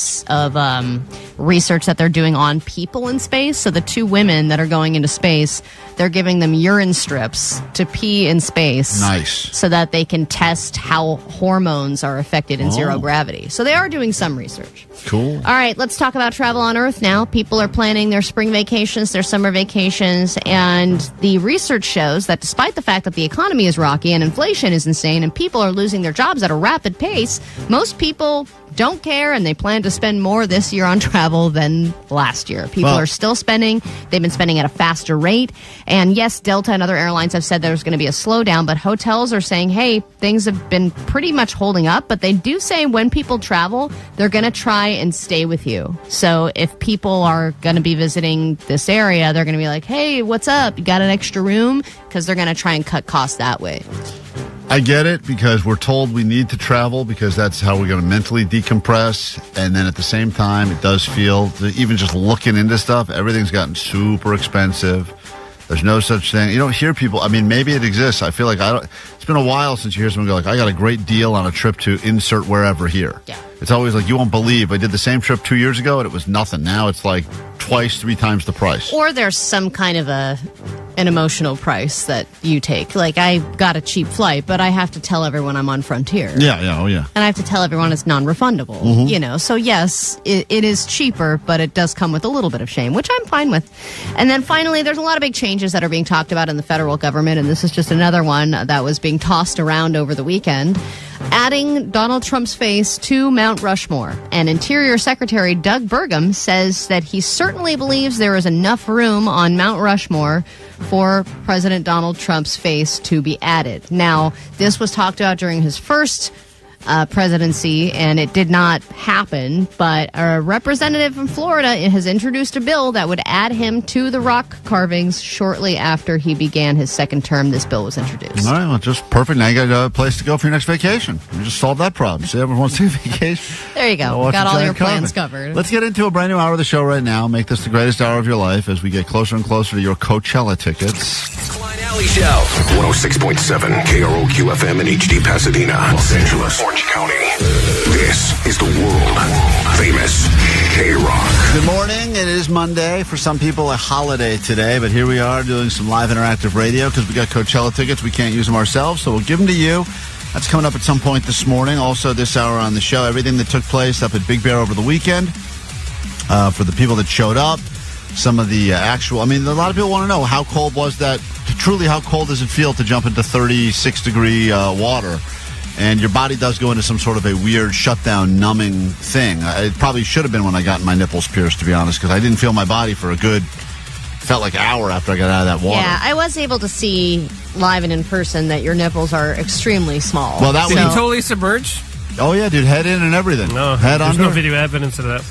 research that they're doing on people in space. So the 2 women that are going into space, they're giving them urine strips to pee in space. Nice. So that they can test how hormones are affected in zero gravity. So they are doing some research. Cool. All right, let's talk about travel on Earth now. People are planning their spring vacations, their summer vacations, and the research shows that despite the fact that the economy is rocky and inflation is insane and people are losing their jobs at a rapid pace, most people don't care, and they plan to spend more this year on travel than last year. People are still spending. They've been spending at a faster rate. And yes, Delta and other airlines have said there's going to be a slowdown, but hotels are saying, hey, things have been pretty much holding up. But they do say when people travel, they're going to try and stay with you. So if people are going to be visiting this area, they're going to be like, hey, what's up? You got an extra room? Because they're going to try and cut costs that way. I get it, because we're told we need to travel because that's how we're going to mentally decompress. And then at the same time, it does feel that even just looking into stuff, everything's gotten super expensive. There's no such thing. You don't hear people. I mean, maybe it exists. I feel like it's been a while since you hear someone go like, I got a great deal on a trip to insert wherever here. Yeah. It's always like, you won't believe I did the same trip 2 years ago and it was nothing. Now it's like twice, 3 times the price. Or there's some kind of an emotional price that you take. Like, I got a cheap flight, but I have to tell everyone I'm on Frontier. Yeah, oh yeah. And I have to tell everyone it's non-refundable, So yes, it is cheaper, but it does come with a little bit of shame, which I'm fine with. And then finally, there's a lot of big changes that are being talked about in the federal government, and this is just another one that was being tossed around over the weekend. Adding Donald Trump's face to Mount Rushmore. And Interior Secretary Doug Burgum says that he certainly believes there is enough room on Mount Rushmore for President Donald Trump's face to be added. Now, this was talked about during his first presidency, and it did not happen, but a representative from Florida has introduced a bill that would add him to the rock carvings shortly after he began his second term. This bill was introduced. All right, well, just perfect. Now you got a place to go for your next vacation. You just solved that problem. See, everyone wants to take a vacation. There you go. Got all your plans covered. Let's get into a brand new hour of the show right now. Make this the greatest hour of your life as we get closer and closer to your Coachella tickets. Klein Alley Show. 106.7 KROQ FM in HD Pasadena, Los Angeles, Orange County. This is the world famous KROQ. Good morning. It is Monday. For some people, a holiday today, but here we are doing some live interactive radio because we got Coachella tickets. We can't use them ourselves, so we'll give them to you. That's coming up at some point this morning. Also, this hour on the show, everything that took place up at Big Bear over the weekend. For the people that showed up, some of the a lot of people want to know how cold was that? Truly, how cold does it feel to jump into 36-degree water? and your body does go into some sort of a weird shutdown, numbing thing. It probably should have been when I got my nipples pierced, to be honest, because I didn't feel my body for a good, felt like an hour after I got out of that water. Yeah, I was able to see live and in person that your nipples are extremely small. Well, that Did was you totally submerge? Oh yeah, dude, head in and everything. No, head there's under. no video evidence of that.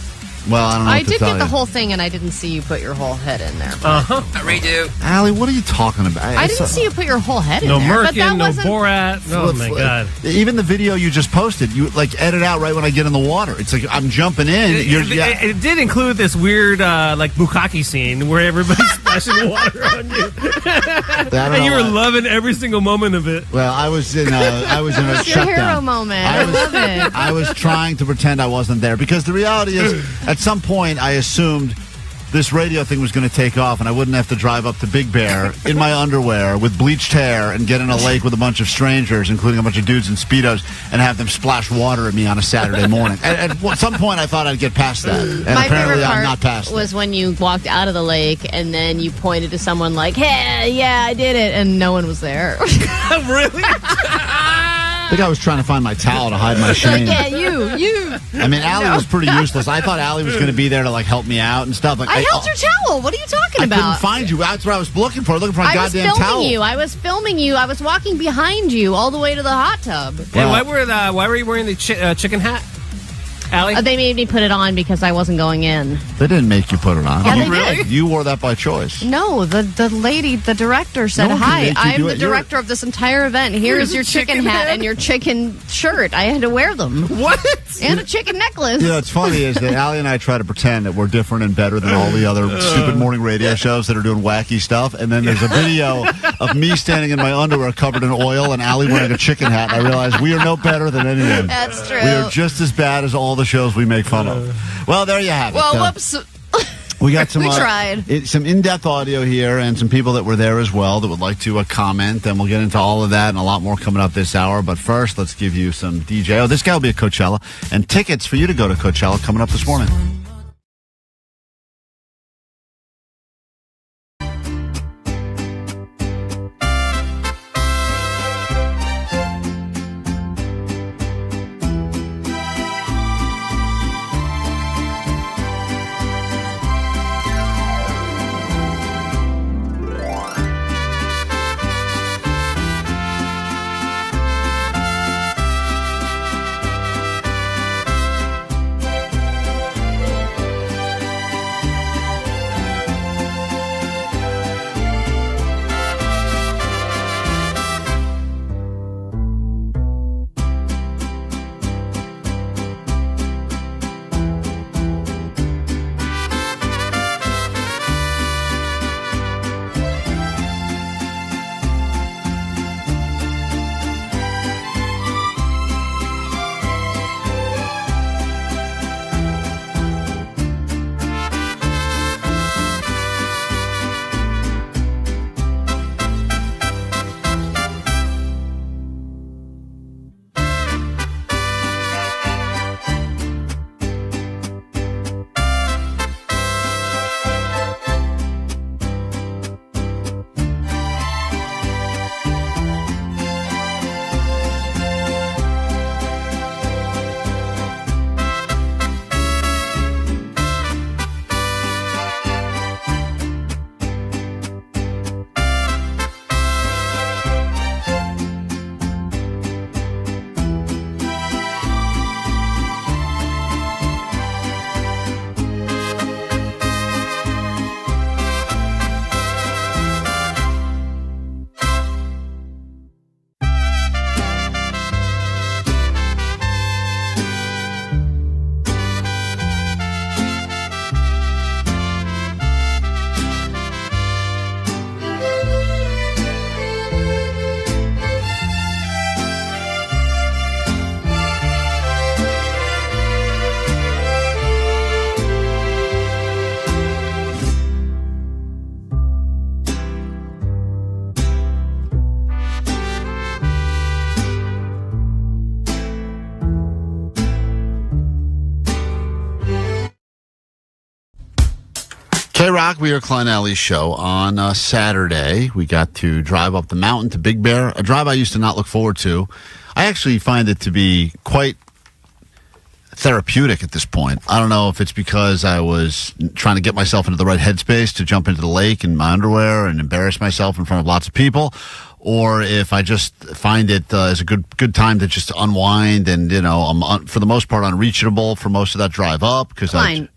Well, I don't know. I what to did tell get the you. whole thing, and I didn't see you put your whole head in there. Redo. Allie, what are you talking about? I didn't see you put your whole head in No there. But that Merkin, no wasn't... Borat. Oh, my God. Even the video you just posted, you like edit out right when I get in the water. It's like I'm jumping in. It did include this weird, like, bukkake scene where everybody's splashing water on you. And you were loving every single moment of it. Well, I was in a It's your shutdown. hero moment. I love it. I was trying to pretend I wasn't there because the reality is, at some point, I assumed this radio thing was going to take off and I wouldn't have to drive up to Big Bear in my underwear with bleached hair and get in a lake with a bunch of strangers, including a bunch of dudes in Speedos, and have them splash water at me on a Saturday morning. At some point, I thought I'd get past that. And My apparently, favorite part I'm not past was when you walked out of the lake and then you pointed to someone like, hey, yeah, I did it, and no one was there. Really? I think I was trying to find my towel to hide my shame. Like, yeah, you. I mean, Allie was pretty useless. I thought Allie was going to be there to like help me out and stuff. Like I held your towel. What are you talking I about? couldn't find you. That's what I was looking for. Looking for my I was goddamn filming towel. you. I was filming you. I was walking behind you all the way to the hot tub. Hey, why were you wearing the chicken hat, Allie? They made me put it on because I wasn't going in. They didn't make you put it on. Yeah, they did. You wore that by choice. No, the lady, the director said, No one can hi, make you I'm do the it. You're- director of this entire event. Here's your chicken hat and your chicken shirt. I had to wear them. What? And a chicken necklace. You know, what's funny is that Allie and I try to pretend that we're different and better than all the other stupid morning radio shows that are doing wacky stuff. And then there's a video of me standing in my underwear covered in oil and Allie wearing a chicken hat. And I realize we are no better than anyone. That's true. We are just as bad as all the shows we make fun of. Well, there you have it. Well, whoops. We got some We tried. some in-depth audio here and some people that were there as well that would like to comment, and we'll get into all of that and a lot more coming up this hour. But first, let's give you some DJ. Oh, this guy will be at Coachella, and tickets for you to go to Coachella coming up this morning. KROQ, we are Klein Alley's show. On Saturday, we got to drive up the mountain to Big Bear, a drive I used to not look forward to. I actually find it to be quite therapeutic at this point. I don't know if it's because I was trying to get myself into the right headspace to jump into the lake in my underwear and embarrass myself in front of lots of people, or if I just find it as a good time to just unwind and, I'm for the most part unreachable for most of that drive up. Fine.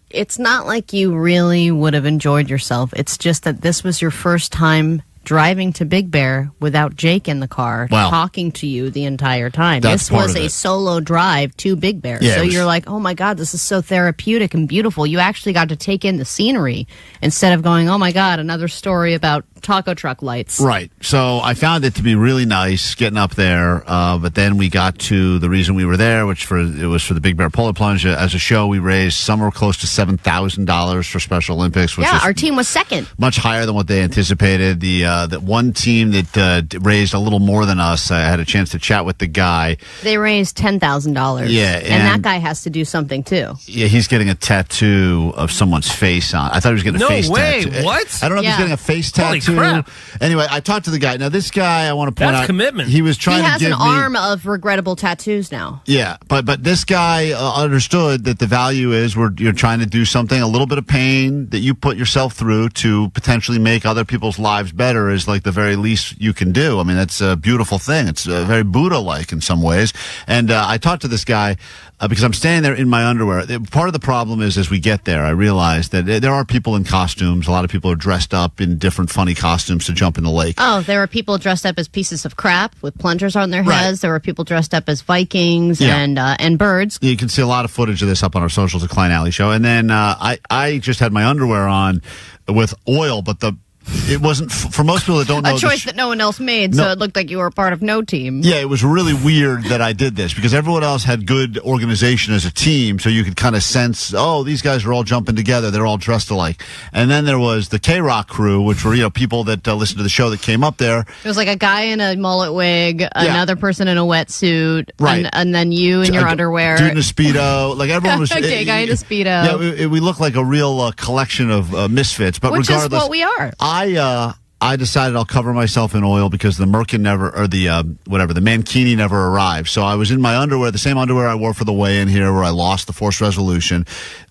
It's not like you really would have enjoyed yourself. It's just that this was your first time driving to Big Bear without Jake in the car, talking to you the entire time. This was a solo drive to Big Bear. Yeah, so you're like, oh my God, this is so therapeutic and beautiful. You actually got to take in the scenery instead of going, oh my God, another story about taco truck lights. Right. So I found it to be really nice getting up there. But then we got to the reason we were there, it was for the Big Bear Polar Plunge. As a show, we raised somewhere close to $7,000 for Special Olympics. Which is our team was second. Much higher than what they anticipated. The one team that raised a little more than us, I had a chance to chat with the guy. They raised $10,000. Yeah. And that guy has to do something too. Yeah, he's getting a tattoo of someone's face on. I thought he was getting a face tattoo. No way, what? I don't know if he's getting a face tattoo. Holy crap. Anyway, I talked to the guy. Now, this guy, I want to point out. That's commitment. He was trying to give me. He has an arm of regrettable tattoos now. Yeah, but this guy understood that the value is you're trying to do something, a little bit of pain that you put yourself through to potentially make other people's lives better is like the very least you can do. I mean, that's a beautiful thing. It's very Buddha-like in some ways. And I talked to this guy because I'm standing there in my underwear. Part of the problem is as we get there, I realized that there are people in costumes. A lot of people are dressed up in different funny costumes to jump in the lake. Oh, there were people dressed up as pieces of crap with plungers on their heads. There were people dressed up as Vikings and birds. You can see a lot of footage of this up on our socials at Klein Alley Show. And then I just had my underwear on with oil, but it wasn't, for most people that don't know. A choice that no one else made, so it looked like you were a part of no team. Yeah, it was really weird that I did this because everyone else had good organization as a team, so you could kind of sense, these guys are all jumping together. They're all dressed alike. And then there was the KROQ crew, which were, people that listened to the show that came up there. It was like a guy in a mullet wig, another person in a wetsuit, and then you in your underwear. Dude in a Speedo. Like everyone was. Okay, guy in a Speedo. Yeah, we look like a real collection of misfits. But which regardless. Is what we are. I decided I'll cover myself in oil because the Merkin the Mankini never arrived. So I was in my underwear, the same underwear I wore for the weigh-in here where I lost the forced resolution.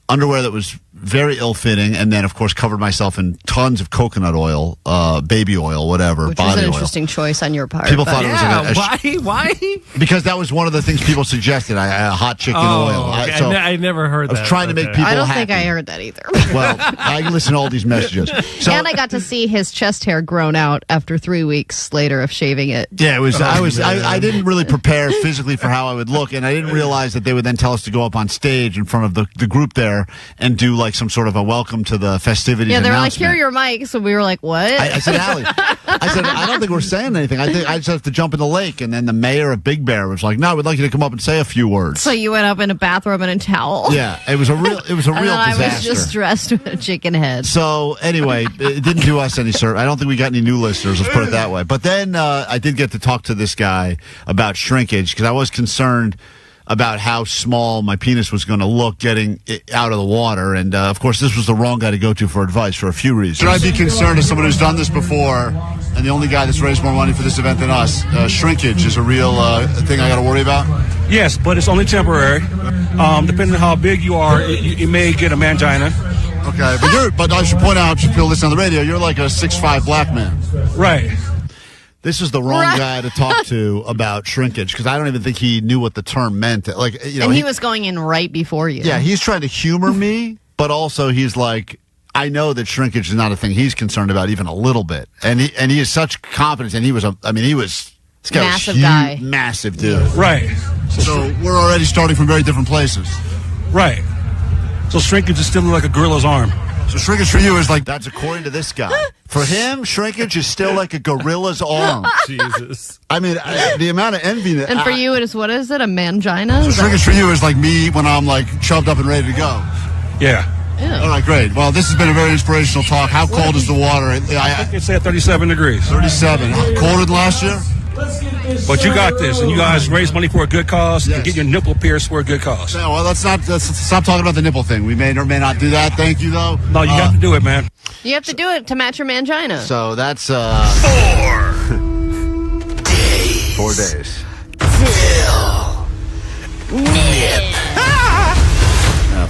Underwear that was very ill-fitting, and then, of course, covered myself in tons of coconut oil, baby oil, whatever, which body was an oil. Interesting choice on your part. People thought it was like why? Because that was one of the things people suggested. I hot chicken oil. Okay. I never heard that. I was trying to make people I don't happy. think I heard that either. Well, I listen to all these messages. So, and I got to see his chest hair grown out after 3 weeks later of shaving it. Yeah, it was. I didn't really prepare physically for how I would look, and I didn't realize that they would then tell us to go up on stage in front of the group there and do like some sort of a welcome to the festivities. Yeah, they were like, announcement. "Here are your mics," and we were like, "What?" I said, Allie, I don't think we're saying anything. I think I just have to jump in the lake. And then the mayor of Big Bear was like, "No, we'd like you to come up and say a few words." So you went up in a bathrobe and a towel. Yeah, it was a real and disaster. I was just dressed with a chicken head. So anyway, it didn't do us any service. I don't think we got any new listeners. Let's put it that way. But then I did get to talk to this guy about shrinkage because I was concerned about how small my penis was going to look getting it out of the water. And, of course, this was the wrong guy to go to for advice for a few reasons. Should I be concerned as someone who's done this before and the only guy that's raised more money for this event than us? Shrinkage is a real thing I got to worry about? Yes, but it's only temporary. Depending on how big you are, you may get a mangina. Okay, but I should point out to people listening on the radio, you're like a 6'5" black man. Right. This is the wrong guy to talk to about shrinkage because I don't even think he knew what the term meant. Like, and he was going in right before you. Yeah, he's trying to humor me, but also he's like, I know that shrinkage is not a thing he's concerned about even a little bit, and he has such confidence. And he was this guy massive was guy, massive dude. Right. So we're already starting from very different places. Right. So shrinkage is still like a gorilla's arm. So shrinkage for you is like, that's according to this guy. For him, shrinkage is still like a gorilla's arm. Jesus. I mean, the amount of envy that... And for you, what is it, a mangina? So shrinkage for you is like me when I'm like shoved up and ready to go. Yeah. Ew. All right, great. Well, this has been a very inspirational talk. How cold is the water? I think it's at 37 degrees. 37. Colder than last year? But you got this, and you guys raise money for a good cause and get your nipple pierced for a good cause. Yeah, well, let's stop talking about the nipple thing. We may or may not do that. Thank you, though. No, you got to do it, man. You have to do it to match your mangina. So that's 4 days. Nip.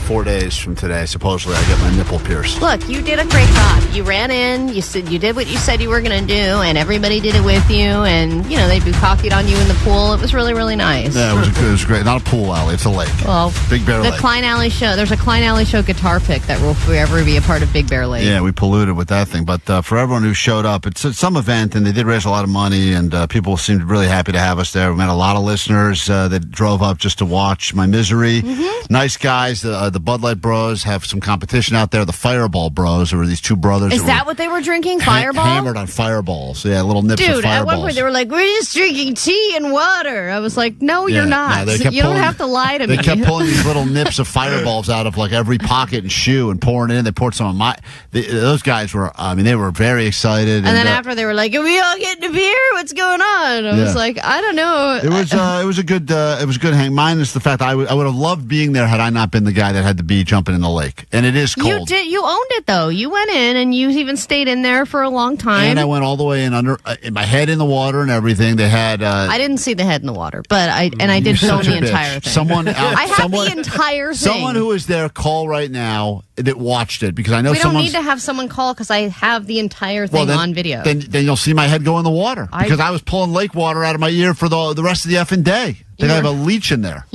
4 days from today, supposedly, I get my nipple pierced. Look, you did a great job. You ran in, you did what you said you were going to do, and everybody did it with you, and, they bukkake on you in the pool. It was really, really nice. Yeah, it was great. Not a pool alley, it's a lake. Well, Big Bear Lake. The Klein Alley Show. There's a Klein Alley Show guitar pick that will forever be a part of Big Bear Lake. Yeah, we polluted with that thing. But for everyone who showed up, it's some event, and they did raise a lot of money, and people seemed really happy to have us there. We met a lot of listeners that drove up just to watch my misery. Mm-hmm. Nice guys. The Bud Light Bros have some competition out there. The Fireball Bros, there were these two brothers. Is that what they were drinking? Fireball? Hammered on Fireballs. Yeah, little nips of Dude, Fireballs. at one point they were like, we're just drinking tea and water. I was like, no, you're not. No, You don't have to lie to me. They kept pulling these little nips of Fireballs out of like every pocket and shoe and pouring it in. They poured some of those guys were, they were very excited. And then after they were like, are we all getting a beer? What's going on? I was like, I don't know. It was a good hang. Minus the fact I would have loved being there had I not been the guy that had to be jumping in the lake. And it is cold. You owned it though. You went in and you even stayed in there for a long time. And I went all the way in under my head in the water and everything. They had. I didn't see the head in the water, but I did film the entire thing. I have the entire thing. Someone who is there, call right now that watched it because I know we don't need to have someone call because I have the entire thing on video. Then you'll see my head go in the water because I was pulling lake water out of my ear for the rest of the effing day. They have a leech in there.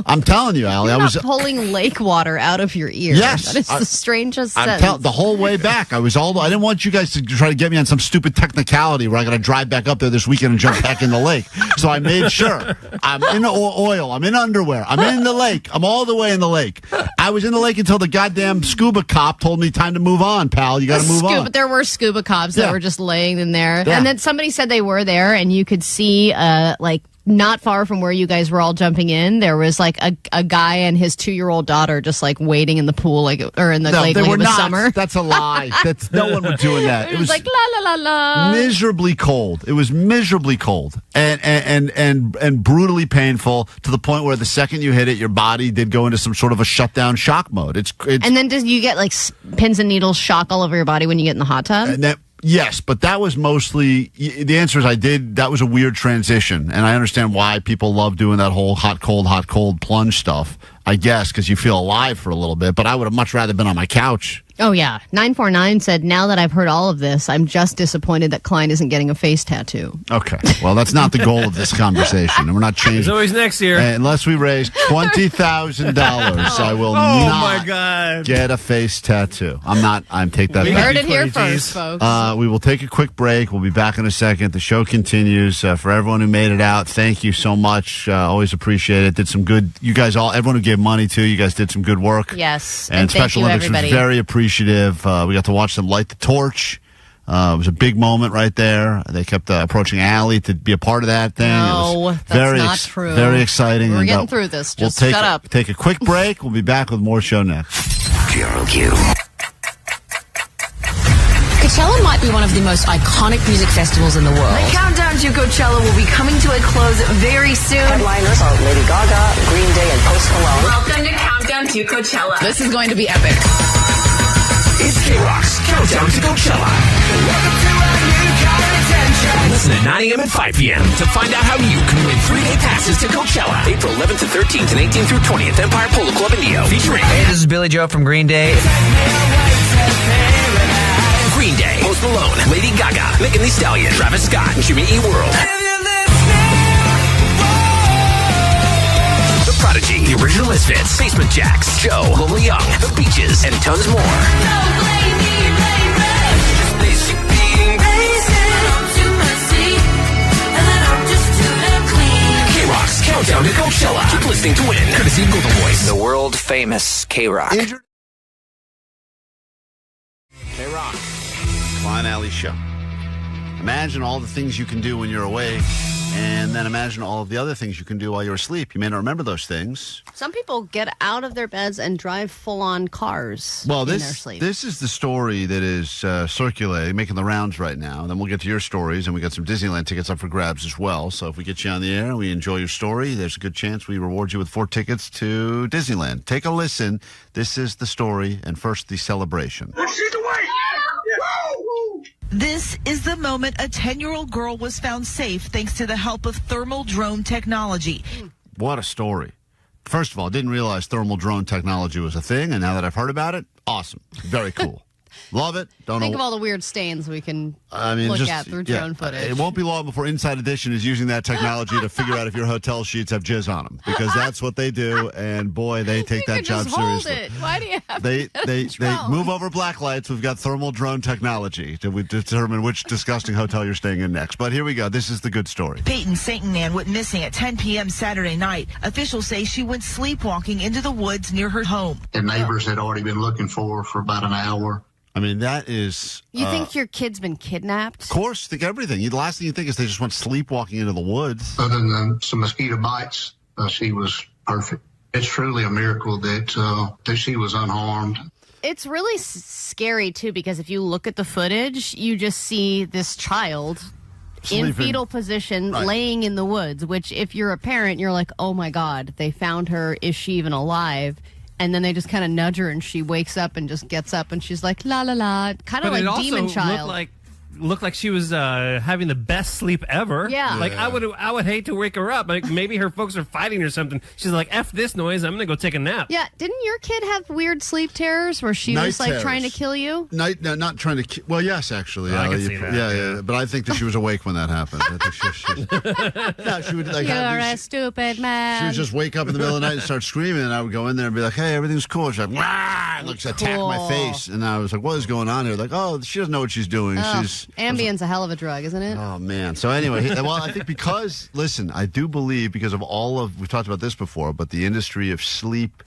I'm telling you, Allie. I was pulling lake water out of your ear. Yes, that is the strangest sentence. The whole way back, I didn't want you guys to try to get me on some stupid technicality where I got to drive back up there this weekend and jump back in the lake. So I made sure I'm in oil, I'm in underwear, I'm in the lake, I'm all the way in the lake. I was in the lake until the goddamn scuba cop told me time to move on, pal. You got to move on. But there were scuba cops that were just laying in there, Yeah. and then somebody said they were there, and you could see not far from where you guys were all jumping in, there was like a guy and his 2-year-old daughter just like waiting in the pool, or in the lake like it was summer. That's a lie. No one was doing that. It was like la la la la. Miserably cold. It was miserably cold and brutally painful to the point where the second you hit it, your body did go into some sort of a shutdown shock mode. And then did you get like pins and needles shock all over your body when you get in the hot tub? Yes, but that was mostly, the answer is I did, that was a weird transition, and I understand why people love doing that whole hot, cold plunge stuff, I guess, because you feel alive for a little bit, but I would have much rather been on my couch. Oh, yeah. 949 said, now that I've heard all of this, I'm just disappointed that Klein isn't getting a face tattoo. Okay. Well, that's not the goal of this conversation, and we're not changing. It's always next year. Unless we raise $20,000, I will not get a face tattoo. I'm take that We back. heard it here first, folks. We will take a quick break. We'll be back in a second. The show continues. For everyone who made it out, thank you so much. Always appreciate it. Did some good, you guys everyone who gave money to, you guys did some good work. Yes. And Special thank you, Olympics everybody. was very appreciative. We got to watch them light the torch. It was a big moment right there. They kept approaching Allie to be a part of that thing. No, it was that's not true. Very exciting. We're And, getting through this. Just shut up. Take a quick break. We'll be back with more show next. KROQ. Coachella might be one of the most iconic music festivals in the world. The countdown to Coachella will be coming to a close very soon. Headliners are Lady Gaga, Green Day, and Post Malone. Welcome to Countdown to Coachella. This is going to be epic. It's KROQ's Countdown to Coachella. Listen at 9 a.m. and 5 p.m. to find out how you can win 3-day passes to Coachella. April 11th to 13th and 18th through 20th, Empire Polo Club in Neo. Featuring Hey, this is Billy Joe from Green Day. Green Day, Post Malone, Lady Gaga, Megan Thee Stallion, Travis Scott, and Jimmy E. World. The Prodigy, The Original Misfits, Basement Jacks, Joe, Lola Young, The Beaches, and tons more. KROQ's Countdown to Coachella. Keep listening to win. Courtesy of Golden Voice. The world famous KROQ. KROQ, Klein Alley Show. Imagine all the things you can do when you're away, and then imagine all of the other things you can do while you're asleep. You may not remember those things. Some people get out of their beds and drive full-on cars Well, in their this sleep. this is the story that is circulating, making the rounds right now. And then we'll get to your stories, and we got some Disneyland tickets up for grabs as well. So if we get you on the air and we enjoy your story, there's a good chance we reward you with 4 tickets to Disneyland. Take a listen. This is the story, and first the celebration. She's awake! This is the moment a 10-year-old girl was found safe thanks to the help of thermal drone technology. What a story. First of all, I didn't realize thermal drone technology was a thing, and now that I've heard about it, awesome. Very cool. Love it. Think of all the weird stains we can look at through drone footage. It won't be long before Inside Edition is using that technology to figure out if your hotel sheets have jizz on them, because that's what they do, and boy, they take that job seriously. Hold it. Why do you have They move over black lights. We've got thermal drone technology to determine which disgusting hotel you're staying in next. But here we go. This is the good story. Peyton Saint-Nan went missing at 10 p.m. Saturday night. Officials say she went sleepwalking into the woods near her home. The neighbors had already been looking for her for about an hour. I mean, that is... You think your kid's been kidnapped? Of course. Think everything. The last thing you think is they just went sleepwalking into the woods. Other than some mosquito bites, she was perfect. It's truly a miracle that she was unharmed. It's really scary, too, because if you look at the footage, you just see this child sleeping in fetal position, laying in the woods, which if you're a parent, you're like, oh, my God, they found her. Is she even alive? And then they just kind of nudge her, and she wakes up and just gets up, and she's like, la, la, la. Kind of like Demon Child. Looked like she was having the best sleep ever. Yeah. Like, I would hate to wake her up. Like, maybe her folks are fighting or something. She's like, F this noise, I'm going to go take a nap. Yeah. Didn't your kid have weird sleep terrors where she was, like, trying to kill you? No, not trying to kill. Well, yes, actually. I can see that. Yeah. But I think that she was awake when that happened. I think she would, like, you're a stupid man. She would just wake up in the middle of the night and start screaming, and I would go in there and be like, hey, everything's cool. She's like, wah! And like, attack my face. And I was like, what is going on here? Like, oh, she doesn't know what she's doing. Ambien's a hell of a drug, isn't it? Oh, man. So anyway, well, I think because, listen, I do believe because of we've talked about this before, but the industry of sleep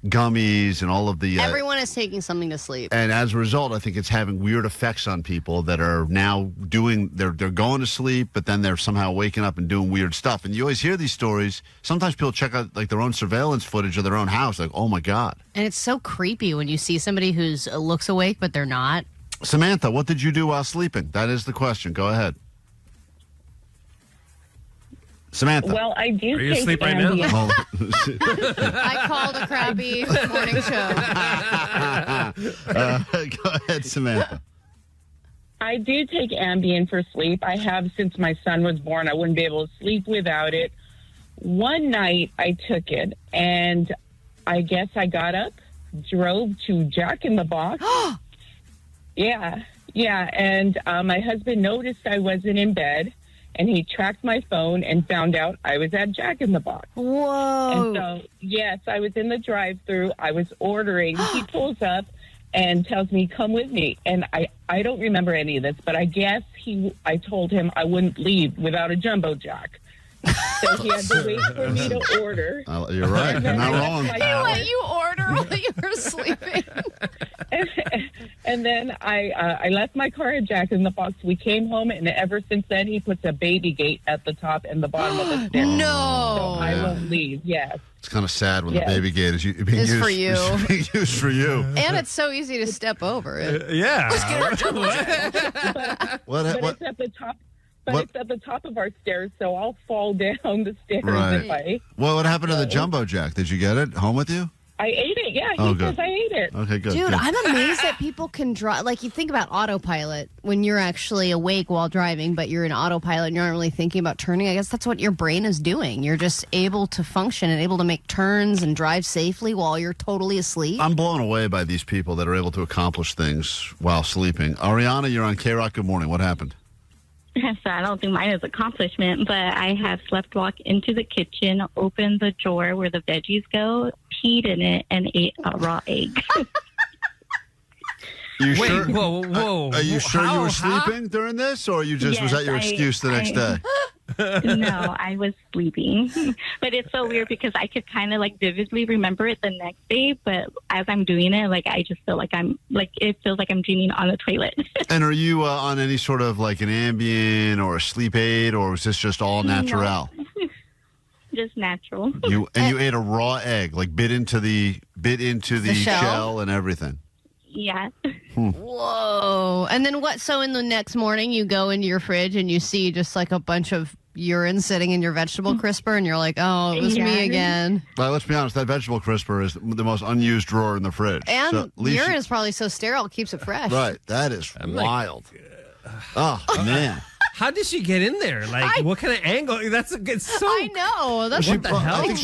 gummies and all of the... Everyone is taking something to sleep. And as a result, I think it's having weird effects on people that are now they're going to sleep, but then they're somehow waking up and doing weird stuff. And you always hear these stories. Sometimes people check out like their own surveillance footage of their own house, like, oh my God. And it's so creepy when you see somebody who's looks awake, but they're not. Samantha, what did you do while sleeping? That is the question. Go ahead. Samantha. Well, I do. Are you asleep right now? I called a crappy morning show. Go ahead, Samantha. I do take Ambien for sleep. I have since my son was born. I wouldn't be able to sleep without it. One night I took it, and I guess I got up, drove to Jack in the Box. Yeah. And my husband noticed I wasn't in bed, and he tracked my phone and found out I was at Jack in the Box. Whoa. And so, yes, I was in the drive-thru. I was ordering. He pulls up and tells me, come with me. And I don't remember any of this, but I guess I told him I wouldn't leave without a Jumbo Jack. So he had to wait for me to order. You're right. You're not wrong. He let you order while you were sleeping. And then I left my car at Jack in the Box. We came home, and ever since then, he puts a baby gate at the top and the bottom of the stairs. No. So I won't leave, yes. It's kind of sad when the baby gate is being used for you. It's being used for you. And it's so easy to step over it. Yeah. Let's get our Jumbo Jack. But it's at the top. But it's at the top of our stairs, so I'll fall down the stairs if I... Well, what happened to the Jumbo Jack? Did you get it home with you? I ate it, yeah. He says I ate it. Okay, good. Dude, good. I'm amazed that people can drive. Like, you think about autopilot when you're actually awake while driving, but you're in autopilot and you're not really thinking about turning. I guess that's what your brain is doing. You're just able to function and able to make turns and drive safely while you're totally asleep. I'm blown away by these people that are able to accomplish things while sleeping. Ariana, you're on KROQ. Good morning. What happened? So I don't think mine is accomplishment, but I have slept walk into the kitchen, opened the drawer where the veggies go, peed in it, and ate a raw egg. You Wait, sure? whoa. Are you sure you were sleeping during this, or you just was that your excuse the next day? No, I was sleeping. But it's so weird because I could kind of like vividly remember it the next day, but as I'm doing it, like I just feel like it feels like I'm dreaming on the toilet. And are you on any sort of like an Ambien or a sleep aid, or was this just all natural? No. Just natural. You ate a raw egg, like bit into the shell and everything. Yeah. Whoa. And then what? So in the next morning, you go into your fridge and you see just like a bunch of urine sitting in your vegetable crisper, and you're like, oh, it was me again. Well, let's be honest, that vegetable crisper is the most unused drawer in the fridge. And urine is probably so sterile, it keeps it fresh. Right. That is wild. Oh, man. How did she get in there? Like, what kind of angle? That's a good. So I know. That's what the hell? I think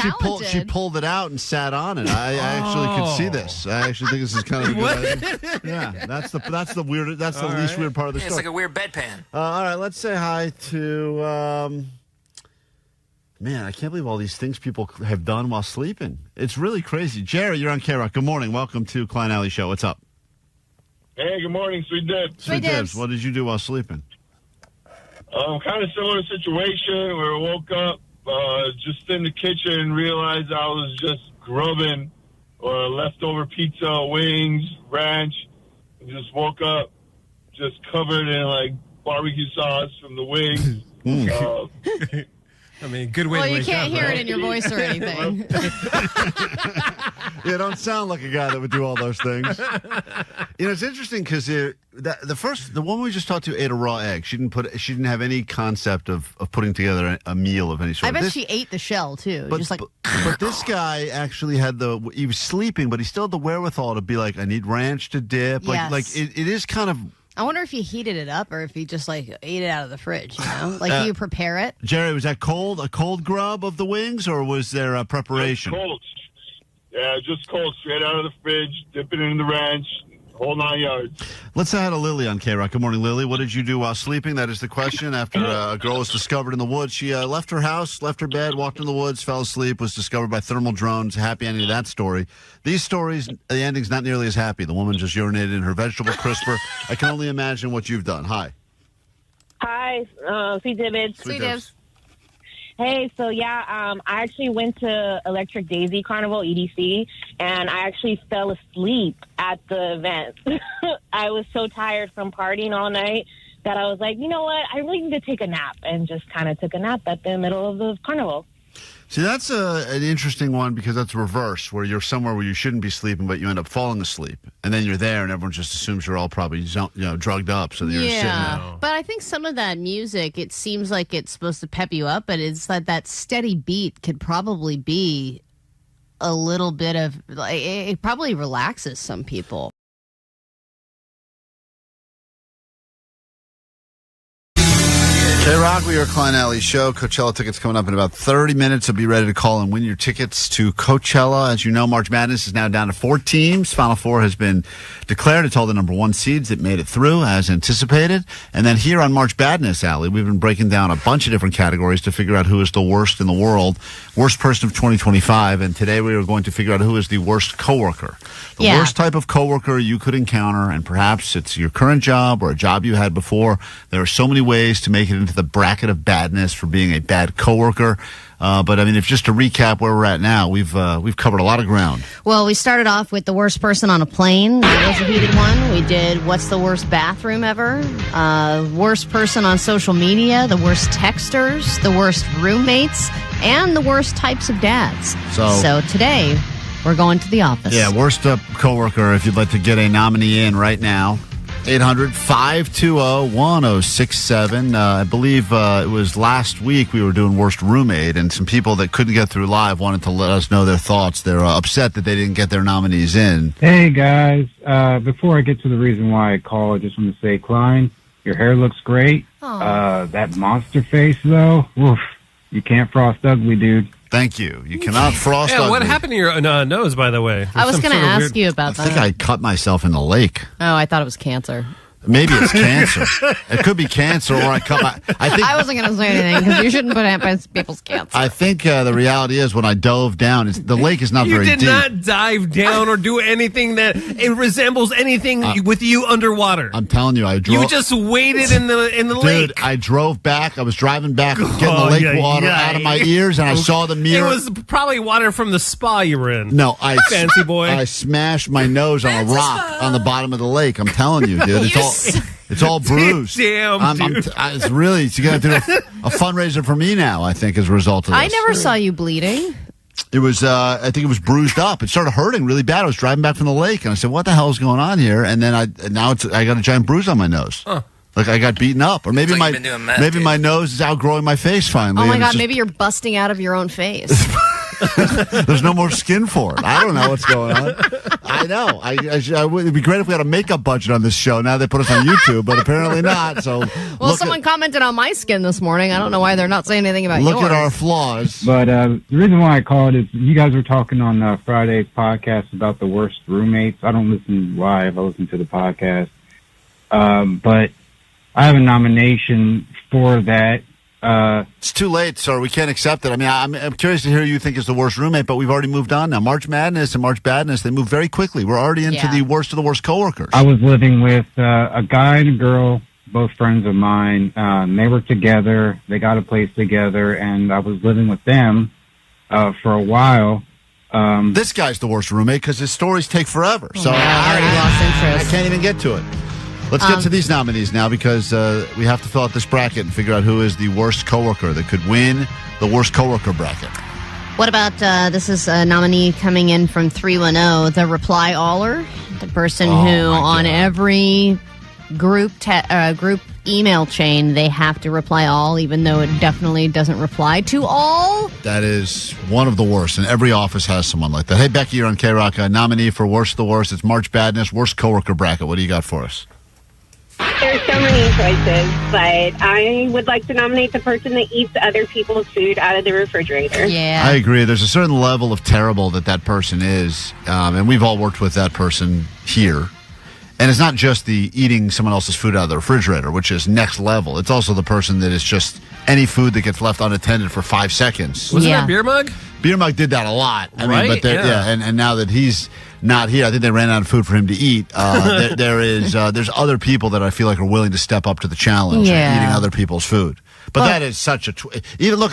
she pulled it out and sat on it. I actually could see this. I actually think this is kind of a good idea. Yeah, that's the weird. That's the least weird part of the story. It's like a weird bedpan. All right, let's say hi to. Man, I can't believe all these things people have done while sleeping. It's really crazy. Jerry, you're on KROQ. Good morning. Welcome to Klein Alley Show. What's up? Hey, good morning, Sweet Dibs. Sweet Dibs. What did you do while sleeping? Kind of similar situation where I woke up just in the kitchen and realized I was just grubbing leftover pizza, wings, ranch, and just woke up just covered in like barbecue sauce from the wings. I mean, good way to Well, you wake can't up, hear right? it in your voice or anything. Yeah, don't sound like a guy that would do all those things. It's interesting because the woman we just talked to ate a raw egg. She didn't have any concept of putting together a meal of any sort. I bet she ate the shell, too. But Just like, but this guy actually had he was sleeping, but he still had the wherewithal to be like, I need ranch to dip. Yes. Like it is kind of. I wonder if he heated it up or if he just like ate it out of the fridge, Like you prepare it? Jerry, was that a cold grub of the wings, or was there a preparation? Cold. Yeah, just cold, straight out of the fridge, dip it in the ranch, whole 9 yards. Let's say hi to Lily on KROQ. Good morning, Lily. What did you do while sleeping? That is the question. After a girl was discovered in the woods, she left her house, left her bed, walked in the woods, fell asleep, was discovered by thermal drones. Happy ending of that story. These stories, the ending's not nearly as happy. The woman just urinated in her vegetable crisper. I can only imagine what you've done. Hi. Hi, Sweet Dibs. Sweet Dibs. Hey, so I actually went to Electric Daisy Carnival, EDC, and I actually fell asleep at the event. I was so tired from partying all night that I was like, you know what, I really need to take a nap, and just kind of took a nap at the middle of the carnival. See, that's an interesting one because that's reverse, where you're somewhere where you shouldn't be sleeping, but you end up falling asleep. And then you're there, and everyone just assumes you're all probably drugged up, so you're sitting there. But I think some of that music, it seems like it's supposed to pep you up, but it's like that steady beat could probably be a little bit of, like, it probably relaxes some people. KROQ, we are Klein Alley Show. Coachella tickets coming up in about 30 minutes. So be ready to call and win your tickets to Coachella. As you know, March Madness is now down to 4 teams. Final 4 has been declared. It's all the number 1 seeds that made it through as anticipated. And then here on March Madness, Alley, we've been breaking down a bunch of different categories to figure out who is the worst in the world, worst person of 2025. And today we are going to figure out who is the worst coworker. The worst type of coworker you could encounter, and perhaps it's your current job or a job you had before. There are so many ways to make it into the bracket of badness for being a bad coworker. But I mean, if just to recap where we're at now, we've covered a lot of ground. Well, we started off with the worst person on a plane. That was a heated one. We did what's the worst bathroom ever, worst person on social media, the worst texters, the worst roommates, and the worst types of dads. So today we're going to the office. Yeah, worst coworker. If you'd like to get a nominee in right now. 800-520-1067. I believe it was last week we were doing worst roommate, and some people that couldn't get through live wanted to let us know their thoughts. They're upset that they didn't get their nominees in. Hey, guys. Before I get to the reason why I call, I just want to say, Klein, your hair looks great. That monster face, though, oof, you can't frost ugly, dude. Thank you. You cannot frost ugly. What happened to your nose, by the way? I was going to ask you about that. I think I cut myself in the lake. Oh, I thought it was cancer. Maybe it's cancer. It could be cancer, or I cut my... I wasn't going to say anything because you shouldn't put it on people's cancer. I think the reality is when I dove down, the lake is not very deep. You did not dive down or do anything that it resembles anything with you underwater. I'm telling you, I drove... You just waded in the lake. Dude, I drove back. I was driving back, getting the lake water out of my ears, and I saw the mirror. It was probably water from the spa you were in. No, fancy boy. I smashed my nose on a rock on the bottom of the lake. I'm telling you, dude. It's all bruised. Damn, dude. It's really, you're going to do a fundraiser for me now, I think, as a result of this. I never saw you bleeding. It was, I think it was bruised up. It started hurting really bad. I was driving back from the lake, and I said, what the hell is going on here? And then I got a giant bruise on my nose. Huh. Like I got beaten up. Or maybe my nose is outgrowing my face finally. Oh, my God, maybe you're busting out of your own face. There's no more skin for it. I don't know what's going on. I know. It'd be great if we had a makeup budget on this show. Now they put us on YouTube, but apparently not. So, well, someone commented on my skin this morning. I don't know why they're not saying anything about yours. Look at our flaws. But the reason why I called is you guys were talking on Friday's podcast about the worst roommates. I don't listen live. I listen to the podcast. But I have a nomination for that. It's too late, sir. We can't accept it. I mean, I'm curious to hear who you think is the worst roommate, but we've already moved on now. March Madness and March Badness, they move very quickly. We're already into the worst of the worst coworkers. I was living with a guy and a girl, both friends of mine. They were together. They got a place together, and I was living with them for a while. This guy's the worst roommate because his stories take forever. So I already lost interest. I can't even get to it. Let's get to these nominees now because we have to fill out this bracket and figure out who is the worst coworker that could win the worst coworker bracket. What about, this is a nominee coming in from 310, the reply aller, the person who on every group email chain, they have to reply all, even though it definitely doesn't reply to all. That is one of the worst, and every office has someone like that. Hey, Becky, you're on KROQ, nominee for worst of the worst. It's March Badness, worst coworker bracket. What do you got for us? There's so many choices, but I would like to nominate the person that eats other people's food out of the refrigerator. Yeah. I agree. There's a certain level of terrible that person is, and we've all worked with that person here. And it's not just the eating someone else's food out of the refrigerator, which is next level. It's also the person that is just any food that gets left unattended for 5 seconds. Wasn't that Beer Mug? Beer Mug did that a lot. I Right? mean, but and now that he's not here, I think they ran out of food for him to eat. There's other people that I feel like are willing to step up to the challenge of eating other people's food. But that is such a... Even look,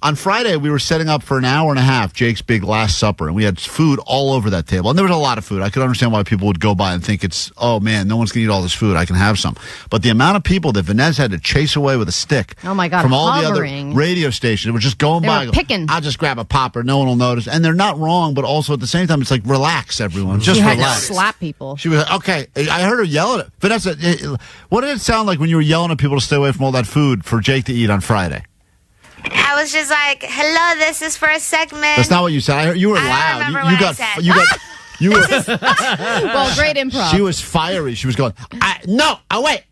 on Friday, we were setting up for an hour and a half Jake's big Last Supper, and we had food all over that table. And there was a lot of food. I could understand why people would go by and think it's, oh, man, no one's going to eat all this food. I can have some. But the amount of people that Vanez had to chase away with a stick Oh, my God, from all the other hovering. radio stations, it was just going They by. were picking. I'll just grab a popper. No one will notice. And they're not wrong, but also at the same time, it's like, relax, everyone. Just You had to relax. slap people. She was like, okay. I heard her yell at it. Vanessa, what did it sound like when you were yelling at people to stay away from all that food for Jake to eat on Friday? I was just like, hello, this is for a segment. That's not what you said. I heard you were loud. remember You what got. I said. You got. You were. Well, great improv. She was fiery. She was going. No. Oh wait.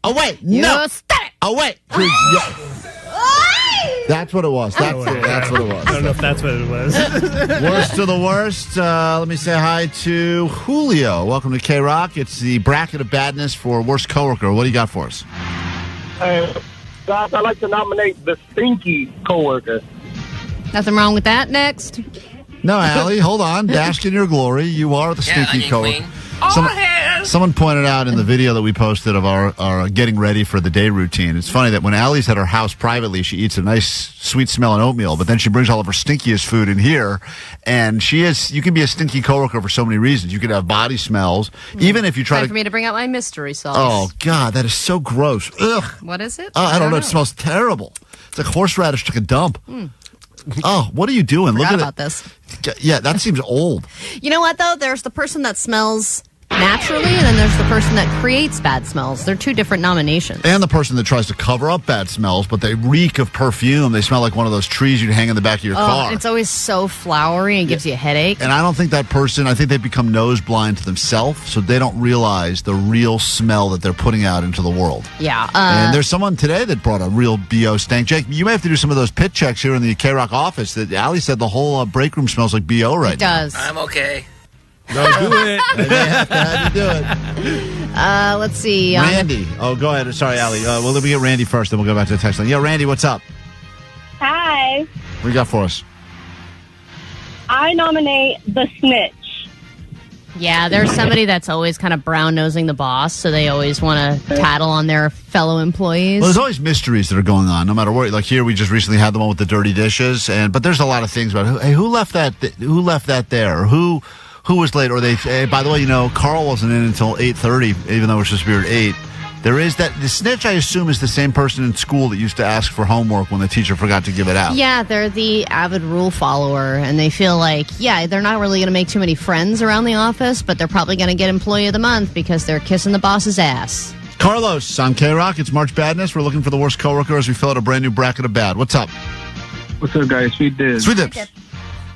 You No. stop it. Oh wait. That's what it was. That's what it was. I don't know if that's what it was. Worst of the worst. Let me say hi to Julio. Welcome to KROQ. It's the bracket of badness for worst coworker. What do you got for us? Guys, I'd like to nominate the stinky coworker. Nothing wrong with that. Next. No, Allie, hold on. Bask in your glory. You are the stinky coworker. Someone pointed out in the video that we posted of our getting ready for the day routine. It's funny that when Allie's at her house privately, she eats a nice sweet smelling oatmeal, but then she brings all of her stinkiest food in here. And you can be a stinky coworker for so many reasons. You could have body smells, even if you try Time for me to bring out my mystery sauce. Oh God, that is so gross. Ugh. What is it? I don't know. It smells terrible. It's like horseradish took a dump. Oh, what are you doing? Forgot Look at about this. Yeah, that seems old. You know what, though? There's the person that smells naturally, and then there's the person that creates bad smells. They're two different nominations. And the person that tries to cover up bad smells, but they reek of perfume. They smell like one of those trees you'd hang in the back of your car. It's always so flowery and gives you a headache. And I don't think that person, I think they become nose blind to themselves, so they don't realize the real smell that they're putting out into the world. Yeah. And there's someone today that brought a real BO stank. Jake, you may have to do some of those pit checks here in the KROQ office. That Allie said the whole break room smells like BO right now. It does. I'm okay. No, do it. They may have to have you do it. Let's see. Randy. Oh, go ahead. Sorry, Allie. Well, let me get Randy first, then we'll go back to the text line. Yo, Randy, what's up? Hi. What do you got for us? I nominate the snitch. Yeah, there's somebody that's always kind of brown-nosing the boss, so they always want to tattle on their fellow employees. Well, there's always mysteries that are going on, no matter where. Like here, we just recently had the one with the dirty dishes, but there's a lot of things about who left that there, or who was late, or by the way, Carl wasn't in until 8:30, even though we're supposed to be here at 8. There is that. The snitch, I assume, is the same person in school that used to ask for homework when the teacher forgot to give it out. Yeah, they're the avid rule follower, and they feel like, they're not really going to make too many friends around the office, but they're probably going to get Employee of the Month because they're kissing the boss's ass. Carlos, on KROQ, it's March Badness. We're looking for the worst coworker as we fill out a brand new bracket of bad. What's up? What's up, guys? Sweet Dips. Sweet Dips.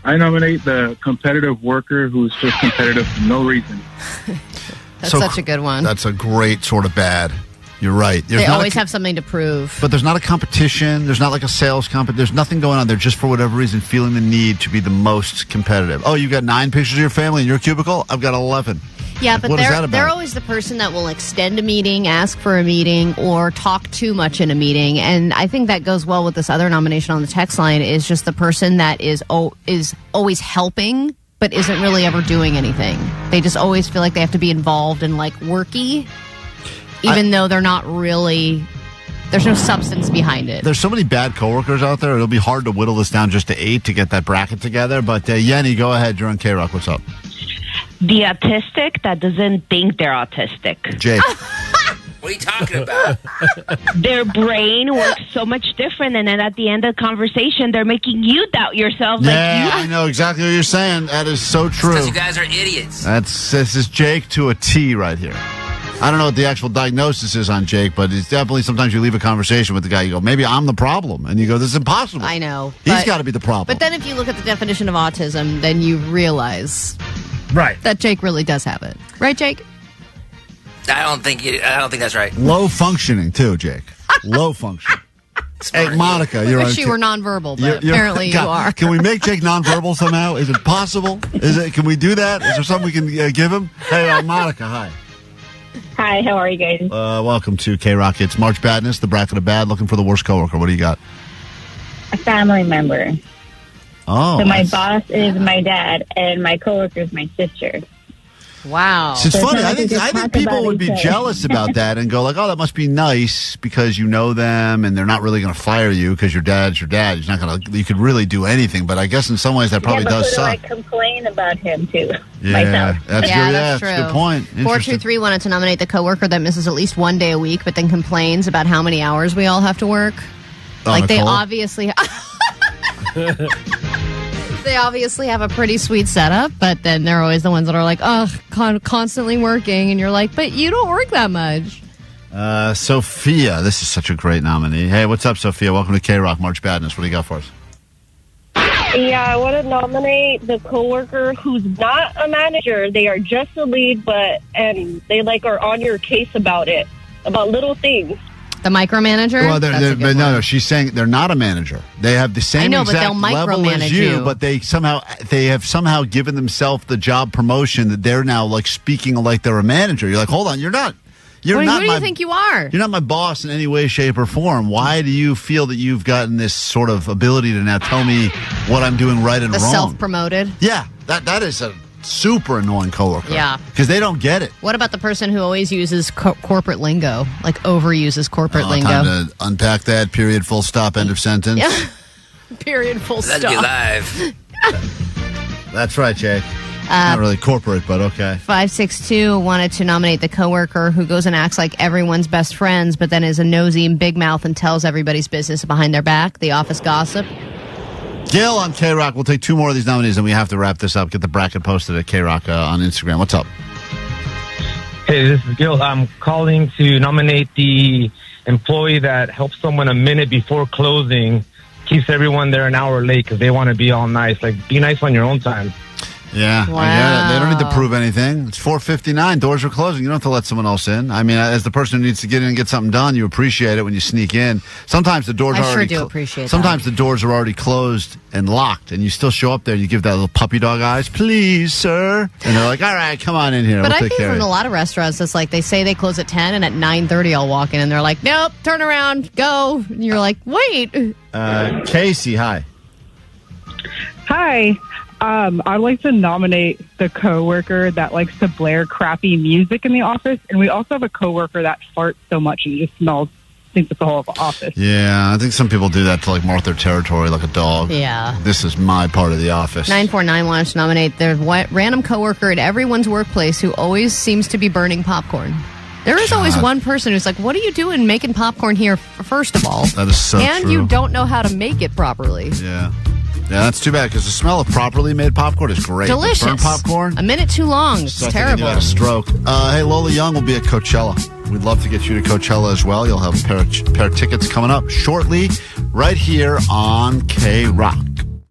I nominate the competitive worker who's just competitive for no reason. That's such a good one. That's a great sort of bad. You're right. They always have something to prove. But there's not a competition. There's not like a sales competition. There's nothing going on. They're just, for whatever reason, feeling the need to be the most competitive. Oh, you've got 9 pictures of your family in your cubicle? I've got 11. Yeah, but what is that about? they're always the person that will extend a meeting, ask for a meeting, or talk too much in a meeting. And I think that goes well with this other nomination on the text line, is just the person that is always helping, but isn't really ever doing anything. They just always feel like they have to be involved and like worky, even though they're not really. There's no substance behind it. There's so many bad coworkers out there. It'll be hard to whittle this down just to 8 to get that bracket together. But Yenny, go ahead. You're on KROQ. What's up? The autistic that doesn't think they're autistic. Jake. What are you talking about? Their brain works so much different, and then at the end of the conversation, they're making you doubt yourself. Yeah, I know exactly what you're saying. That is so true. Because you guys are idiots. This is Jake to a T right here. I don't know what the actual diagnosis is on Jake, but it's definitely sometimes you leave a conversation with the guy, you go, maybe I'm the problem. And you go, this is impossible. I know. He's got to be the problem. But then if you look at the definition of autism, then you realize that Jake really does have it. Right, Jake? I don't think that's right. Low functioning, too, Jake. Low functioning. Hey, Monica, you're on. I wish you were nonverbal, but apparently you are. Can we make Jake nonverbal somehow? Is it possible? Can we do that? Is there something we can give him? Hey, Monica, hi. Hi, how are you guys? Welcome to KROQ. It's March Badness, the bracket of bad, looking for the worst coworker. What do you got? A family member. Oh. So my boss is my dad, and my coworker is my sister. Wow. So it's funny. I think people would be jealous about that and go like, oh, that must be nice because you know them and they're not really going to fire you because your dad's your dad. He's not going to. You could really do anything, but I guess in some ways that probably does suck. I complain about him too. Yeah, myself. That's true. That's a good point. 423 wanted to nominate the coworker that misses at least one day a week, but then complains about how many hours we all have to work. Like they obviously. They obviously have a pretty sweet setup, but then they're always the ones that are like, constantly working. And you're like, but you don't work that much. Sophia, this is such a great nominee. Hey, what's up, Sophia? Welcome to KROQ March Badness. What do you got for us? Yeah, I want to nominate the coworker who's not a manager. They are just a lead, and they are on your case about it, about little things. The micromanager? Well, no, she's saying they're not a manager. They have the same exact level as you, but they have somehow given themselves the job promotion that they're now like speaking like they're a manager. You're like, hold on, you're not. Who do you think you are? You're not my boss in any way, shape, or form. Why do you feel that you've gotten this sort of ability to now tell me what I'm doing right and wrong? Self-promoted? Yeah, that is a super annoying coworker. Yeah. Because they don't get it. What about the person who always uses corporate lingo, like overuses corporate lingo? Time to unpack that. Period, full stop, end of sentence. Yeah. Period, full stop. That'd be live. That's right, Jake. Not really corporate, but okay. 562 wanted to nominate the coworker who goes and acts like everyone's best friends, but then is a nosy and big mouth and tells everybody's business behind their back. The office gossip. Gil on KROQ. We'll take 2 more of these nominees, and we have to wrap this up. Get the bracket posted at KROQ on Instagram. What's up? Hey, this is Gil. I'm calling to nominate the employee that helps someone a minute before closing, keeps everyone there an hour late because they want to be all nice. Like, be nice on your own time. Yeah, wow. I get it. They don't need to prove anything. It's 4:59. Doors are closing. You don't have to let someone else in. I mean, as the person who needs to get in and get something done, you appreciate it when you sneak in. Sometimes the doors are already appreciate Sometimes the doors are already closed and locked, and you still show up there. You give that little puppy dog eyes, please, sir, and they're like, "All right, come on in here." But we'll I take think care in of a lot of restaurants, it's like they say they close at 10, and at 9:30, I'll walk in, and they're like, "Nope, turn around, go." And you're like, "Wait." Casey, hi. Hi. I'd like to nominate the coworker that likes to blare crappy music in the office, and we also have a coworker that farts so much and just smells, thinks it's the whole office. Yeah, I think some people do that to like mark their territory like a dog. Yeah. This is my part of the office. 949 wants to nominate their random coworker at everyone's workplace who always seems to be burning popcorn. There is always one person who's like, what are you doing making popcorn here, first of all? That is so and true. You don't know how to make it properly. Yeah. Yeah, that's too bad because the smell of properly made popcorn is great. Delicious. Burnt popcorn. A minute too long. It's terrible. You had a stroke. Hey, Lola Young will be at Coachella. We'd love to get you to Coachella as well. You'll have a pair of tickets coming up shortly right here on KROQ.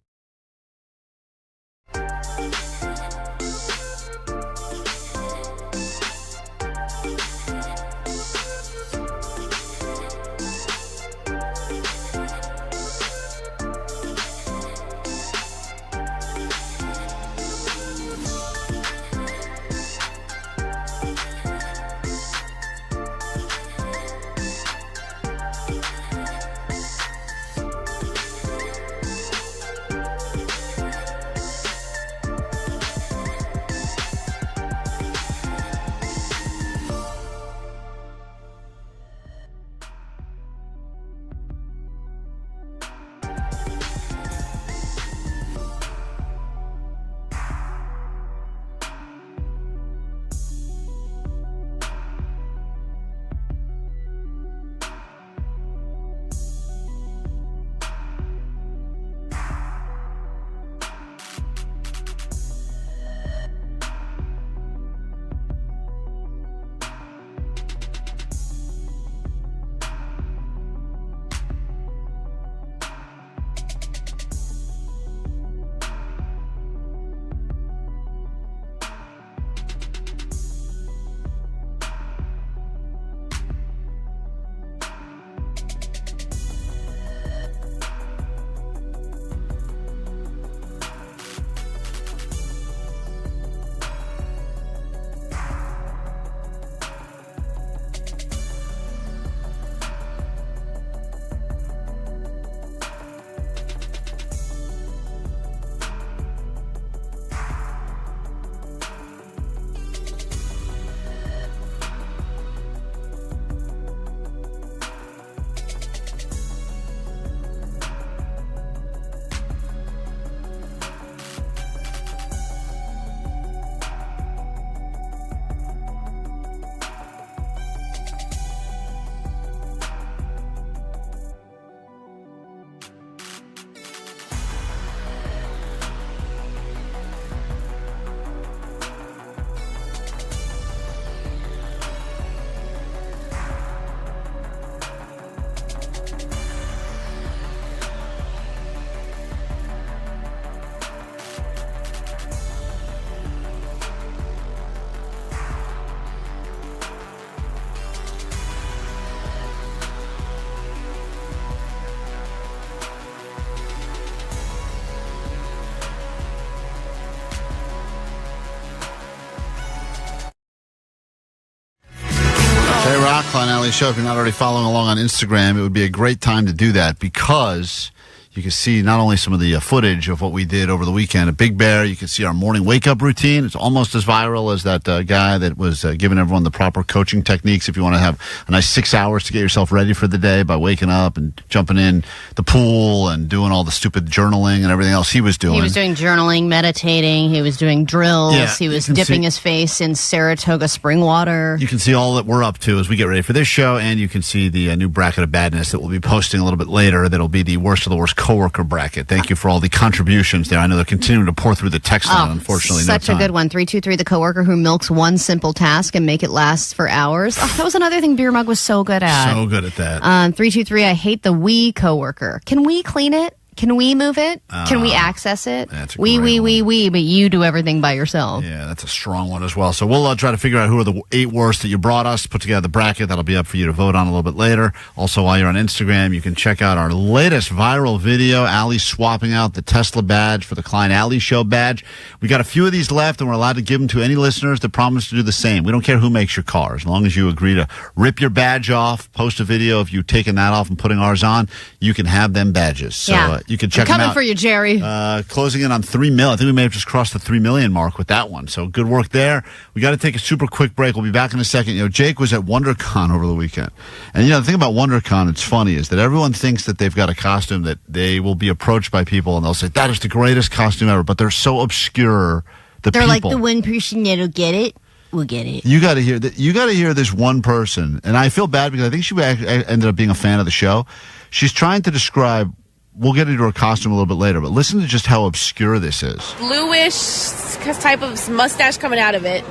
Alley Show. If you're not already following along on Instagram, it would be a great time to do that because you can see not only some of the footage of what we did over the weekend at Big Bear, you can see our morning wake-up routine. It's almost as viral as that guy that was giving everyone the proper coaching techniques if you want to have a nice 6 hours to get yourself ready for the day by waking up and jumping in the pool and doing all the stupid journaling and everything else he was doing. He was doing journaling, meditating. He was doing drills. Yeah, he was dipping his face in Saratoga spring water. You can see all that we're up to as we get ready for this show, and you can see the new bracket of badness that we'll be posting a little bit later. That'll be the worst of the worst coworker bracket. Thank you for all the contributions there. I know they're continuing to pour through the text line, unfortunately. Such a good one. 323, the coworker who milks one simple task and make it last for hours. Oh, that was another thing Beer Mug was so good at. So good at that. 323, I hate the we coworker. Can we clean it? Can we move it? Can we access it? That's a we, but you do everything by yourself. Yeah, that's a strong one as well. So we'll try to figure out who are the 8 worst that you brought us, put together the bracket. That'll be up for you to vote on a little bit later. Also, while you're on Instagram, you can check out our latest viral video, Allie swapping out the Tesla badge for the Klein Alley Show badge. We got a few of these left, and we're allowed to give them to any listeners that promise to do the same. We don't care who makes your car. As long as you agree to rip your badge off, post a video of you taking that off and putting ours on, you can have them badges. So you can check them out. Coming for you, Jerry. Closing in on 3 million. I think we may have just crossed the 3 million mark with that one. So good work there. We got to take a super quick break. We'll be back in a second. You know, Jake was at WonderCon over the weekend. And, you know, the thing about WonderCon, it's funny, is that everyone thinks that they've got a costume that they will be approached by people and they'll say, that is the greatest costume ever. But they're so obscure. They're like the one person that'll get it. We'll get it. You got to hear that. You got to hear this one person. And I feel bad because I think she ended up being a fan of the show. She's trying to describe. We'll get into her costume a little bit later, but listen to just how obscure this is. Bluish type of mustache coming out of it.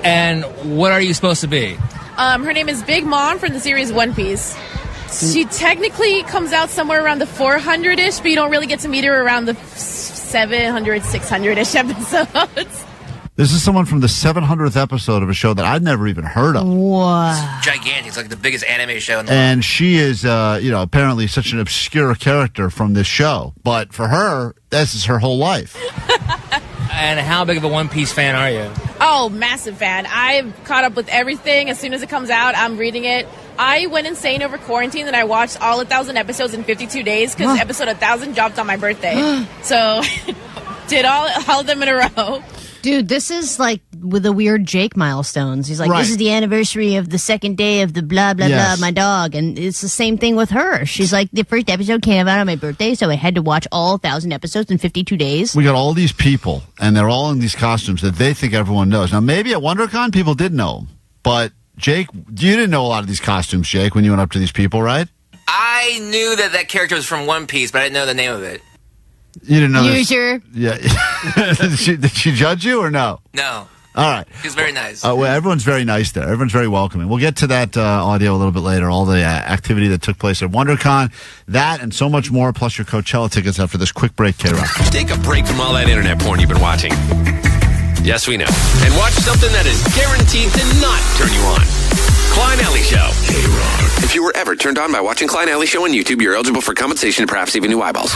And what are you supposed to be? Her name is Big Mom from the series One Piece. She technically comes out somewhere around the 400-ish, but you don't really get to meet her around the 700, 600-ish episodes. This is someone from the 700th episode of a show that I'd never even heard of. Wow. Gigantic. It's like the biggest anime show in the world. And she is, apparently such an obscure character from this show. But for her, this is her whole life. And how big of a One Piece fan are you? Oh, massive fan. I've caught up with everything. As soon as it comes out, I'm reading it. I went insane over quarantine and I watched all 1,000 episodes in 52 days because episode 1,000 dropped on my birthday. So did all of them in a row. Dude, this is like with the weird Jake milestones. He's like, This is the anniversary of the second day of the blah, blah, blah, my dog. And it's the same thing with her. She's like, the first episode came out on my birthday, so I had to watch all 1,000 episodes in 52 days. We got all these people, and they're all in these costumes that they think everyone knows. Now, maybe at WonderCon, people did know them. But, Jake, you didn't know a lot of these costumes, Jake, when you went up to these people, right? I knew that character was from One Piece, but I didn't know the name of it. You didn't know this? User. Yeah. Did she judge you or no? No. All right. He was very nice. Well, everyone's very nice there. Everyone's very welcoming. We'll get to that audio a little bit later, all the activity that took place at WonderCon, that and so much more, plus your Coachella tickets after this quick break, KROQ. Take a break from all that internet porn you've been watching. Yes, we know. And watch something that is guaranteed to not turn you on. Klein Alley Show. KROQ. If you were ever turned on by watching Klein Alley Show on YouTube, you're eligible for compensation and perhaps even new eyeballs.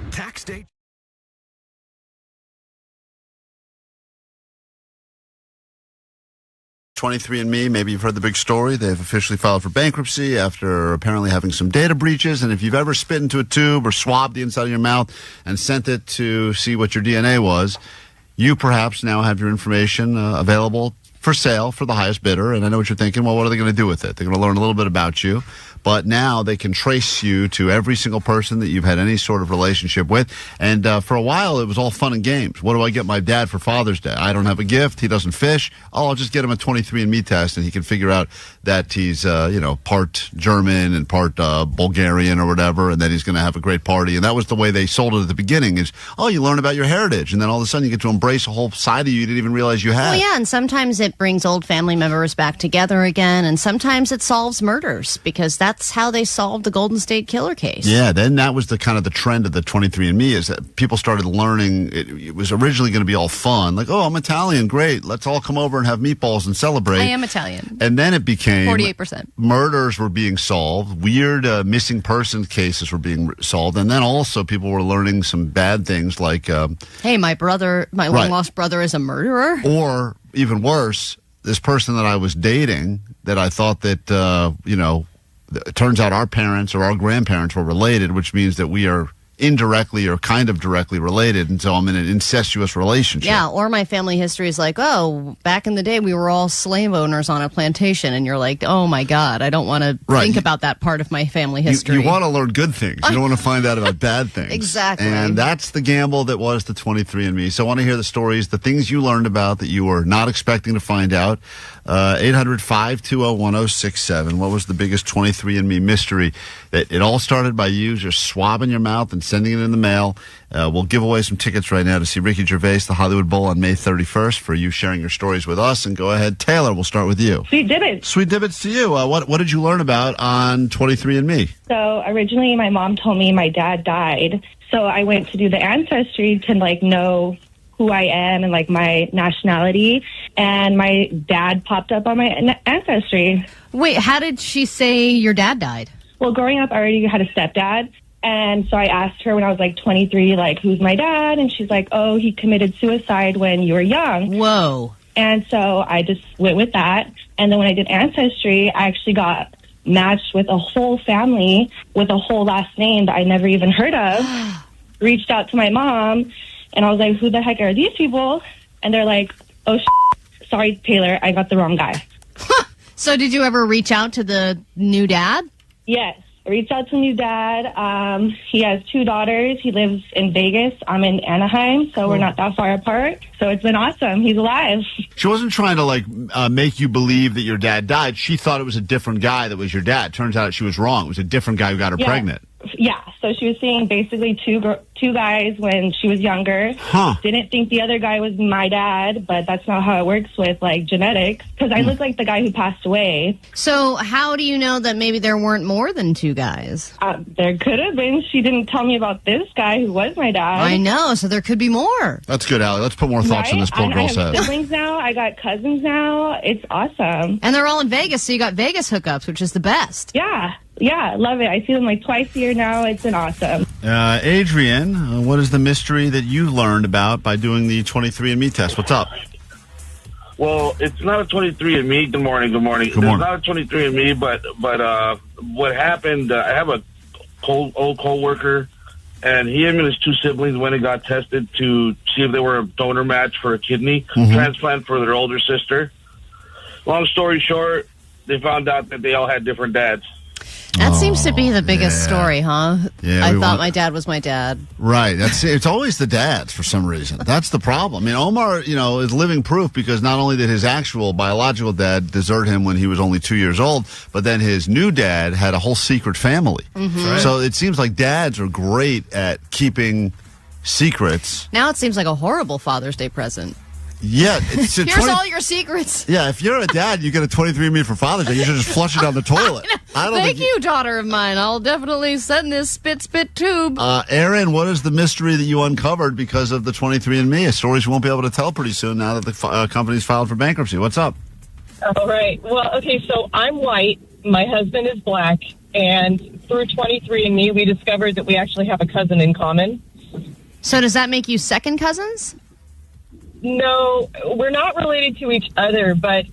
Tax day. '23andMe, maybe you've heard the big story. They've officially filed for bankruptcy after apparently having some data breaches. And if you've ever spit into a tube or swabbed the inside of your mouth and sent it to see what your DNA was, you perhaps now have your information available for sale for the highest bidder. And I know what you're thinking. Well, what are they going to do with it? They're going to learn a little bit about you. But now they can trace you to every single person that you've had any sort of relationship with. And for a while, it was all fun and games. What do I get my dad for Father's Day? I don't have a gift. He doesn't fish. Oh, I'll just get him a 23andMe test, and he can figure out that he's, part German and part Bulgarian or whatever, and that he's going to have a great party. And that was the way they sold it at the beginning is, oh, you learn about your heritage. And then all of a sudden you get to embrace a whole side of you didn't even realize you had. Well, yeah, and sometimes it brings old family members back together again, and sometimes it solves murders because that's how they solved the Golden State Killer case. Yeah, then that was the kind of the trend of the 23andMe is that people started learning. It was originally going to be all fun, like, oh, I'm Italian, great, let's all come over and have meatballs and celebrate. I am Italian. And then it became 48%. Murders were being solved, weird missing person cases were being solved, and then also people were learning some bad things like, hey, my long lost brother is a murderer, or even worse, this person that I was dating that I thought that, it turns out our parents or our grandparents were related, which means that we are indirectly or kind of directly related, and so I'm in an incestuous relationship. Yeah, or my family history is like, oh, back in the day we were all slave owners on a plantation, and you're like, oh my God, I don't want to think about that part of my family history. You want to learn good things. You don't want to find out about bad things. Exactly. And that's the gamble that was the 23andMe. So I want to hear the stories, the things you learned about that you were not expecting to find out. 800-520-1067. What was the biggest 23andMe mystery? It all started by you just swabbing your mouth and sending it in the mail. We'll give away some tickets right now to see Ricky Gervais, the Hollywood Bowl, on May 31st for you sharing your stories with us. And go ahead, Taylor, we'll start with you. Sweet divots. Sweet divots to you. What did you learn about on 23andMe? So originally my mom told me my dad died. So I went to do the ancestry to know who I am and my nationality. And my dad popped up on my ancestry. Wait, how did she say your dad died? Well, growing up, I already had a stepdad. And so I asked her when I was 23, who's my dad? And she's like, oh, he committed suicide when you were young. Whoa. And so I just went with that. And then when I did ancestry, I actually got matched with a whole family with a whole last name that I never even heard of. Reached out to my mom, and I was like, who the heck are these people? And they're like, oh, sorry, Taylor, I got the wrong guy. So did you ever reach out to the new dad? Yes. I reached out to new dad. He has 2 daughters. He lives in Vegas. I'm in Anaheim, so we're not that far apart. So it's been awesome. He's alive. She wasn't trying to make you believe that your dad died. She thought it was a different guy that was your dad. Turns out she was wrong. It was a different guy who got her pregnant. Yeah, so she was seeing basically two guys when she was younger. Didn't think the other guy was my dad, but that's not how it works with genetics, because I look like the guy who passed away. So how do you know that maybe there weren't more than 2 guys? There could have been. She didn't tell me about this guy who was my dad. I know, so there could be more. That's good, Allie. Let's put more thoughts in this poor girl's head. I have siblings now. I got cousins now. It's awesome. And they're all in Vegas, so you got Vegas hookups, which is the best. Yeah, I love it. I see them twice a year now. It's been awesome. Adrian, what is the mystery that you learned about by doing the 23andMe test? What's up? Well, it's not a 23andMe. Good morning. It's not a 23andMe, but what happened, I have a old co-worker, and he and his 2 siblings went and got tested to see if they were a donor match for a kidney transplant for their older sister. Long story short, they found out that they all had different dads. That seems to be the biggest story, huh? Yeah, I thought my dad was my dad. Right. It's always the dads for some reason. That's the problem. I mean, Omar, is living proof, because not only did his actual biological dad desert him when he was only 2 years old, but then his new dad had a whole secret family. Right. So it seems like dads are great at keeping secrets. Now it seems like a horrible Father's Day present. Yeah. Here's all your secrets. Yeah, if you're a dad, you get a 23andMe for Father's Day, you should just flush it down the toilet. Thank you, daughter of mine. I'll definitely send this spit tube. Aaron, what is the mystery that you uncovered because of the 23andMe? Stories you won't be able to tell pretty soon now that the company's filed for bankruptcy. What's up? All right. Well, okay, so I'm white. My husband is black. And through 23andMe, we discovered that we actually have a cousin in common. So does that make you second cousins? No, we're not related to each other, but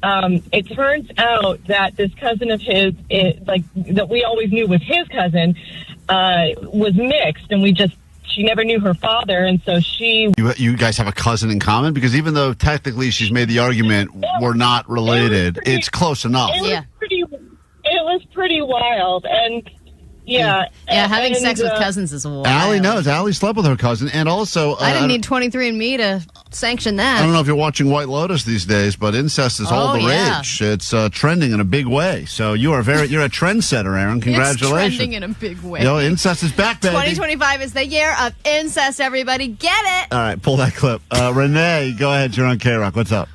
it turns out that this cousin of his, that we always knew was his cousin, was mixed, and she never knew her father, and so she... You guys have a cousin in common? Because even though technically she's made the argument we're not related, it's close enough. It was pretty wild, and... Yeah. Having sex with cousins is wild. Allie knows. Allie slept with her cousin. And also... I didn't need 23andMe to sanction that. I don't know if you're watching White Lotus these days, but incest is all the rage. It's trending in a big way. So you're a trendsetter, Aaron. Congratulations. It's trending in a big way. Incest is back, baby. 2025 is the year of incest, everybody. Get it! All right, pull that clip. Renee, go ahead. You're on KROQ. What's up?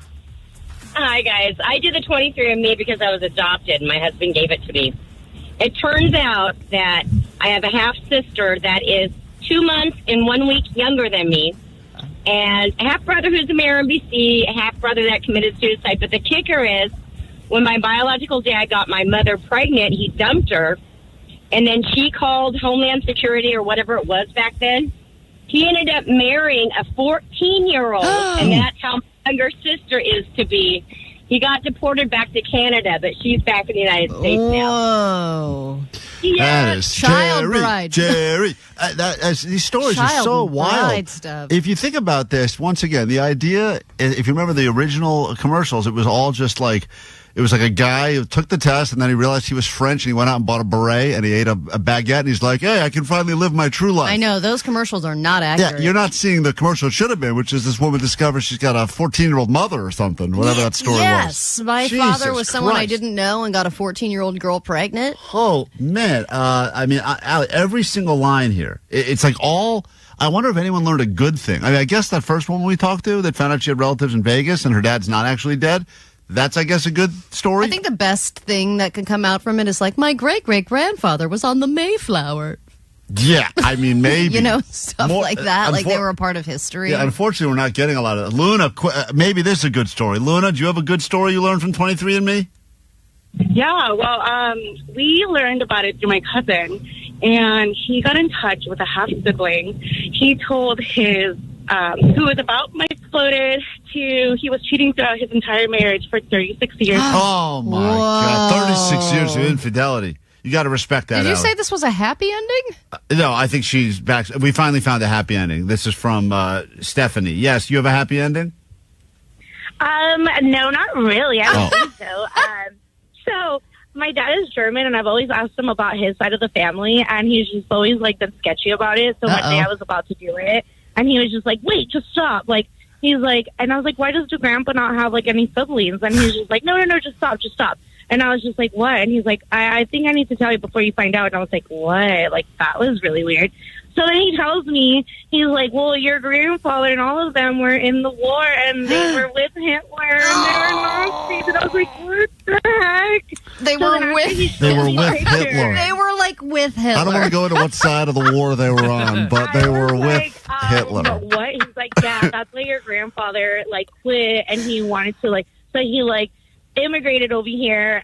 Hi, guys. I did the 23andMe because I was adopted. My husband gave it to me. It turns out that I have a half-sister that is 2 months and 1 week younger than me, and a half-brother who's a mayor in BC, a half-brother that committed suicide. But the kicker is, when my biological dad got my mother pregnant, he dumped her, and then she called Homeland Security or whatever it was back then. He ended up marrying a 14-year-old, and that's how my younger sister is to be. He got deported back to Canada, but she's back in the United States now. Whoa. Yeah. That is Child Jerry. bride. Jerry. These stories are Child so bride wild. stuff. If you think about this, once again, the idea, if you remember the original commercials, it was all just like, it was like a guy who took the test and then he realized he was French and he went out and bought a beret and he ate a baguette and he's like, hey, I can finally live my true life. I know, those commercials are not accurate. Yeah, you're not seeing the commercial it should have been, which is this woman discovers she's got a 14-year-old mother or something, whatever that story was. Yes, my father was someone I Christ. didn't know and got a 14-year-old girl pregnant. Oh, man. I mean, every single line here, it's like all... I wonder if anyone learned a good thing. I mean, I guess that first woman we talked to that found out she had relatives in Vegas and her dad's not actually dead, that's, I guess, a good story. I think the best thing that can come out from it is like, my great-great-grandfather was on the Mayflower. Yeah, I mean, maybe. You know, stuff like that, like they were a part of history. Yeah, unfortunately, we're not getting a lot of Luna, maybe this is a good story. Luna, do you have a good story you learned from 23andMe? Yeah, well, we learned about it through my cousin, and he got in touch with a half-sibling. He told his, who was about to exploded, he was cheating throughout his entire marriage for 36 years. Oh, my God. 36 years of infidelity. You got to respect that. Did you Allie. say this was a happy ending? No, I think she's back. We finally found a happy ending. This is from Stephanie. Yes, you have a happy ending? No, not really. I don't think so. So my dad is German, and I've always asked him about his side of the family, and he's just always like been sketchy about it. So one day I was about to do it, and he was just like, "Wait, just stop!" Like he's like, and I was like, "Why does your grandpa not have like any siblings?" And he's just like, "No, just stop." And I was just like, "What?" And he's like, I think I need to tell you before you find out." And I was like, "What?" Like that was really weird. So then he tells me, he's like, well, your grandfather and all of them were in the war, and they were with Hitler, and they were Nazis. And I was like, what the heck? They were with Hitler. They were like with Hitler. I don't want to go into what side of the war they were on, but they were with Hitler. But what? He's like, yeah, that's why your grandfather like quit, and he wanted to like, so he like immigrated over here,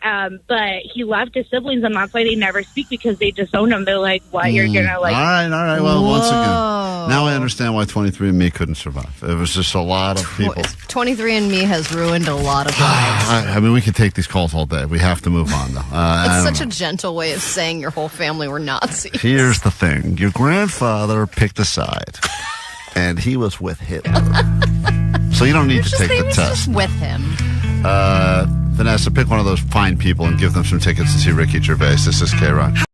but he left his siblings, and that's why they never speak, because they disown him. They're like, what? You're gonna like... All right. Well, once again, now I understand why 23andMe couldn't survive. It was just a lot of people. 23andMe has ruined a lot of lives. I mean, we could take these calls all day. We have to move on, though. It's such a gentle way of saying your whole family were Nazis. Here's the thing. Your grandfather picked a side, and he was with Hitler. So you don't need to take the test. Just with him. Vanessa, pick one of those fine people and give them some tickets to see Ricky Gervais. This is KROQ.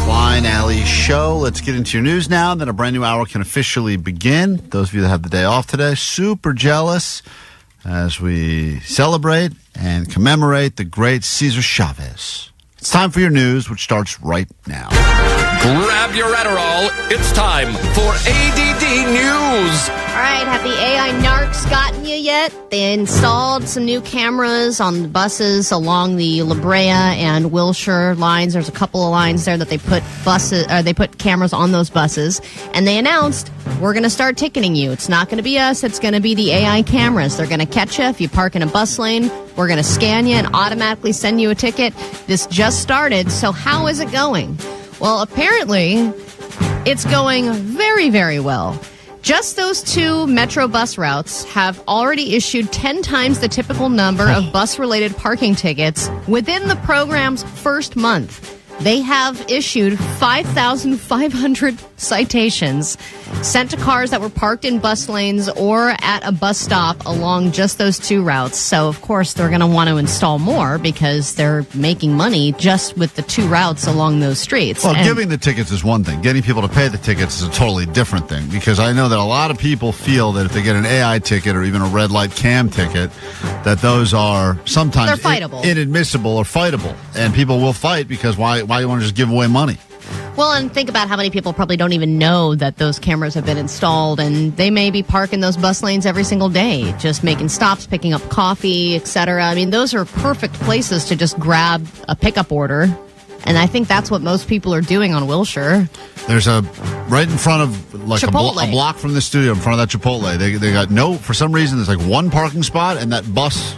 Klein, Alley Show. Let's get into your news now. Then a brand new hour can officially begin. Those of you that have the day off today, super jealous as we celebrate and commemorate the great Cesar Chavez. It's time for your news, which starts right now. Grab your Adderall. It's time for ADD News. All right, have the AI narcs gotten you yet? They installed some new cameras on the buses along the La Brea and Wilshire lines. There's a couple of lines there that they put cameras on those buses, and they announced, we're going to start ticketing you. It's not going to be us. It's going to be the AI cameras. They're going to catch you if you park in a bus lane. We're going to scan you and automatically send you a ticket. This just started, so how is it going? Well, apparently, it's going very, very well. Just those two Metro bus routes have already issued 10 times the typical number of bus-related parking tickets within the program's first month. They have issued 5,500 citations. sent to cars that were parked in bus lanes or at a bus stop along just those 2 routes. So, of course, they're going to want to install more because they're making money just with the 2 routes along those streets. Well, giving the tickets is one thing. Getting people to pay the tickets is a totally different thing, because I know that a lot of people feel that if they get an AI ticket or even a red light cam ticket, that those are sometimes They're fightable. Inadmissible or fightable. And people will fight because why you want to just give away money? Well, and think about how many people probably don't even know that those cameras have been installed, and they may be parking those bus lanes every single day, just making stops, picking up coffee, etc. I mean, those are perfect places to just grab a pickup order, and I think that's what most people are doing on Wilshire. There's right in front of like a block from the studio, in front of that Chipotle. They got for some reason, there's like one parking spot, and that bus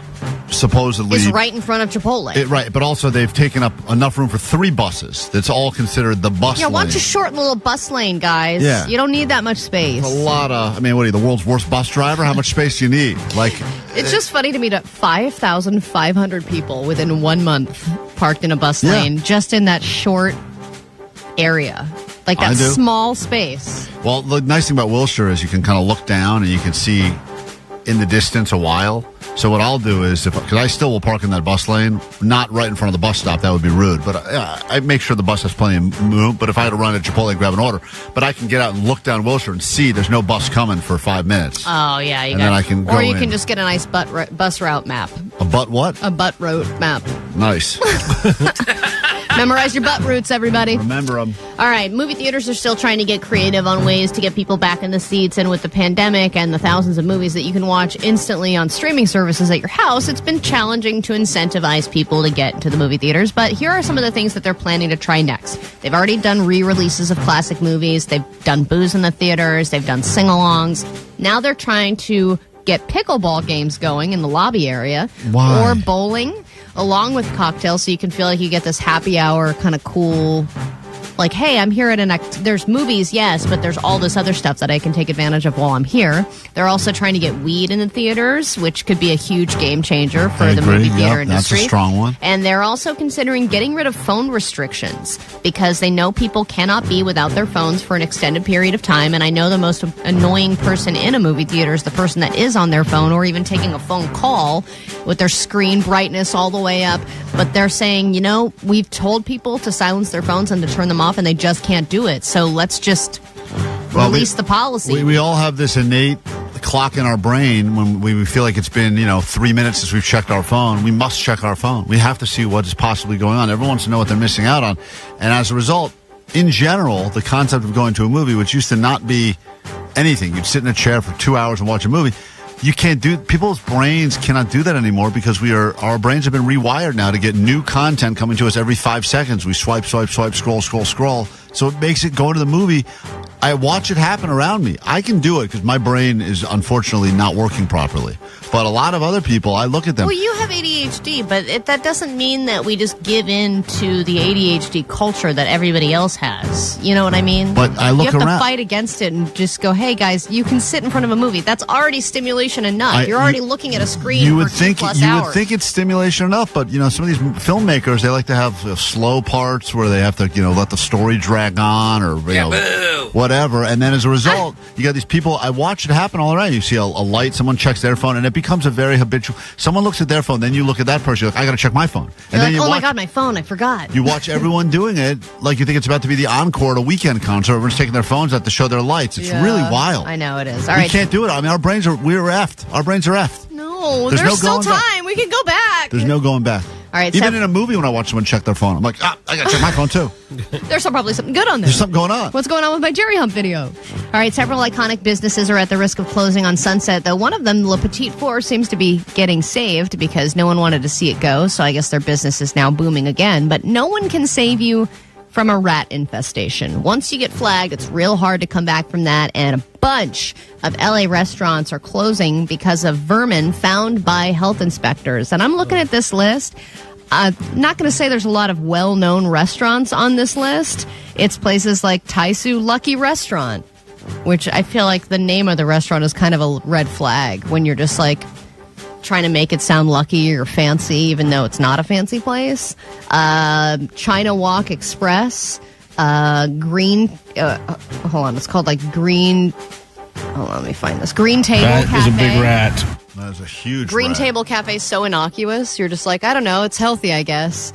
supposedly is right in front of Chipotle. Right, but also they've taken up enough room for 3 buses. That's all considered the bus lane. Watch a short little bus lane, guys. Yeah. You don't need that much space. It's a lot of, what are you, the world's worst bus driver? How much space do you need? It's just funny to me that 5,500 people within 1 month parked in a bus lane just in that short area. Like that small space. Well, the nice thing about Wilshire is you can kind of look down and you can see in the distance a while. So what I'll do is, because I still will park in that bus lane, not right in front of the bus stop, that would be rude, but I make sure the bus has plenty of room. But if I had to run to Chipotle and grab an order, but I can get out and look down Wilshire and see there's no bus coming for 5 minutes. Oh, yeah. Then I can go Or you in. can just get a nice bus route map. A butt what? A butt route map. Nice. Memorize your butt routes, everybody. Remember them. All right, movie theaters are still trying to get creative on ways to get people back in the seats, and with the pandemic and the thousands of movies that you can watch instantly on streaming services at your house, it's been challenging to incentivize people to get to the movie theaters. But here are some of the things that they're planning to try next. They've already done re-releases of classic movies. They've done booze in the theaters. They've done sing-alongs. Now they're trying to get pickleball games going in the lobby area. Why? Or bowling, along with cocktails, so you can feel like you get this happy hour kind of cool, like, hey, I'm here at there's movies, yes, but there's all this other stuff that I can take advantage of while I'm here. They're also trying to get weed in the theaters, which could be a huge game changer for the movie theater industry. That's a strong one. And they're also considering getting rid of phone restrictions because they know people cannot be without their phones for an extended period of time. And I know the most annoying person in a movie theater is the person that is on their phone or even taking a phone call with their screen brightness all the way up. But they're saying, we've told people to silence their phones and to turn them off, and they just can't do it. So let's just release the policy. We all have this innate clock in our brain when we feel like it's been 3 minutes since we've checked our phone. We must check our phone. We have to see what is possibly going on. Everyone wants to know what they're missing out on. And as a result, in general, the concept of going to a movie, which used to not be anything, you'd sit in a chair for 2 hours and watch a movie. People's brains cannot do that anymore because our brains have been rewired now to get new content coming to us every 5 seconds. We swipe, scroll. So it makes it going to the movie. I watch it happen around me. I can do it because my brain is unfortunately not working properly. But a lot of other people, I look at them. Well, you have ADHD, but that doesn't mean that we just give in to the ADHD culture that everybody else has. You know what I mean? But I look You have around. to fight against it and just go, hey, guys, you can sit in front of a movie. That's already stimulation enough. You're already looking at a screen for 2+ hours. You would think it's stimulation enough, but some of these filmmakers, they like to have slow parts where they have to let the story drag on or whatever, and then as a result, you got these people. I watch it happen all around. You see a light, someone checks their phone, and it becomes a very habitual. Someone looks at their phone, then you look at that person. You're like, I got to check my phone, and then my God, my phone, I forgot. You watch everyone doing it, like you think it's about to be the encore at a weekend concert. Everyone's taking their phones out to show their lights. It's really wild. I know it is. We can't do it. I mean, we're effed. Our brains are effed. No, there's still time. We can go back. There's no going back. All right, even in a movie, when I watch someone check their phone, I'm like, I got to check my phone too. There's probably something good on there. There's something going on. What's going on with my Jerry Hump video? All right, several iconic businesses are at the risk of closing on Sunset, though one of them, Le Petit Four, seems to be getting saved because no one wanted to see it go, so I guess their business is now booming again. But no one can save you from a rat infestation. Once you get flagged, it's real hard to come back from that, and a bunch of LA restaurants are closing because of vermin found by health inspectors. And I'm looking at this list. Not going to say there's a lot of well-known restaurants on this list. It's places like Taisu Lucky Restaurant, which I feel like the name of the restaurant is kind of a red flag when you're just like trying to make it sound lucky or fancy, even though it's not a fancy place. China Walk Express, green. Hold on, it's called like green. Hold on, let me find this. Green Table Cafe. That is a big rat. That is a huge Green rat. Table Cafe is so innocuous. You're just like, I don't know, it's healthy, I guess.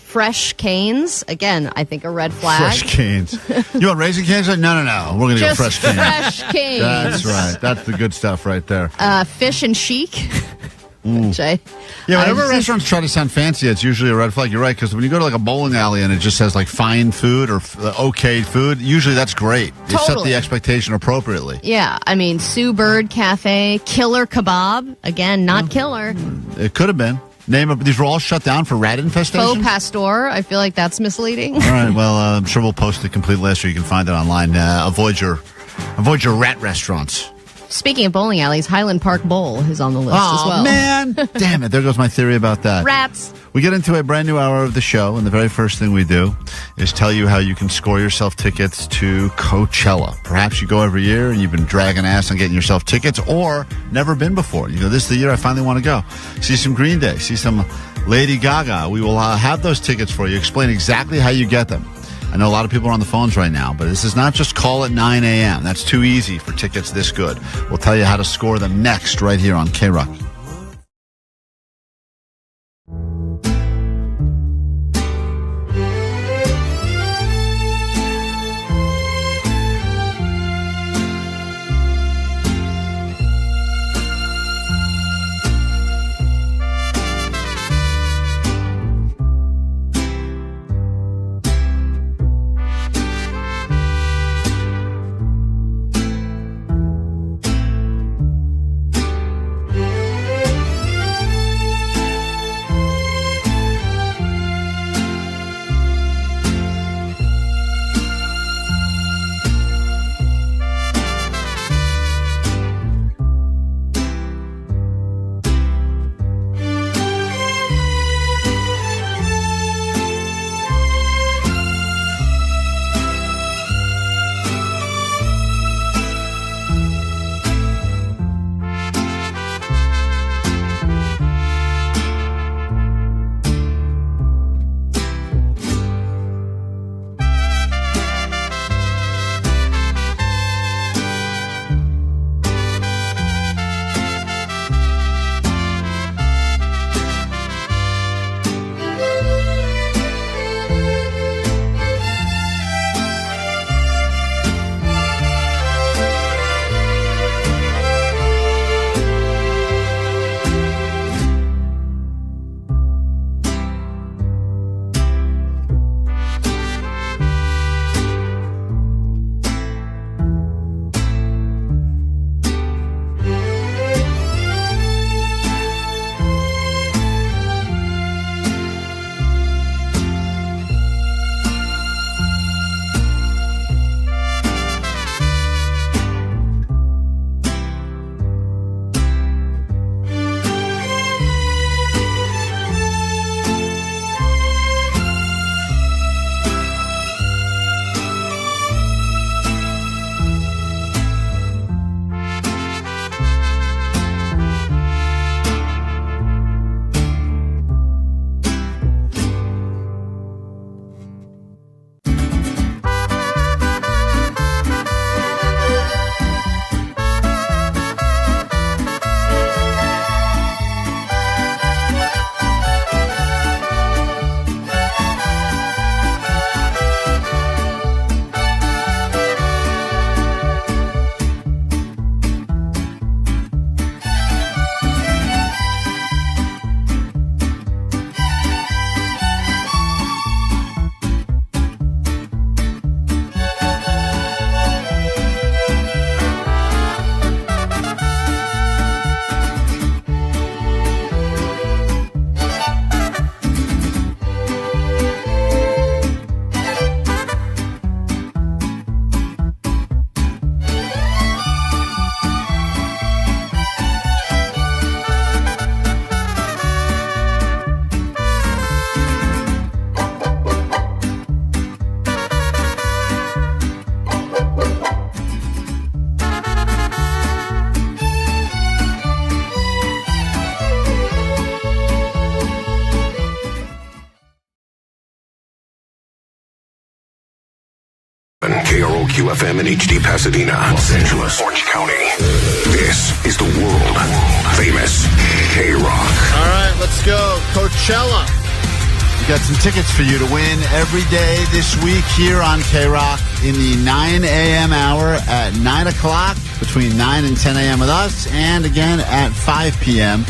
Fresh Canes. Again, I think a red flag. Fresh Canes. You want Raisin Canes? No. We're going to go Just Fresh Canes. Fresh Canes. That's right. That's the good stuff right there. Fish and Chic. Yeah, whenever restaurants try to sound fancy, it's usually a red flag. You're right, because when you go to like a bowling alley and it just says like fine food or okay food, usually that's great. You set the expectation appropriately. Yeah, I mean, Sue Bird Cafe, Killer Kebab. Again, not killer. It could have been. These were all shut down for rat infestation? Faux Pastor. I feel like that's misleading. All right, well, I'm sure we'll post the complete list or you can find it online. Avoid your rat restaurants. Speaking of bowling alleys, Highland Park Bowl is on the list as well. Oh, man. Damn it. There goes my theory about that. Rats. We get into a brand new hour of the show, and the very first thing we do is tell you how you can score yourself tickets to Coachella. Perhaps you go every year and you've been dragging ass on getting yourself tickets, or never been before. You go, this is the year I finally want to go. See some Green Day, see some Lady Gaga. We will have those tickets for you. Explain exactly how you get them. I know a lot of people are on the phones right now, but this is not just call at 9 a.m. That's too easy for tickets this good. We'll tell you how to score them next right here on KROQ. KROQ FM in HD Pasadena, Los Angeles, Orange County. This is the world famous KROQ. All right, let's go. Coachella. We got some tickets for you to win every day this week here on KROQ in the 9 a.m. hour at 9 o'clock, between 9 and 10 a.m. with us, and again at 5 p.m.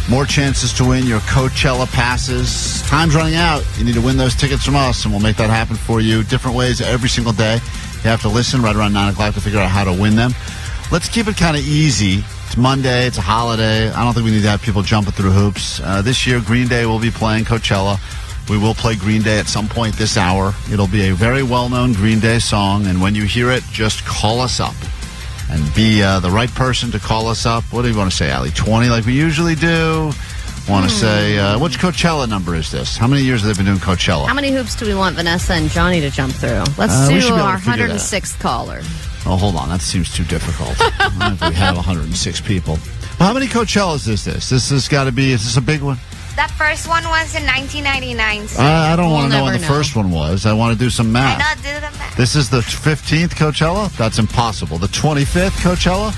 More chances to win your Coachella passes. Time's running out. You need to win those tickets from us, and we'll make that happen for you different ways every single day. You have to listen right around 9 o'clock to figure out how to win them. Let's keep it kind of easy. It's Monday. It's a holiday. I don't think we need to have people jumping through hoops. This year, Green Day will be playing Coachella. We will play Green Day at some point this hour. It'll be a very well-known Green Day song, and when you hear it, just call us up and be the right person to call us up. What do you want to say, Allie? 20 like we usually do? Want to say, which Coachella number is this? How many years have they been doing Coachella? How many hoops do we want Vanessa and Johnny to jump through? Let's do our 106th caller. Oh, hold on. That seems too difficult. I don't know if we have 106 people. Well, how many Coachellas is this? This has got to be, is this a big one? The first one was in 1999. So I don't want to know when the first one was. I want to do some math. I know, do the math. This is the 15th Coachella? That's impossible. The 25th Coachella?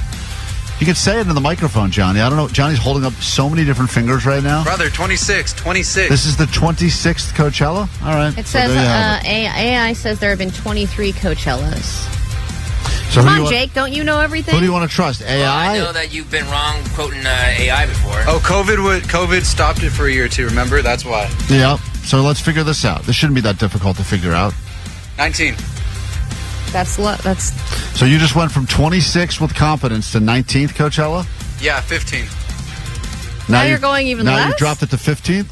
You can say it in the microphone, Johnny. I don't know. Johnny's holding up so many different fingers right now. Brother, 26. This is the 26th Coachella? All right. It says, AI says there have been 23 Coachellas. So Come on, Jake. Don't you know everything? Who do you want to trust? AI? Well, I know that you've been wrong quoting AI before. Oh, COVID stopped it for a year or two, remember? That's why. Yeah. So let's figure this out. This shouldn't be that difficult to figure out. 19. That's. So you just went from 26 with confidence to 19th Coachella? Yeah, 15. Now you're going even less? Now you dropped it to 15th?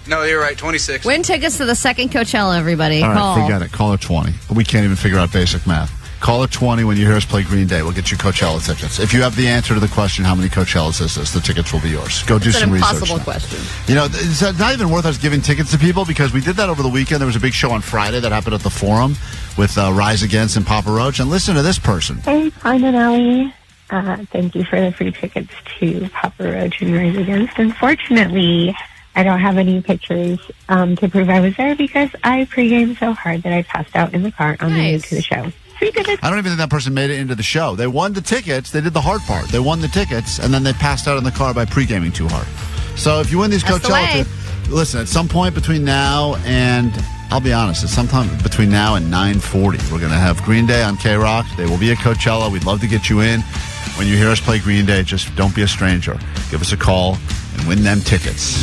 No, you're right, 26. Win tickets to the second Coachella, everybody. All right, Call. forget it. Call her 20. We can't even figure out basic math. Call her 20 when you hear us play Green Day. We'll get you Coachella tickets. If you have the answer to the question, how many Coachellas is this, the tickets will be yours. Go do some research. It's an impossible question. You know, it's not even worth us giving tickets to people because we did that over the weekend. There was a big show on Friday that happened at the Forum with Rise Against and Papa Roach. And listen to this person. Hey, Klein and Allie. Thank you for the free tickets to Papa Roach and Rise Against. Unfortunately, I don't have any pictures to prove I was there because I pre-gamed so hard that I passed out in the car on the way to the show. I don't even think that person made it into the show. They won the tickets. They did the hard part. They won the tickets, and then they passed out in the car by pre-gaming too hard. So if you win these Coachella tickets, listen, at some point between now and, I'll be honest, at some time between now and 9:40, we're going to have Green Day on KROQ. They will be at Coachella. We'd love to get you in. When you hear us play Green Day, just don't be a stranger. Give us a call and win them tickets.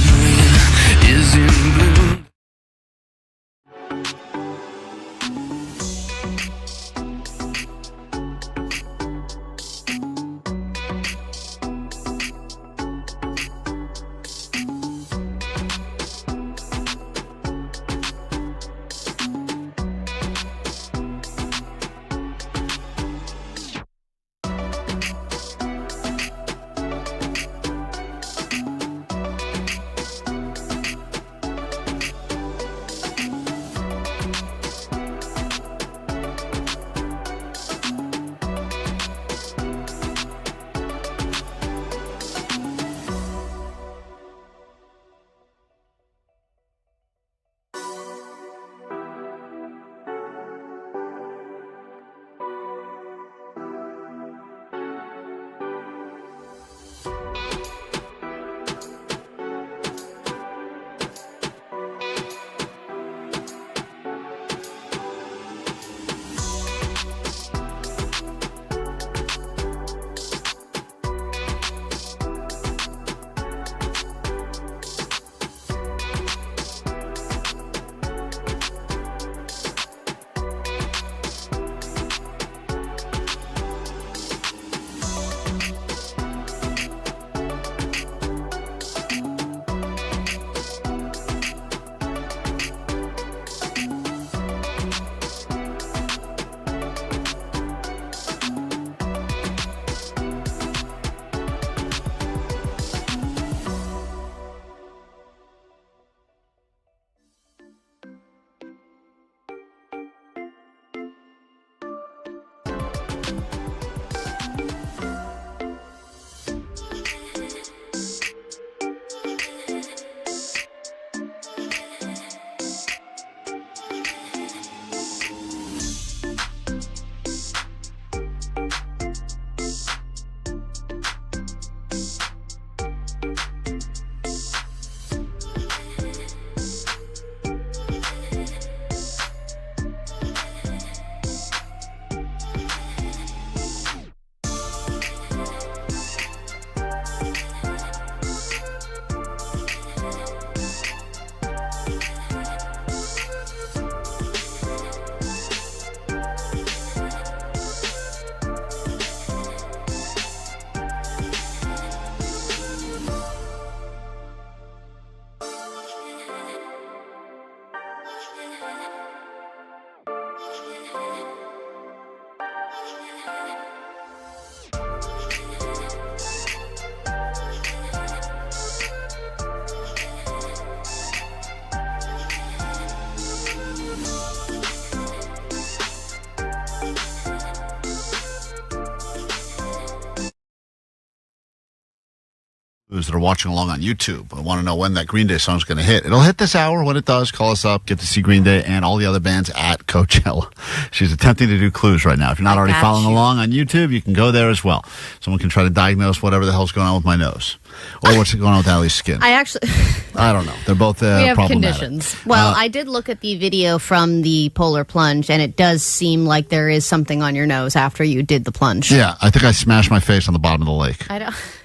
Is in blue. that are watching along on YouTube. I want to know when that Green Day song's going to hit. It'll hit this hour. When it does, call us up. Get to see Green Day and all the other bands at Coachella. She's attempting to do clues right now. If you're not already following along on YouTube, you can go there as well. Someone can try to diagnose whatever the hell's going on with my nose. Or what's going on with Allie's skin. I don't know. They're both we have problematic. conditions. Well, I did look at the video from the polar plunge, and it does seem like there is something on your nose after you did the plunge. Yeah, I think I smashed my face on the bottom of the lake.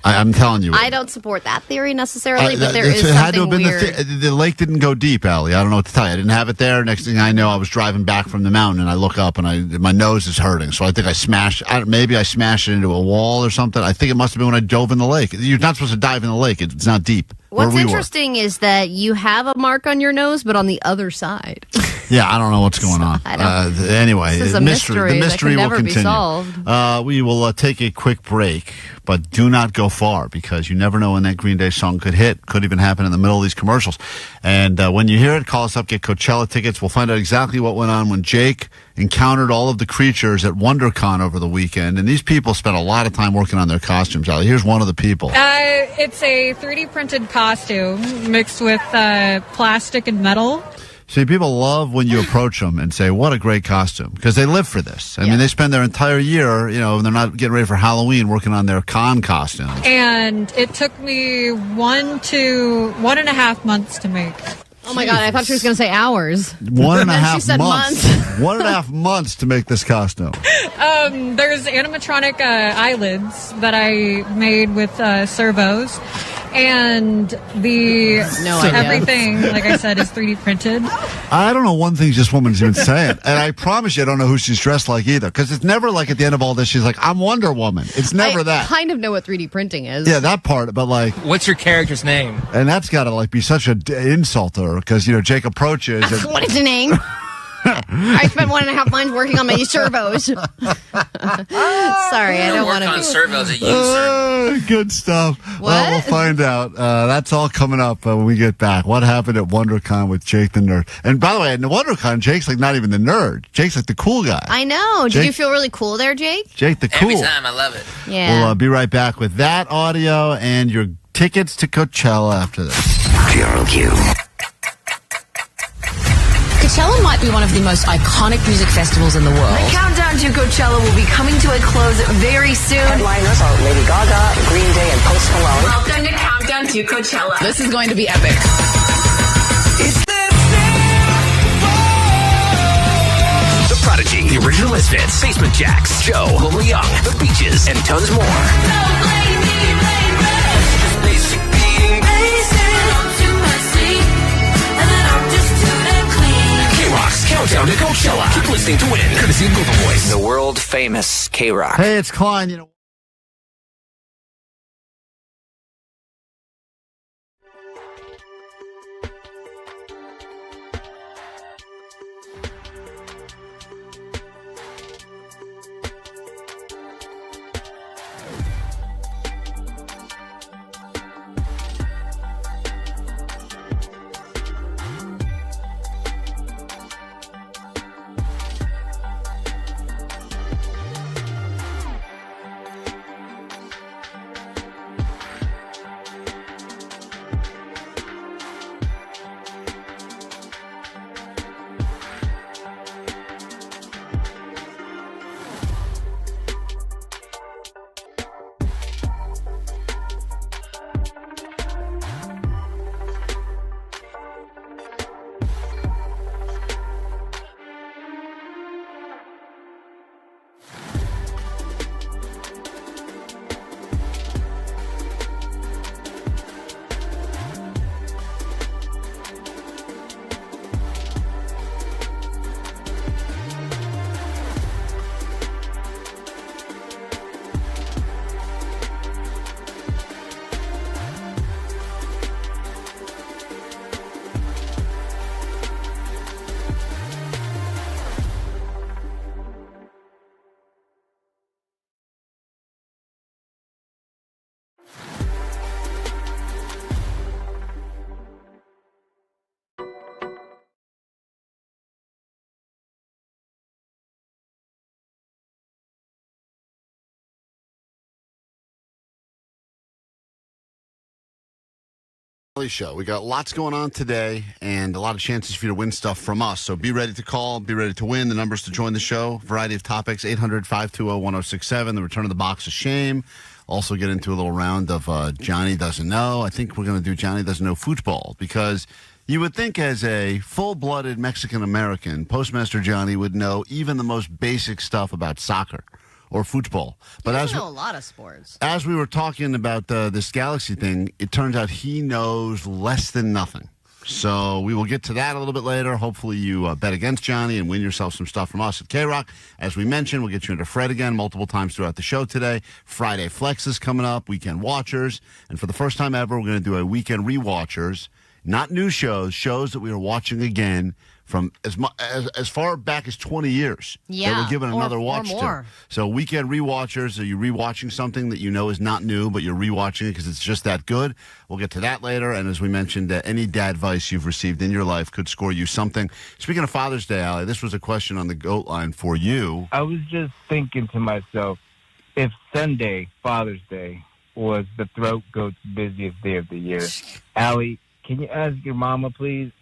I'm telling you. I don't support that theory necessarily, but there is it had to have something been weird. the lake didn't go deep, Allie. I don't know what to tell you. I didn't have it there. Next thing I know, I was driving back from the mountain, and I look up, and my nose is hurting. So I think I smashed. Maybe I smashed it into a wall or something. I think it must have been when I dove in the lake. You're not supposed to dive in the lake. It's not deep. What's interesting is that you have a mark on your nose, but on the other side. Yeah, I don't know what's going on. Anyway, this is a mystery. The mystery that can will never continue. Be solved. We will take a quick break, but do not go far because you never know when that Green Day song could hit. Could even happen in the middle of these commercials. And when you hear it, call us up, get Coachella tickets. We'll find out exactly what went on when Jake encountered all of the creatures at WonderCon over the weekend. And these people spent a lot of time working on their costumes. Allie, here's one of the people. It's a 3D printed costume mixed with plastic and metal. See, people love when you approach them and say, what a great costume, because they live for this. I mean, they spend their entire year, and they're not getting ready for Halloween working on their con costumes. And it took me 1.5 months to make. Oh my God, I thought she was going to say hours. 1.5 She said months. 1.5 months to make this costume. There's animatronic eyelids that I made with servos. And everything, like I said, is 3D printed. I don't know one thing this woman's even saying. And I promise you I don't know who she's dressed like either. Because it's never like at the end of all this, she's like, I'm Wonder Woman. It's never that. I kind of know what 3D printing is. Yeah, that part. But like. What's your character's name? And that's got to be such an insult to her. Because, Jake approaches. What is the name? I spent 1.5 months working on my servos. Sorry, I don't want to work on servos at you, good stuff. What? Well, we'll find out. That's all coming up when we get back. What happened at WonderCon with Jake the nerd? And by the way, at WonderCon, Jake's like not even the nerd. Jake's like the cool guy. I know. Did you feel really cool there, Jake? Jake the cool. Every time, I love it. Yeah. We'll be right back with that audio and your tickets to Coachella after this. KROQ. Coachella might be one of the most iconic music festivals in the world. The countdown to Coachella will be coming to a close very soon. Headliners are Lady Gaga, Green Day, and Post Malone. Welcome to Countdown to Coachella. This is going to be epic. The Prodigy, The Original Misfits, Basement Jacks, Joe, Lola Young, The Beaches, and tons more. KROQ's Countdown to Coachella. Keep listening to win. Courtesy of Google Voice. The world famous KROQ. Hey, it's Klein. Show. We got lots going on today and a lot of chances for you to win stuff from us. So be ready to call, be ready to win. The numbers to join the show, variety of topics, 800-520-1067, the return of the box of shame. Also get into a little round of Johnny Doesn't Know. I think we're going to do Johnny Doesn't Know football because you would think as a full-blooded Mexican-American, Postmaster Johnny would know even the most basic stuff about soccer or football. But I know a lot of sports. As we were talking about this Galaxy thing, it turns out he knows less than nothing. So we will get to that a little bit later. Hopefully you bet against Johnny and win yourself some stuff from us at KROQ. As we mentioned, we'll get you into Fred again multiple times throughout the show today. Friday Flex is coming up, Weekend Watchers. And for the first time ever, we're going to do a Weekend Rewatchers. Not new shows that we are watching again from as far back as 20 years. Yeah. That we're giving another watch or more. to. So Weekend Rewatchers, are you rewatching something that you know is not new, but you're rewatching it because it's just that good? We'll get to that later. And as we mentioned, any dad advice you've received in your life could score you something. Speaking of Father's Day, Allie, this was a question on the GOAT line for you. I was just thinking to myself, if Sunday, Father's Day, was the Throat Goat's busiest day of the year, Allie, can you ask your mama, please?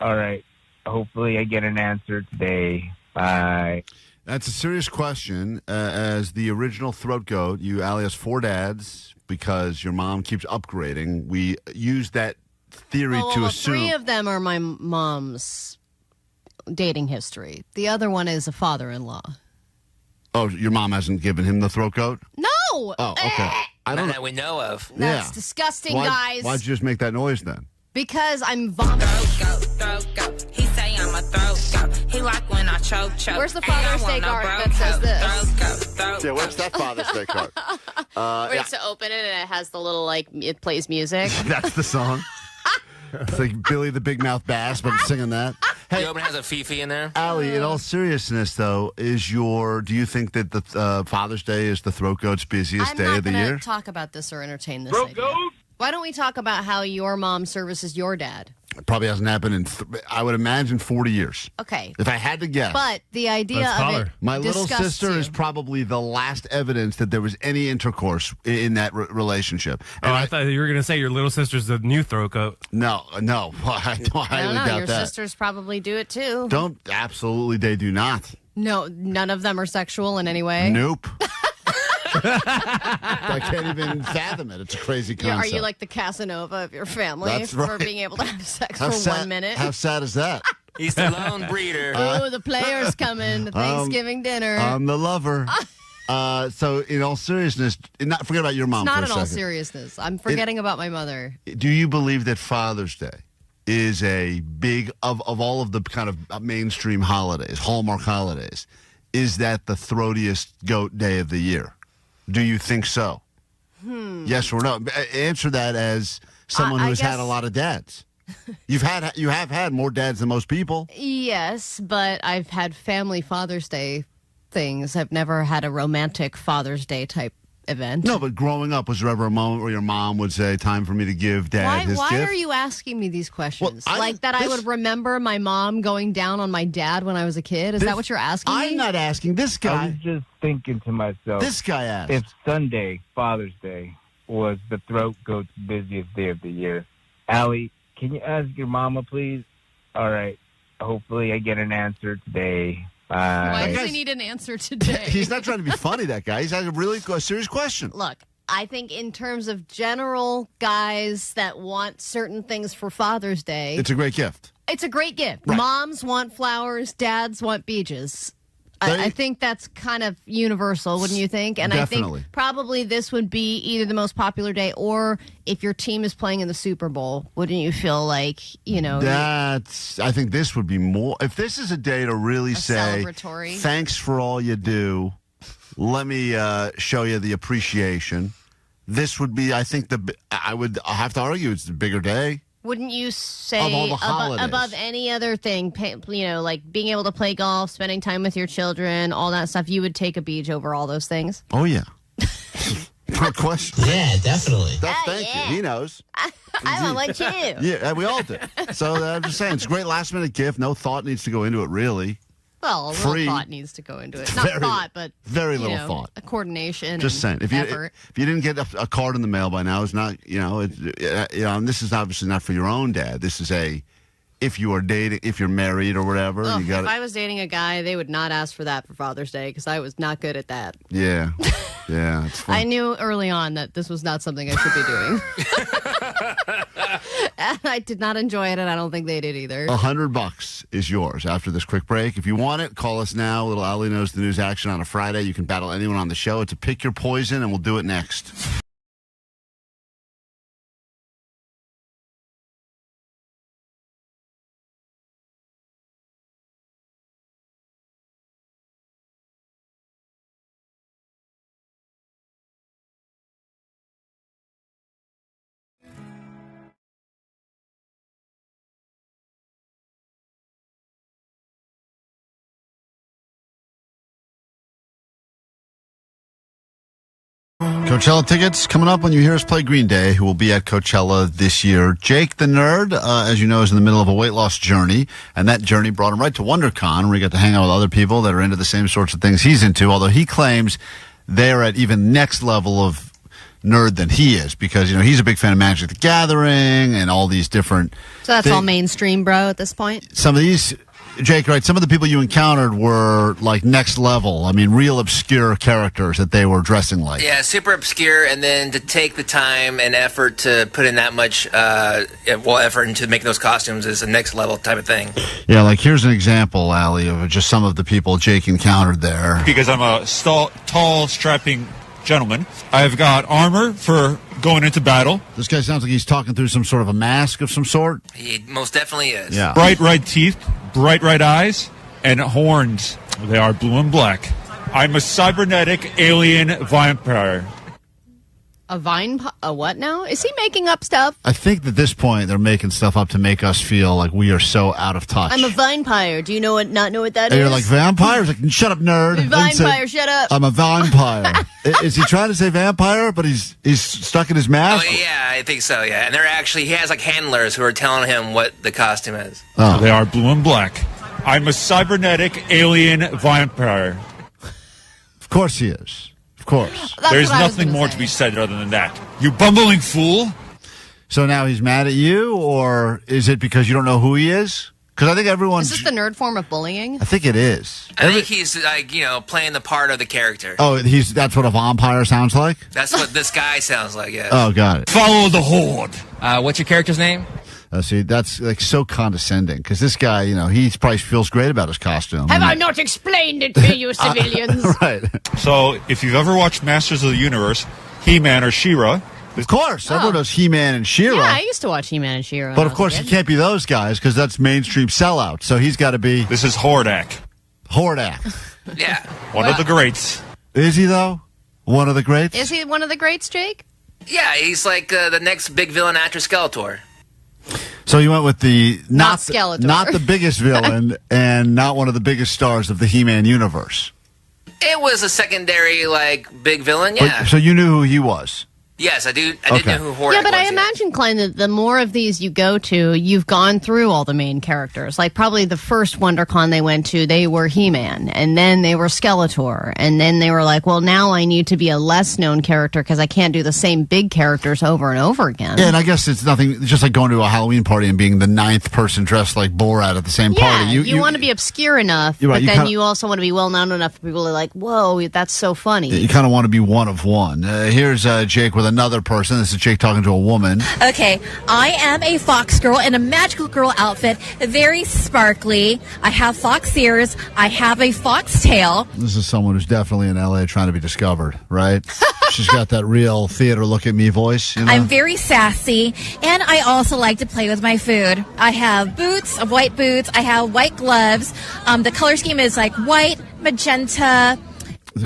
All right. Hopefully I get an answer today. Bye. That's a serious question. As the original Throat Goat, you, Allie, has 4 dads because your mom keeps upgrading. We use that theory to assume 3 of them are my mom's dating history. The other one is a father-in-law. Oh, your mom hasn't given him the Throat Goat? No! Oh, okay. I don't None know. that we know of. That's disgusting, guys. Why'd you just make that noise then? Because I'm vomiting. Throat goat. He say I'm a throat goat. He like when I choke. Where's the Father's Day card that says this? Yeah, where's that Father's Day card? Where it's to open it and it has the little, it plays music. That's the song. It's like Billy the Big Mouth Bass, but I'm singing that. Hey, Open has a Fifi in there. Allie, in all seriousness, though, do you think that the Father's Day is the Throat Goat's busiest day of the year? I'm not going to talk about this or entertain this idea. Why don't we talk about how your mom services your dad? It probably hasn't happened in, I would imagine, 40 years. Okay. If I had to guess. But the idea of it My little sister you. is probably the last evidence that there was any intercourse in that relationship. And I thought you were going to say your little sister's the new Throat Goat. No. I highly doubt your that. sisters probably do it too. Absolutely, they do not. No, none of them are sexual in any way? Nope. I can't even fathom it. It's a crazy concept. Are you like the Casanova of your family? That's right. For being able to have sex How for sad, 1 minute? How sad is that? He's the lone breeder. Oh, the player's coming to Thanksgiving dinner. I'm the lover. So, in all seriousness, forget about your mom It's for not a in all second. seriousness. I'm forgetting about my mother. Do you believe that Father's Day is a big, of all of the kind of mainstream holidays, Hallmark holidays, is that the throatiest goat day of the year? Do you think so? Yes or no? Answer that as someone who has had a lot of dads. You have had more dads than most people. Yes, but I've had family Father's Day things. I've never had a romantic Father's Day type event. No, but growing up, was there ever a moment where your mom would say, time for me to give Dad his gift? Why are you asking me these questions? Well, I would remember my mom going down on my dad when I was a kid? Is that what you're asking me? I'm not asking. This I guy. was just thinking to myself, This guy asked. if Sunday, Father's Day, was the Throat Goat's busiest day of the year, Allie, can you ask your mama, please? All right. Hopefully I get an answer today. Bye. Why does he need an answer today? He's not trying to be funny, that guy. He's asking a serious question. Look, I think in terms of general guys that want certain things for Father's Day, It's a great gift. it's a great gift. Right. Moms want flowers, dads want beaches. I think that's kind of universal, wouldn't you think? And Definitely. I think probably this would be either the most popular day or if your team is playing in the Super Bowl, wouldn't you feel like, I think this would be more. If this is a day to really say, celebratory. Thanks for all you do. Let me show you the appreciation. This would be, I think, I have to argue it's the bigger day. Wouldn't you say Of all the holidays. above any other thing, like being able to play golf, spending time with your children, all that stuff, you would take a beach over all those things? Oh, yeah. No question. Yeah, definitely. Thank you. He knows. I want you. Yeah, we all do. So I'm just saying, it's a great last-minute gift. No thought needs to go into it, really. Well, a free. little thought needs to go into it. Not thought, but very little thought. A coordination. Just saying, if you didn't get a card in the mail by now, it's not and this is obviously not for your own dad. This is if you are dating, if you're married or whatever. Oh, you got. If I was dating a guy, they would not ask for that for Father's Day because I was not good at that. Yeah, yeah. It's fun. I knew early on that this was not something I should be doing. And I did not enjoy it, and I don't think they did either. $100 is yours after this quick break. If you want it, call us now. Little Allie knows the news action on a Friday. You can battle anyone on the show. It's a pick your poison, and we'll do it next. Coachella tickets coming up when you hear us play Green Day, who will be at Coachella this year. Jake the Nerd, as you know, is in the middle of a weight loss journey, and that journey brought him right to WonderCon, where he got to hang out with other people that are into the same sorts of things he's into, although he claims they're at even next level of nerd than he is, because, he's a big fan of Magic the Gathering and all these different So that's all mainstream, bro, at this point? Some of these... Jake, right, some of the people you encountered were like next level. I mean, real obscure characters that they were dressing like. Yeah, super obscure, and then to take the time and effort to put in that much effort into making those costumes is a next level type of thing. Yeah, like here's an example, Allie, of just some of the people Jake encountered there. Because I'm a tall, strapping gentleman, I've got armor for going into battle. This guy sounds like he's talking through some sort of a mask of some sort. He most definitely is. Yeah. Bright red teeth, bright red eyes, and horns. They are blue and black. I'm a cybernetic alien vampire. A what now? Is he making up stuff? I think at this point they're making stuff up to make us feel like we are so out of touch. I'm a vampire. Do you not know what that and is? You're like, vampires? Like, shut up, nerd. Vampire, shut up. I'm a vampire. Is he trying to say vampire, but he's stuck in his mask? Oh, yeah, I think so, yeah. And he has like handlers who are telling him what the costume is. Oh. They are blue and black. I'm a cybernetic alien vampire. Of course he is. Of course. There's nothing more to be said other than that. You bumbling fool. So now he's mad at you, or is it because you don't know who he is? Because I think everyone's... Is this the nerd form of bullying? I think it is. I think he's playing the part of the character. Oh, that's what a vampire sounds like? That's what this guy sounds like, yeah. Oh, got it. Follow the horde. What's your character's name? See, that's like so condescending, because this guy, he probably feels great about his costume. Have I not explained it to you, civilians? Right. So, if you've ever watched Masters of the Universe, He-Man or She-Ra... Of course, everyone knows He-Man and She-Ra. Yeah, I used to watch He-Man and She-Ra. But of course, he can't be those guys, because that's mainstream sellout. So he's got to be... This is Hordak. Yeah. One of the greats. Is he, though? One of the greats? Is he one of the greats, Jake? Yeah, he's like the next big villain after Skeletor. So you went with the not Skeletor, not the biggest villain, and not one of the biggest stars of the He-Man universe. It was a secondary, big villain, yeah. So you knew who he was? Yes, I did know who Hordak was. Yeah, but I imagine, Klein, that the more of these you go to, you've gone through all the main characters. Like, probably the first WonderCon they went to, they were He-Man, and then they were Skeletor, and then they were like, well, now I need to be a less-known character because I can't do the same big characters over and over again. Yeah, and I guess it's just like going to a Halloween party and being the 9th person dressed like Borat at the same party. You want to be obscure enough, but then you also want to be well-known enough for people to like, whoa, that's so funny. You kind of want to be one of one. Here's Jake with another person. This is Jake talking to a woman. Okay, I am a fox girl in a magical girl outfit, very sparkly. I have fox ears. I have a fox tail. This is someone who's definitely in LA trying to be discovered, right? She's got that real theater look at me voice. I'm very sassy, and I also like to play with my food. I have boots, white boots. I have white gloves. The color scheme is like white, magenta.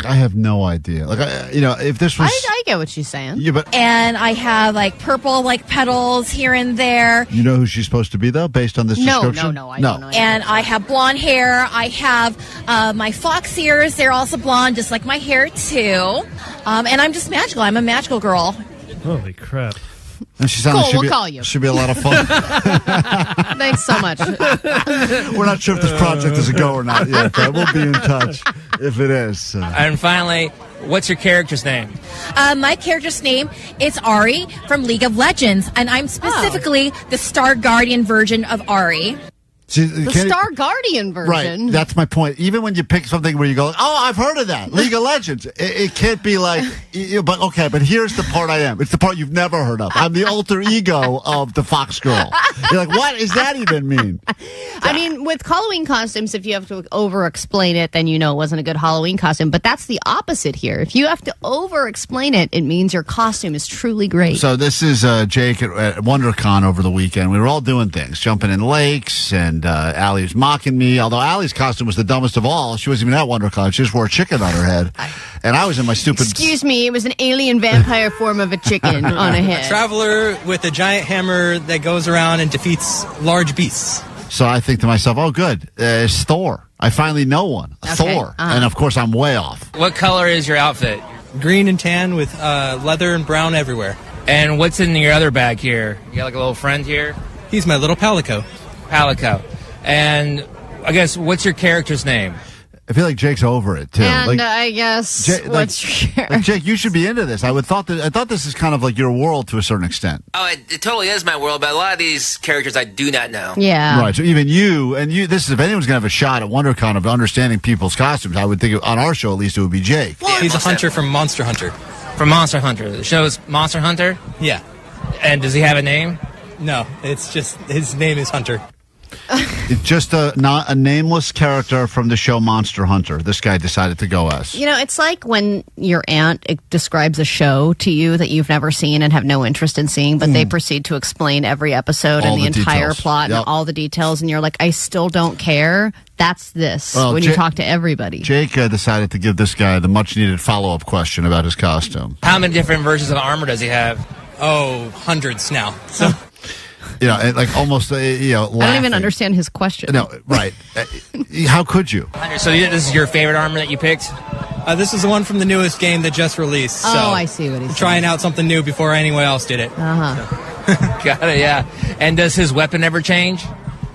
I have no idea. If this was... I get what she's saying. Yeah, but... And I have, purple, petals here and there. You know who she's supposed to be, though, based on this description? No, I don't know. And I have blonde hair. I have my fox ears. They're also blonde, just like my hair, too. And I'm just magical. I'm a magical girl. Holy crap. And she sounds Cool, we'll call you. Should be a lot of fun. Thanks so much. We're not sure if this project is a go or not yet, but we'll be in touch if it is. And finally, what's your character's name? My character's name is Ari from League of Legends, and I'm specifically the Star Guardian version of Ari. The Star Guardian version. Right, that's my point. Even when you pick something where you go, oh, I've heard of that, League of Legends, it can't be like, but here's the part I am. It's the part you've never heard of. I'm the alter ego of the Fox girl. You're like, what does that even mean? I mean, with Halloween costumes, if you have to over-explain it, then you know it wasn't a good Halloween costume. But that's the opposite here. If you have to over-explain it, it means your costume is truly great. So this is Jake at WonderCon over the weekend. We were all doing things, jumping in lakes, and Allie was mocking me. Although Allie's costume was the dumbest of all. She wasn't even at WonderCon. She just wore a chicken on her head. And I was in my stupid... Excuse me, it was an alien vampire form of a chicken on a head. A traveler with a giant hammer that goes around and defeats large beasts. So I think to myself, oh, good. It's Thor. I finally know one. Okay. Thor. And, of course, I'm way off. What color is your outfit? Green and tan with leather and brown everywhere. And what's in your other bag here? You got like a little friend here? He's my little Palico. Palico. And I guess, what's your character's name? I feel like Jake's over it, too. And I guess, what's your... Jake, you should be into this. I thought this is kind of like your world to a certain extent. Oh, it totally is my world, but a lot of these characters I do not know. Yeah. Right, so even you, this is, if anyone's going to have a shot at WonderCon of understanding people's costumes, I would think, on our show at least, it would be Jake. Well, he's a hunter from Monster Hunter. From Monster Hunter. The show's Monster Hunter? Yeah. And does he have a name? No, it's just, his name is Hunter. It's just a nameless character from the show Monster Hunter. This guy decided to go as. You know, it's like when your aunt describes a show to you that you've never seen and have no interest in seeing, but they proceed to explain every episode and the entire plot and all the details, and you're like, I still don't care. That's this when you talk to everybody. Jake decided to give this guy the much-needed follow-up question about his costume. How many different versions of armor does he have? Oh, hundreds now. So... You know, like almost, I don't even understand his question. No, right. How could you? So this is your favorite armor that you picked? This is the one from the newest game that just released. So I see what he's saying. Trying out something new before anyone else did it. Got it, yeah. And does his weapon ever change?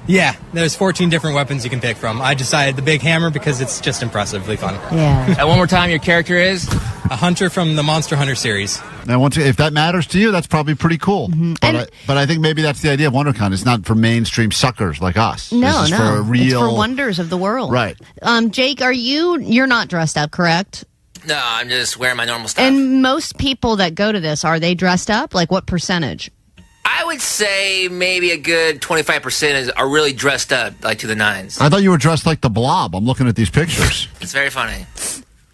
Yeah, there's 14 different weapons you can pick from. I decided the big hammer because it's just impressively fun. Yeah. And one more time, your character is? A hunter from the Monster Hunter series. Now, if that matters to you, that's probably pretty cool. Mm-hmm. But I think maybe that's the idea of WonderCon. It's not for mainstream suckers like us. No, this is for real... It's for wonders of the world. Right. Jake, you're not dressed up, correct? No, I'm just wearing my normal stuff. And most people that go to this, are they dressed up? Like what percentage? I would say maybe a good 25% are really dressed up, like to the nines. I thought you were dressed like the Blob. I'm looking at these pictures. It's very funny.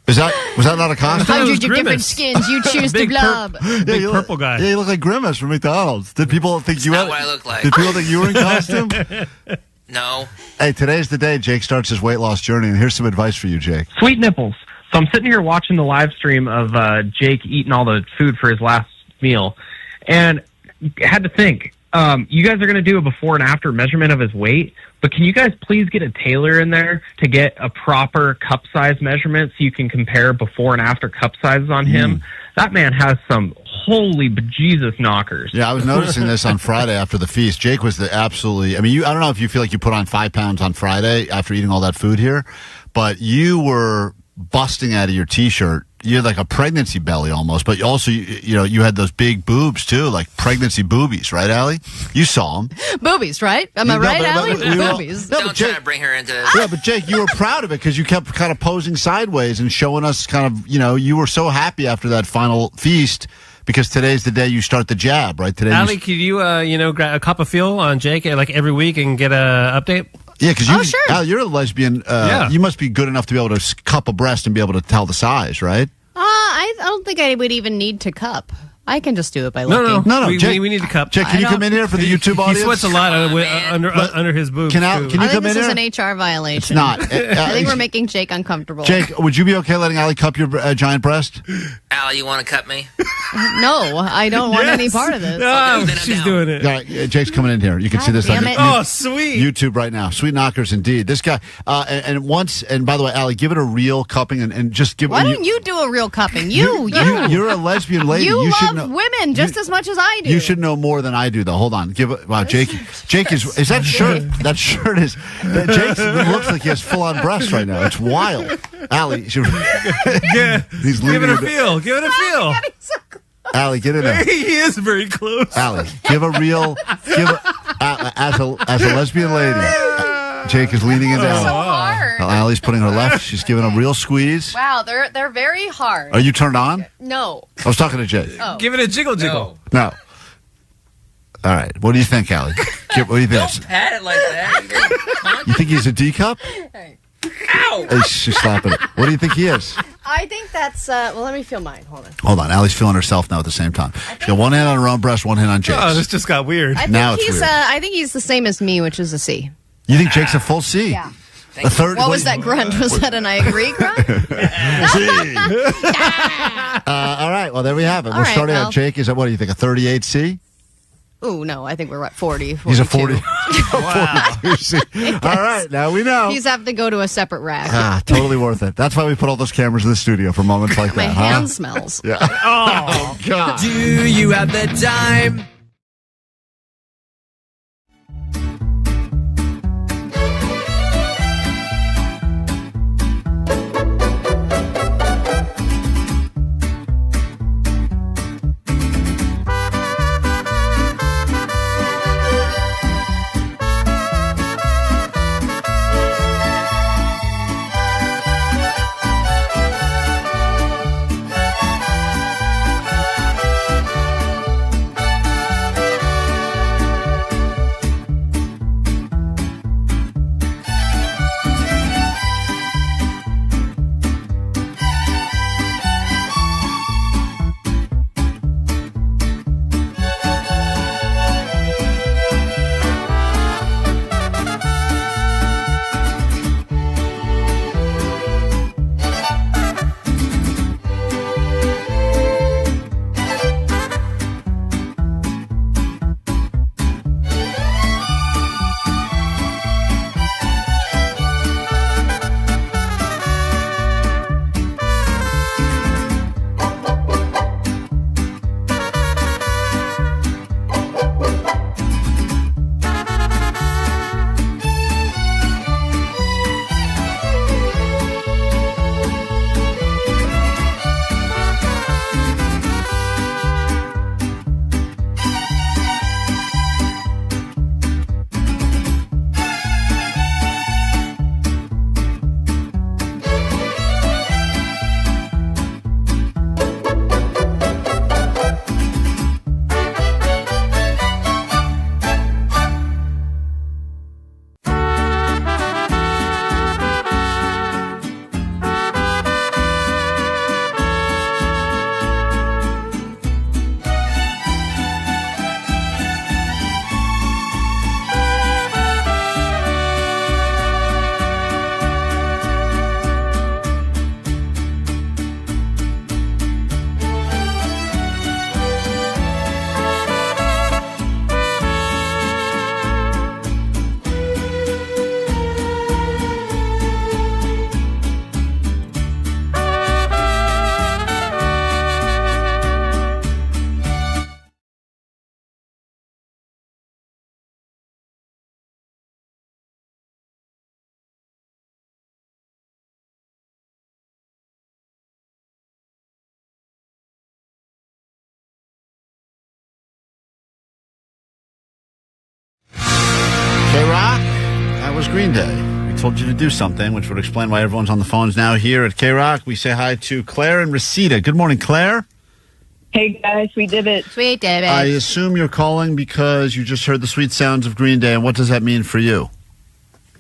Was that not a costume? 100 different skins. You choose the Blob. Big purple guy. Yeah, you look like Grimace from McDonald's. Did people think That's not what I look like. Did people think you were in costume? No. Hey, today's the day Jake starts his weight loss journey, and here's some advice for you, Jake. Sweet nipples. So I'm sitting here watching the live stream of Jake eating all the food for his last meal, and had to think, you guys are going to do a before and after measurement of his weight, but can you guys please get a tailor in there to get a proper cup size measurement so you can compare before and after cup sizes on him? That man has some holy bejesus knockers. Yeah, I was noticing this on Friday after the feast. Jake was I don't know if you feel like you put on 5 pounds on Friday after eating all that food here, but you were busting out of your T-shirt. You had like a pregnancy belly almost, but also, you had those big boobs too, like pregnancy boobies, right, Allie? You saw them. Boobies, right? Am I right, Allie? Boobies. Don't try to bring her into this. Yeah, but Jake, you were proud of it because you kept kind of posing sideways and showing us kind of, you were so happy after that final feast because today's the day you start the jab, right? Today, Allie, could you, grab a cup of feel on Jake like every week and get a update? Yeah, because you're a lesbian. Yeah. You must be good enough to be able to cup a breast and be able to tell the size, right? I don't think I would even need to cup. I can just do it by looking. No. Jake, we need to cup. Jake, can you come in here for the YouTube audience? He sweats a lot under his boobs. Can you I come think in this here? is an HR violation. It's not. I think we're making Jake uncomfortable. Jake, would you be okay letting Allie cup your giant breast? Allie, you want to cut me? No, I don't want any part of this. No, she's doing it. Yeah, Jake's coming in here. You can see this on sweet YouTube right now. Sweet knockers indeed. This guy, and by the way, Allie, give it a real cupping and just give. Why don't you do a real cupping? You're a lesbian lady. You love love women just as much as I do. You should know more than I do, though. Hold on. Wow, Jake is that shirt? That shirt is. Jake looks like he has full-on breasts right now. It's wild. Allie, he's Give it a feel. Give it a feel. Allie, get in there. He is very close. Allie, as a lesbian lady. Jake is leaning into Allie. So hard. Allie's putting her left. She's giving a real squeeze. Wow, they're very hard. Are you turned on? No. I was talking to Jake. Oh. Give it a jiggle. No. All right. What do you think, Allie? What do you think? Don't pat it like that. You think he's a D cup? Ow! Hey, she's slapping it. What do you think he is? I think that's, well, let me feel mine. Hold on. Allie's feeling herself now at the same time. She's got one hand on her own breast, one hand on Jake's. Oh, this just got weird. I think he's the same as me, which is a C. You think Jake's a full C? Yeah. A third? What was that grunt? Was that an I agree grunt? All right. Well, there we have it. All We're right, starting well. out. Jake, is that what do you think? A 38C? Ooh, no, I think we're at 40. He's a 40. 42. 42C. All right. Now we know. He's have to go to a separate rack. Totally worth it. That's why we put all those cameras in the studio for moments like My that. hand smells. Yeah. Oh, God. Do you have the time? KROQ, that was Green Day. We told you to do something, which would explain why everyone's on the phones now here at KROQ. We say hi to Claire and Reseda. Good morning, Claire. Hey, guys, we did it. Sweet did it. I assume you're calling because you just heard the sweet sounds of Green Day, and what does that mean for you?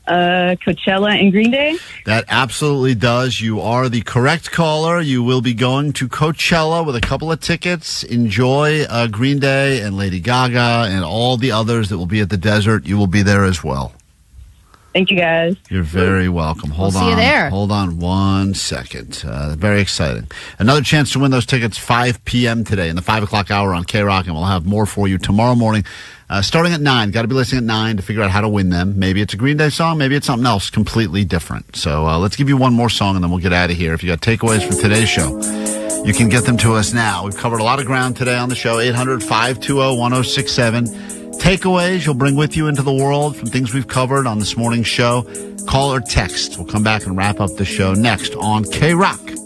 Coachella and Green Day? That absolutely does. You are the correct caller. You will be going to Coachella with a couple of tickets. Enjoy Green Day and Lady Gaga and all the others that will be at the desert. You will be there as well. Thank you, guys. You're very welcome. Hold on. See you there. Hold on 1 second. Very exciting. Another chance to win those tickets 5 p.m. today in the 5 o'clock hour on KROQ, and we'll have more for you tomorrow morning. Starting at 9. Got to be listening at 9 to figure out how to win them. Maybe it's a Green Day song. Maybe it's something else completely different. So let's give you one more song, and then we'll get out of here. If you got takeaways from today's show, you can get them to us now. We've covered a lot of ground today on the show. 800-520-1067. Takeaways you'll bring with you into the world from things we've covered on this morning's show. Call or text. We'll come back and wrap up the show next on KROQ.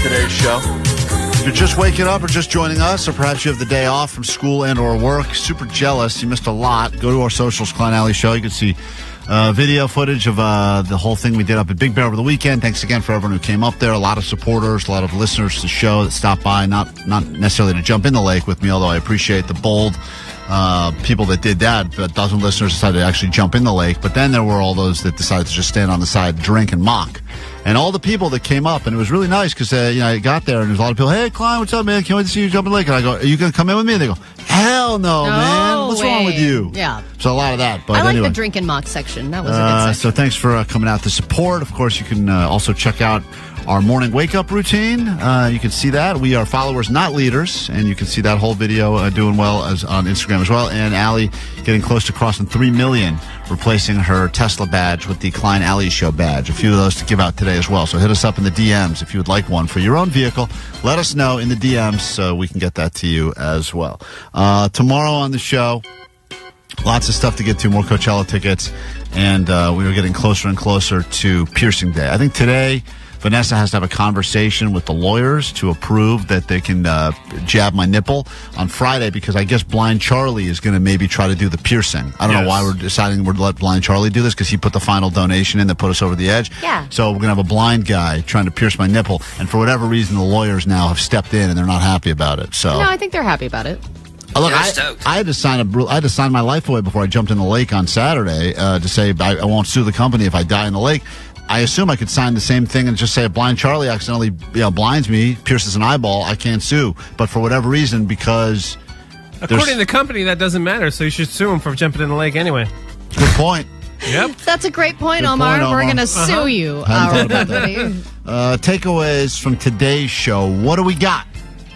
Today's show. If you're just waking up or just joining us, or perhaps you have the day off from school and or work, super jealous, you missed a lot, go to our socials, Klein Alley Show. You can see video footage of the whole thing we did up at Big Bear over the weekend. Thanks again for everyone who came up there. A lot of supporters, a lot of listeners to the show that stopped by, not necessarily to jump in the lake with me, although I appreciate the bold people that did that. A dozen listeners decided to actually jump in the lake, but then there were all those that decided to just stand on the side, drink, and mock. And all the people that came up, and it was really nice because I got there and there's a lot of people. Hey, Klein, what's up, man? Can't wait to see you jump in the lake. And I go, are you going to come in with me? And they go, hell no, man. What's wrong with you? Yeah. So a lot of that. But I like anyway. the drink and mock section. That was a good section. So thanks for coming out to support. Of course, you can also check out our morning wake-up routine. You can see that. We are followers, not leaders. And you can see that whole video doing well as on Instagram as well. And Allie getting close to crossing 3 million, replacing her Tesla badge with the Klein Alley Show badge. A few of those to give out today as well. So hit us up in the DMs if you would like one for your own vehicle. Let us know in the DMs so we can get that to you as well. Tomorrow on the show, lots of stuff to get to, more Coachella tickets. And we are getting closer and closer to piercing day. I think today Vanessa has to have a conversation with the lawyers to approve that they can jab my nipple on Friday, because I guess Blind Charlie is going to maybe try to do the piercing. I don't know why we're deciding we're to let Blind Charlie do this, because he put the final donation in that put us over the edge. Yeah. So we're going to have a blind guy trying to pierce my nipple, and for whatever reason, the lawyers now have stepped in and they're not happy about it. So no, I think they're happy about it. Look, I had to sign my life away before I jumped in the lake on Saturday to say I won't sue the company if I die in the lake. I assume I could sign the same thing and just say a blind Charlie accidentally blinds me, pierces an eyeball, I can't sue. But for whatever reason, because... According to the company, that doesn't matter, so you should sue him for jumping in the lake anyway. Good point. Yep. That's a great point, Good Omar. point, Omar. We're going to sue you, our company. Takeaways from today's show. What do we got?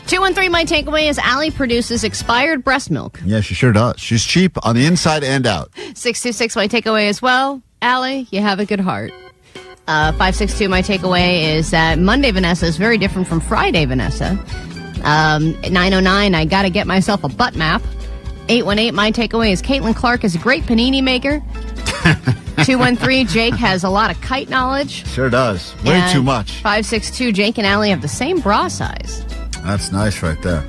213, my takeaway is Allie produces expired breast milk. Yeah, she sure does. She's cheap on the inside and out. 626, my takeaway as well. Allie, you have a good heart. 562, my takeaway is that Monday Vanessa is very different from Friday Vanessa. 909, I got to get myself a butt map. 818, my takeaway is Caitlin Clark is a great panini maker. 213, Jake has a lot of kite knowledge. Sure does. Way And too much. 562, Jake and Allie have the same bra size. That's nice right there.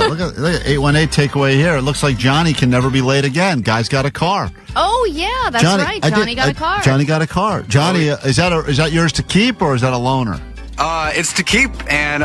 Look at 818 takeaway here. It looks like Johnny can never be late again. Guy's got a car. Oh, yeah, that's right. Johnny got a car. Johnny got a car. Johnny, is that yours to keep or is that a loaner? It's to keep, and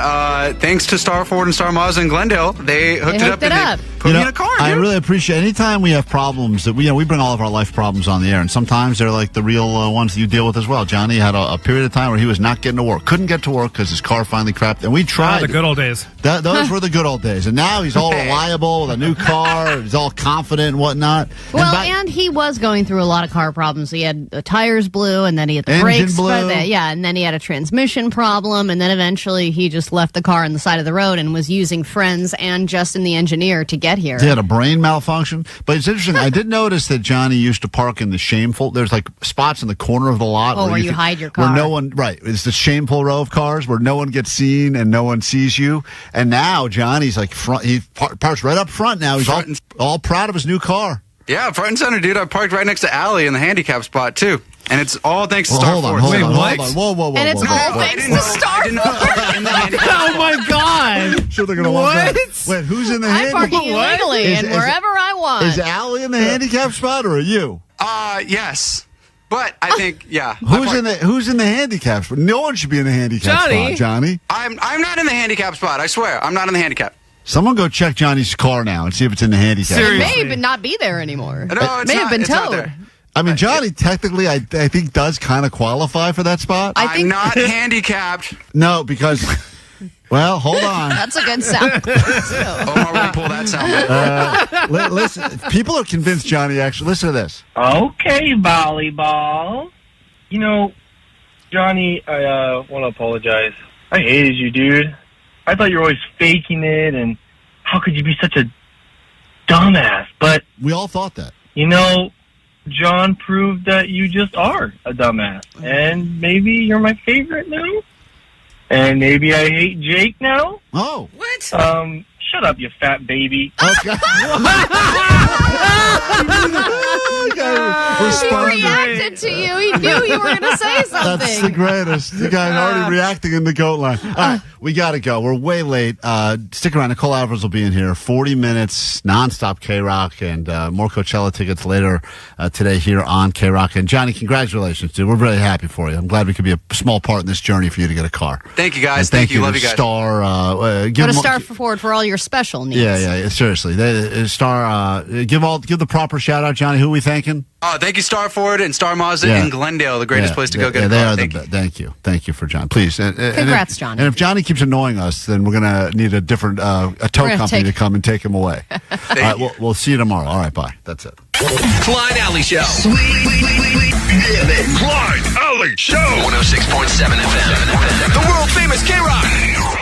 thanks to Star Ford and Star Mazda in Glendale, they hooked it up and they put me in a car. I dude. really appreciate anytime we have problems that we bring all of our life problems on the air, and sometimes they're like the real ones that you deal with as well. Johnny had a period of time where he was not getting to work, couldn't get to work because his car finally crapped, and we tried. The good old days. Those were the good old days, and now he's all reliable with a new car. He's all confident and whatnot. Well, and he was going through a lot of car problems. He had the tires blew, and then he had the brakes blew. and then he had a transmission problem, and then eventually he just left the car on the side of the road and was using friends and Justin the engineer to get here. He had a brain malfunction. But it's interesting. I did notice that Johnny used to park in the shameful. There's like spots in the corner of the lot where you hide your car. Where no one, right. It's the shameful row of cars where no one gets seen and no one sees you. And now Johnny's like front. He parks right up front now. He's all proud of his new car. Yeah, front and center, dude. I parked right next to Allie in the handicap spot, too. And it's all thanks to Star Ford. Hold on. Whoa. And it's all thanks to Star Ford. Oh, my God. Sure, they're going to love that. Wait, who's in the I'm handicap? parking illegally and wherever I want. Is Allie in the handicap spot or are you? Yes. But I think, yeah. Who's in the handicap spot? No one should be in the handicap spot, Johnny. I'm not in the handicap spot. I swear. I'm not in the handicap. Someone go check Johnny's car now and see if it's in the handicap. It may not be there anymore. No, it may have been towed. I mean, Johnny technically, I think, does kind of qualify for that spot. I'm not handicapped. No, because, well, hold on. That's a good sound. Omar will pull that sound. Listen, people are convinced Johnny actually. Listen to this. Okay, volleyball. You know, Johnny, I want to apologize. I hated you, dude. I thought you were always faking it, and how could you be such a dumbass? But we all thought that. You know, John proved that you just are a dumbass, and maybe you're my favorite now, and maybe I hate Jake now. Oh, what? Shut up, you fat baby. Okay. He reacted to you. He knew you were going to say something. That's the greatest. The guy's already reacting in the goat line. All right, we got to go. We're way late. Stick around. Nicole Alvarez will be in here. 40 minutes, nonstop KROQ, and more Coachella tickets later today here on KROQ. And Johnny, congratulations, dude. We're really happy for you. I'm glad we could be a small part in this journey for you to get a car. Thank you, guys. And thank you. Love you guys. Star. Go to Star Ford for all your special needs. Yeah. Seriously, Star. Give the proper shout out, Johnny. Who are we thanking? Thank you, Star Ford and Star Mazda in Glendale, the greatest place to go get a car. Thank you for John. Please. Congrats, Johnny. And if Johnny keeps annoying us, then we're going to need a different a tow company to come and take him away. All right, we'll see you tomorrow. All right, bye. That's it. Klein Alley Show. Klein Alley Show. 106.7 FM. The world famous KROQ.